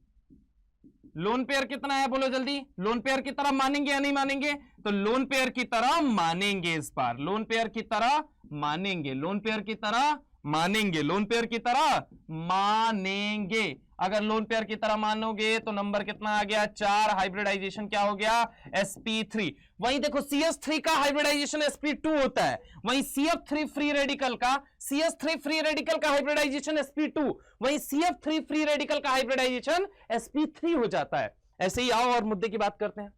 लोन पेयर कितना है? बोलो जल्दी। लोन पेयर की तरह मानेंगे या नहीं मानेंगे? तो लोन पेयर की तरह मानेंगे, इस बार लोन पेयर की तरह मानेंगे, लोन पेयर की तरह मानेंगे, लोन पेयर की तरह मानेंगे। अगर लोन पेयर की तरह मानोगे तो नंबर कितना आ गया? 4। हाइब्रिडाइजेशन क्या हो गया? sp3। वहीं देखो CH3 का हाइब्रिडाइजेशन sp2 होता है, वहीं CF3 फ्री रेडिकल का हाइब्रिडाइजेशन sp2, वहीं CF3 फ्री रेडिकल का हाइब्रिडाइजेशन sp3 हो जाता है। ऐसे ही आओ और मुद्दे की बात करते हैं।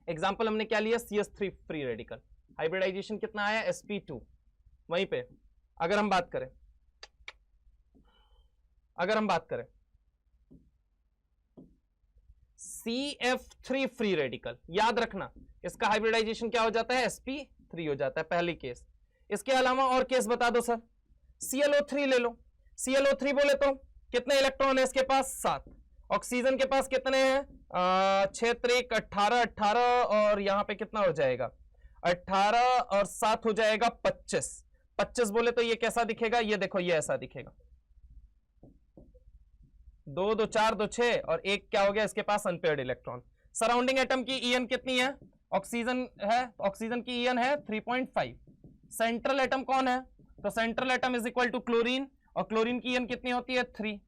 एग्जांपल हमने क्या लिया? CH3 फ्री रेडिकल, हाइब्रिडाइजेशन कितना आया? sp2। वहीं पे अगर हम बात करें CF3 फ्री रेडिकल, याद रखना इसका हाइब्रिडाइजेशन क्या हो जाता है? sp3 हो जाता है, पहली केस। इसके अलावा और केस बता दो सर। ClO3 ले लो, ClO3 बोले तो कितने इलेक्ट्रॉन है इसके पास? 7। ऑक्सीजन के पास कितने हैं? 6 3 18 18, और यहां पे कितना हो जाएगा? 18 और 7 हो जाएगा 25। 25 बोले तो ये कैसा दिखेगा? ये देखो, ये ऐसा दिखेगा। 2 2 4 2 6, और एक क्या हो गया इसके पास? Unpaired electron. सराउंडिंग एटम की ईएन कितनी है? ऑक्सीजन है, ऑक्सीजन की ईएन है 3.5। सेंट्रल एटम कौन है? तो central atom is equal to chlorine, और क्लोरीन की ईएन कितनी होती है? 3।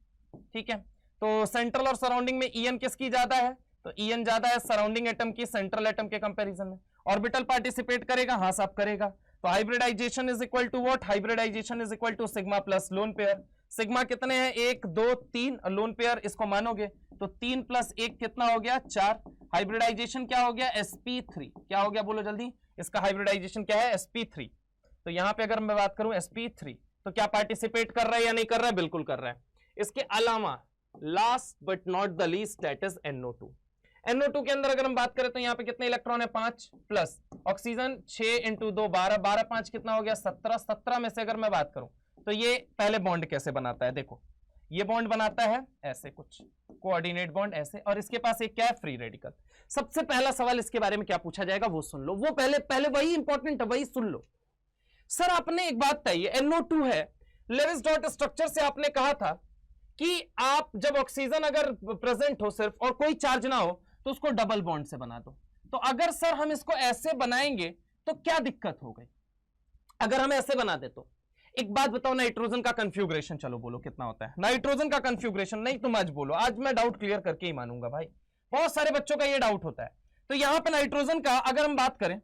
ठीक है, तो सेंट्रल और सराउंडिंग में ईएन किसकी ज्यादा है? तो ईएन ज्यादा है सराउंडिंग एटम की सेंट्रल एटम के कंपैरिजन में। ऑर्बिटल पार्टिसिपेट करेगा? हाँ साहब करेगा। तो hybridization is equal to what? Hybridization is equal to sigma plus lone pair. Sigma कितने हैं? 1 2 3, और लोन पेयर इसको मानोगे तो 3 + 1 कितना हो गया? 4। हाइब्रिडाइजेशन क्या हो गया? sp3। क्या हो गया? बोलो जल्दी। इसका हाइब्रिडाइजेशन क्या है? sp3। तो यहां पे अगर मैं बात करूं sp3, तो क्या पार्टिसिपेट कर रहा है या नहीं कर रहा है? बिल्कुल कर रहा है। इसके अलावा last but not the least, that is NO2। NO2 के अंदर अगर हम बात करें तो यहां पे कितने इलेक्ट्रॉन है? 5, प्लस ऑक्सीजन 6 × 2 12, 12 5 कितना हो गया? 17। 17 में से अगर मैं बात करूं तो ये पहले बॉन्ड कैसे बनाता है? देखो, ये बॉन्ड बनाता है ऐसे, कुछ कोऑर्डिनेट बॉन्ड ऐसे, और इसके पास एक क्या है? Free radical. सबसे पहला सवाल इसके बारे में क्या पूछा जाएगा वो सुन लो, वो पहले वही इंपॉर्टेंट है, वही सुन लो। सर आपने एक बात बताइए, NO2 है, लेविस डॉट स्ट्रक्चर से आपने कहा था कि आप जब ऑक्सीजन अगर प्रेजेंट हो सिर्फ और कोई चार्ज ना हो तो उसको डबल बॉन्ड से बना दो। तो अगर सर हम इसको ऐसे बनाएंगे तो क्या दिक्कत हो गई? अगर हम ऐसे बना दे तो एक बात बताओ, नाइट्रोजन का कंफ्यूग्रेशन चलो बोलो कितना होता है नाइट्रोजन का कंफ्यूग्रेशन? नहीं तुम आज बोलो, आज मैं डाउट क्लियर करके ही मानूंगा भाई, बहुत सारे बच्चों का ये डाउट होता है। तो यहां पे नाइट्रोजन का अगर हम बात करें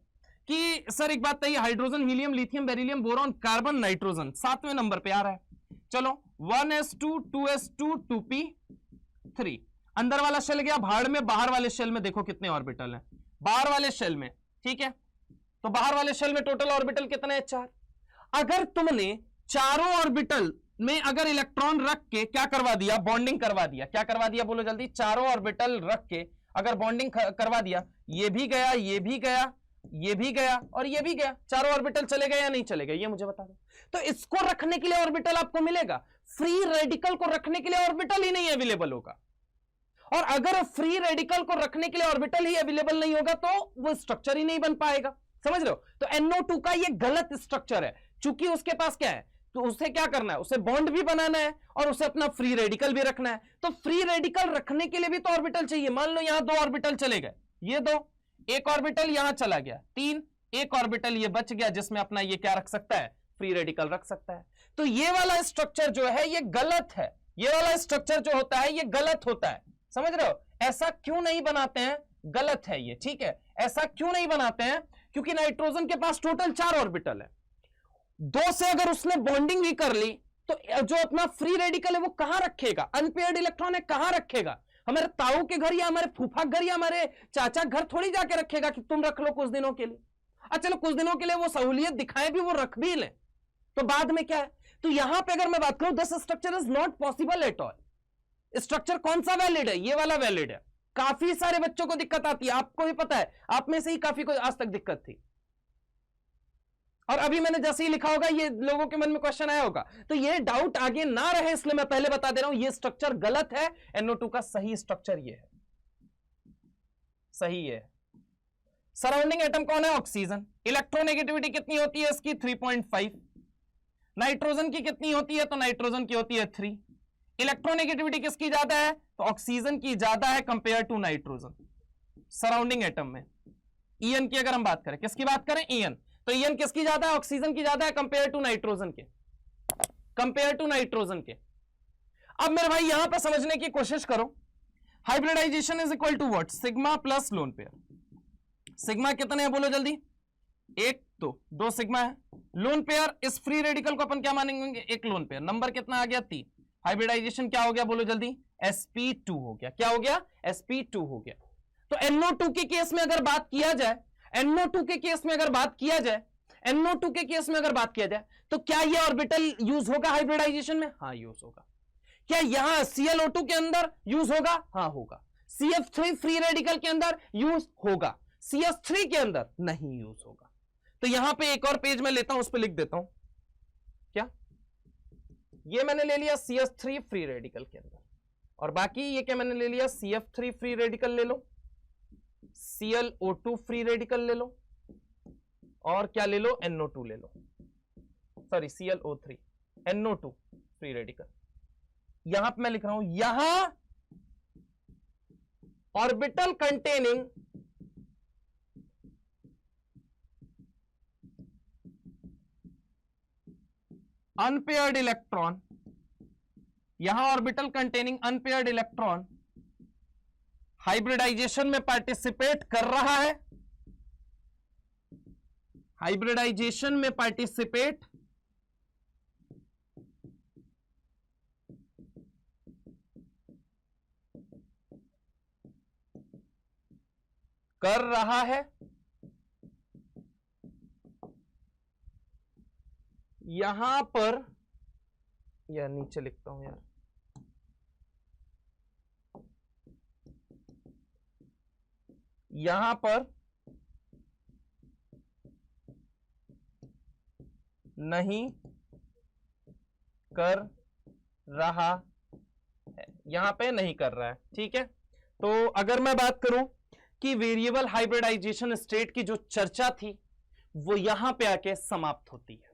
कि सर एक बात बताइए, hydrogen, helium, lithium, beryllium, boron, carbon, nitrogen 7वें नंबर पे आ रहा है। चलो 1s2 2s2 2p3, अंदर वाला शेल गया भाड़ में, बाहर वाले शेल में देखो कितने ऑर्बिटल हैं बाहर वाले शेल में, ठीक है। तो बाहर वाले शेल में टोटल ऑर्बिटल कितने हैं? 4। अगर तुमने चारों ऑर्बिटल में अगर इलेक्ट्रॉन रख के क्या करवा दिया? बॉन्डिंग करवा दिया। क्या करवा दिया बोलो जल्दी? चारों ऑर्बिटल रख के अगर बॉन्डिंग करवा दिया, ये भी गया, ये भी गया, ये भी गया और ये भी गया, चारों ऑर्बिटल चले गए या नहीं चले गए? ये मुझे बता दो। तो इसको रखने के लिए ऑर्बिटल आपको मिलेगा, फ्री रेडिकल को रखने के लिए ऑर्बिटल ही नहीं अवेलेबल होगा। और अगर फ्री रेडिकल को रखने के लिए ऑर्बिटल ही अवेलेबल नहीं होगा तो वो स्ट्रक्चर ही नहीं बन पाएगा, समझ रहे हो? तो NO2 का ये गलत स्ट्रक्चर है, चूंकि उसके पास क्या है, तो उसे क्या करना है, उसे बॉन्ड भी बनाना है और उसे अपना फ्री रेडिकल भी रखना है। तो फ्री रेडिकल रखने के लिए भी तो ऑर्बिटल चाहिए। मान लो यहां 2 ऑर्बिटल चले गए, ये 2, एक ऑर्बिटल यहां चला गया, 3, एक ऑर्बिटल ये बच गया जिसमें अपना ये क्या रख सकता है? फ्री रेडिकल रख सकता है। तो ये वाला स्ट्रक्चर जो है ये गलत है, ये वाला स्ट्रक्चर जो होता है ये गलत होता है, समझ रहे हो? ऐसा क्यों नहीं बनाते हैं? गलत है ये, ठीक है। ऐसा क्यों नहीं बनाते हैं? क्योंकि नाइट्रोजन के पास टोटल 4 ऑर्बिटल है, 2 से अगर उसने बॉन्डिंग भी कर ली तो जो अपना फ्री रेडिकल है वो कहां रखेगा? अनपेयर्ड इलेक्ट्रॉन है, कहां रखेगा? हमारे ताऊ के घर या हमारे फूफा घर या हमारे चाचा घर थोड़ी जाके रखेगा कि तुम रख लो कुछ दिनों के लिए। अच्छा चलो कुछ दिनों के लिए वो सहूलियत दिखाए भी, वो रख भी ले, तो बाद में क्या है? तो यहां पे अगर मैं बात करूं, this structure is not possible at all. Structure कौन सा वैलिड है? ये वाला वैलिड है। काफी सारे बच्चों को दिक्कत आती है, आपको भी पता है, आप में से ही काफी को आज तक दिक्कत थी। और अभी मैंने जैसे ही लिखा होगा ये लोगों के मन में क्वेश्चन आया होगा, तो ये डाउट आगे ना रहे इसलिए मैं पहले बता दे रहा हूं, ये स्ट्रक्चर गलत है। NO2 का सही स्ट्रक्चर ये है, सही है। सराउंडिंग एटम कौन है? ऑक्सीजन। इलेक्ट्रोनेगेटिविटी कितनी होती है इसकी? 3.5। नाइट्रोजन की कितनी होती है? तो नाइट्रोजन की होती है 3। इलेक्ट्रोनेगेटिविटी किसकी ज्यादा है? तो ऑक्सीजन की ज्यादा है compare to nitrogen surrounding atom में। ईएन की अगर हम बात करें, किसकी बात करें? ईएन। तो ईएन किसकी ज्यादा है? ऑक्सीजन की ज्यादा है कंपेयर टू नाइट्रोजन के, कंपेयर टू नाइट्रोजन के। अब मेरे भाई यहां पर समझने की कोशिश करो, hybridization is equal to what? Sigma plus lone pair. Sigma कितने हैं बोलो जल्दी? 1 2 सिग्मा है। लोन पेयर, इस फ्री रेडिकल को अपन क्या मानेंगे? एक लोन पेयर। नंबर कितना आ गया? 3। हाइब्रिडाइजेशन क्या हो गया बोलो जल्दी? sp2 हो गया। क्या हो गया? sp2 हो गया। तो NO2 के केस में अगर बात किया जाए, NO2 के केस में अगर बात किया जाए, NO2 के केस में अगर बात किया जाए, तो क्या यह ऑर्बिटल यूज होगा हाइब्रिडाइजेशन में? हाँ यूज होगा। क्या यहां ClO2 के अंदर यूज होगा? हाँ होगा। CF3 फ्री रेडिकल के अंदर यूज होगा, CH3 के अंदर नहीं यूज होगा। तो यहां पे एक और पेज में लेता हूं, उस पर लिख देता हूं। क्या ये मैंने ले लिया CH3 फ्री रेडिकल के अंदर, और बाकी ये क्या मैंने ले लिया? CF3 फ्री रेडिकल ले लो, ClO2 फ्री रेडिकल ले लो, और क्या ले लो? NO2 ले लो, sorry ClO3, NO2 free radical. यहां पे मैं लिख रहा हूं, यहां ऑर्बिटल कंटेनिंग अनपेयर्ड इलेक्ट्रॉन, यहां orbital containing unpaired electron hybridization में पार्टिसिपेट कर रहा है, हाइब्रिडाइजेशन में पार्टिसिपेट कर रहा है। यहां पर, या नीचे लिखता हूं यार, यहां पर नहीं कर रहा है, यहां पे नहीं कर रहा है, ठीक है। तो अगर मैं बात करूं कि वेरिएबल हाइब्रिडाइजेशन स्टेट की जो चर्चा थी वो यहां पे आके समाप्त होती है।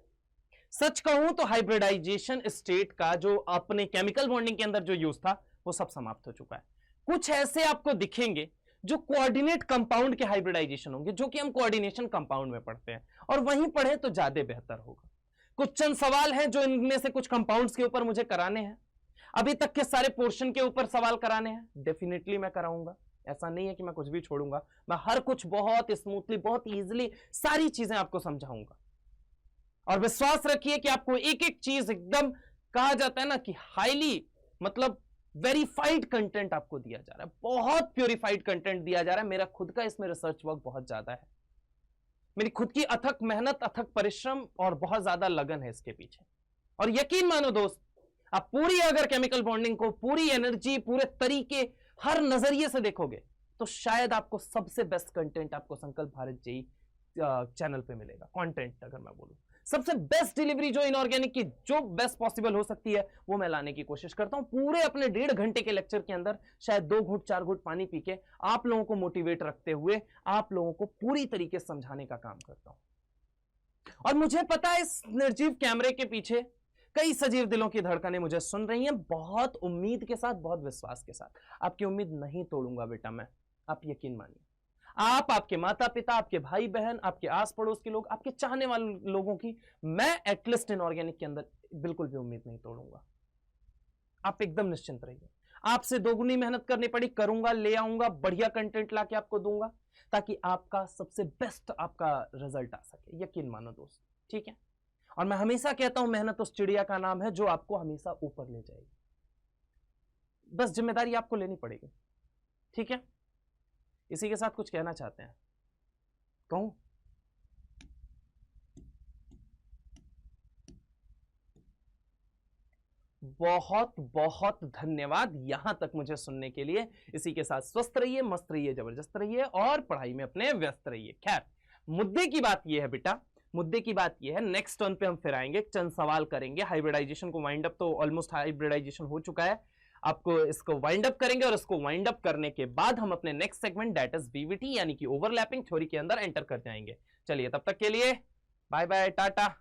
सच कहूं तो हाइब्रिडाइजेशन स्टेट का जो अपने केमिकल बॉन्डिंग के अंदर जो यूज था वो सब समाप्त हो चुका है। कुछ ऐसे आपको दिखेंगे जो कोऑर्डिनेट कंपाउंड के हाइब्रिडाइजेशन होंगे, जो कि हम कोऑर्डिनेशन कंपाउंड में पढ़ते हैं, और वहीं पढ़े तो ज्यादा बेहतर होगा। कुछ चंद सवाल हैं जो इनमें से कुछ कंपाउंड्स के ऊपर मुझे कराने हैं। अभी तक के सारे पोर्शन के ऊपर सवाल कराने हैं, डेफिनेटली मैं कराऊंगा। ऐसा नहीं है कि मैं कुछ भी छोड़ूंगा, मैं हर कुछ बहुत स्मूथली, बहुत इजीली सारी चीजें आपको समझाऊंगा। और विश्वास रखिए कि आपको एक एक चीज एकदम, कहा जाता है ना कि हाईली, मतलब वेरीफाइड कंटेंट आपको दिया जा रहा है, बहुत प्योरीफाइड कंटेंट दिया जा रहा है। मेरा खुद का इसमें रिसर्च वर्क बहुत ज्यादा है, मेरी खुद की अथक मेहनत, अथक परिश्रम और बहुत ज्यादा लगन है इसके पीछे। और यकीन मानो दोस्त, आप पूरी अगर केमिकल बॉन्डिंग को पूरी एनर्जी, पूरे तरीके, हर नजरिए से देखोगे तो शायद आपको सबसे बेस्ट कंटेंट आपको संकल्प भारत जेई चैनल पे मिलेगा। कंटेंट अगर मैं बोलूं, सबसे बेस्ट डिलीवरी जो इनऑर्गेनिक की जो बेस्ट पॉसिबल हो सकती है वो मैं लाने की कोशिश करता हूं। पूरे अपने 1.5 घंटे के लेक्चर के अंदर शायद 2 घूंट 4 घूंट पानी पी के आप लोगों को मोटिवेट रखते हुए आप लोगों को पूरी तरीके से समझाने का काम करता हूं। और मुझे पता है इस निर्जीव कैमरे के पीछे कई सजीव दिलों की धड़कनें मुझे सुन रही हैं, बहुत उम्मीद के साथ, बहुत विश्वास के साथ। आपकी उम्मीद नहीं तोड़ूंगा बेटा मैं, आप यकीन मानिए। आप, आपके माता पिता, आपके भाई बहन, आपके आस पड़ोस के लोग, आपके चाहने वाले लोगों की मैं एटलीस्ट इनऑर्गेनिक के अंदर बिल्कुल भी उम्मीद नहीं तोड़ूंगा। आप एकदम निश्चिंत रहिए। आपसे दोगुनी मेहनत करनी पड़ी, करूंगा, ले आऊंगा, बढ़िया कंटेंट लाके आपको दूंगा, ताकि आपका सबसे बेस्ट आपका रिजल्ट आ सके। यकीन मानो दोस्त, ठीक है। और मैं हमेशा कहता हूं, मेहनत उस चिड़िया का नाम है जो आपको हमेशा ऊपर ले जाएगी। बस जिम्मेदारी आपको लेनी पड़ेगी, ठीक है। इसी के साथ कुछ कहना चाहते हैं, कहूं? बहुत बहुत धन्यवाद यहां तक मुझे सुनने के लिए। इसी के साथ स्वस्थ रहिए, मस्त रहिए, जबरदस्त रहिए और पढ़ाई में अपने व्यस्त रहिए। खैर, मुद्दे की बात यह है बेटा, मुद्दे की बात यह है, नेक्स्ट टर्न पे हम फिर आएंगे, चंद सवाल करेंगे। हाइब्रिडाइजेशन को वाइंड अप, तो ऑलमोस्ट हाइब्रिडाइजेशन हो चुका है, आपको इसको वाइंड अप करेंगे और इसको वाइंड अप करने के बाद हम अपने next segment that is VVT यानी कि ओवरलैपिंग थ्योरी के अंदर एंटर कर जाएंगे। चलिए तब तक के लिए बाय बाय, टाटा।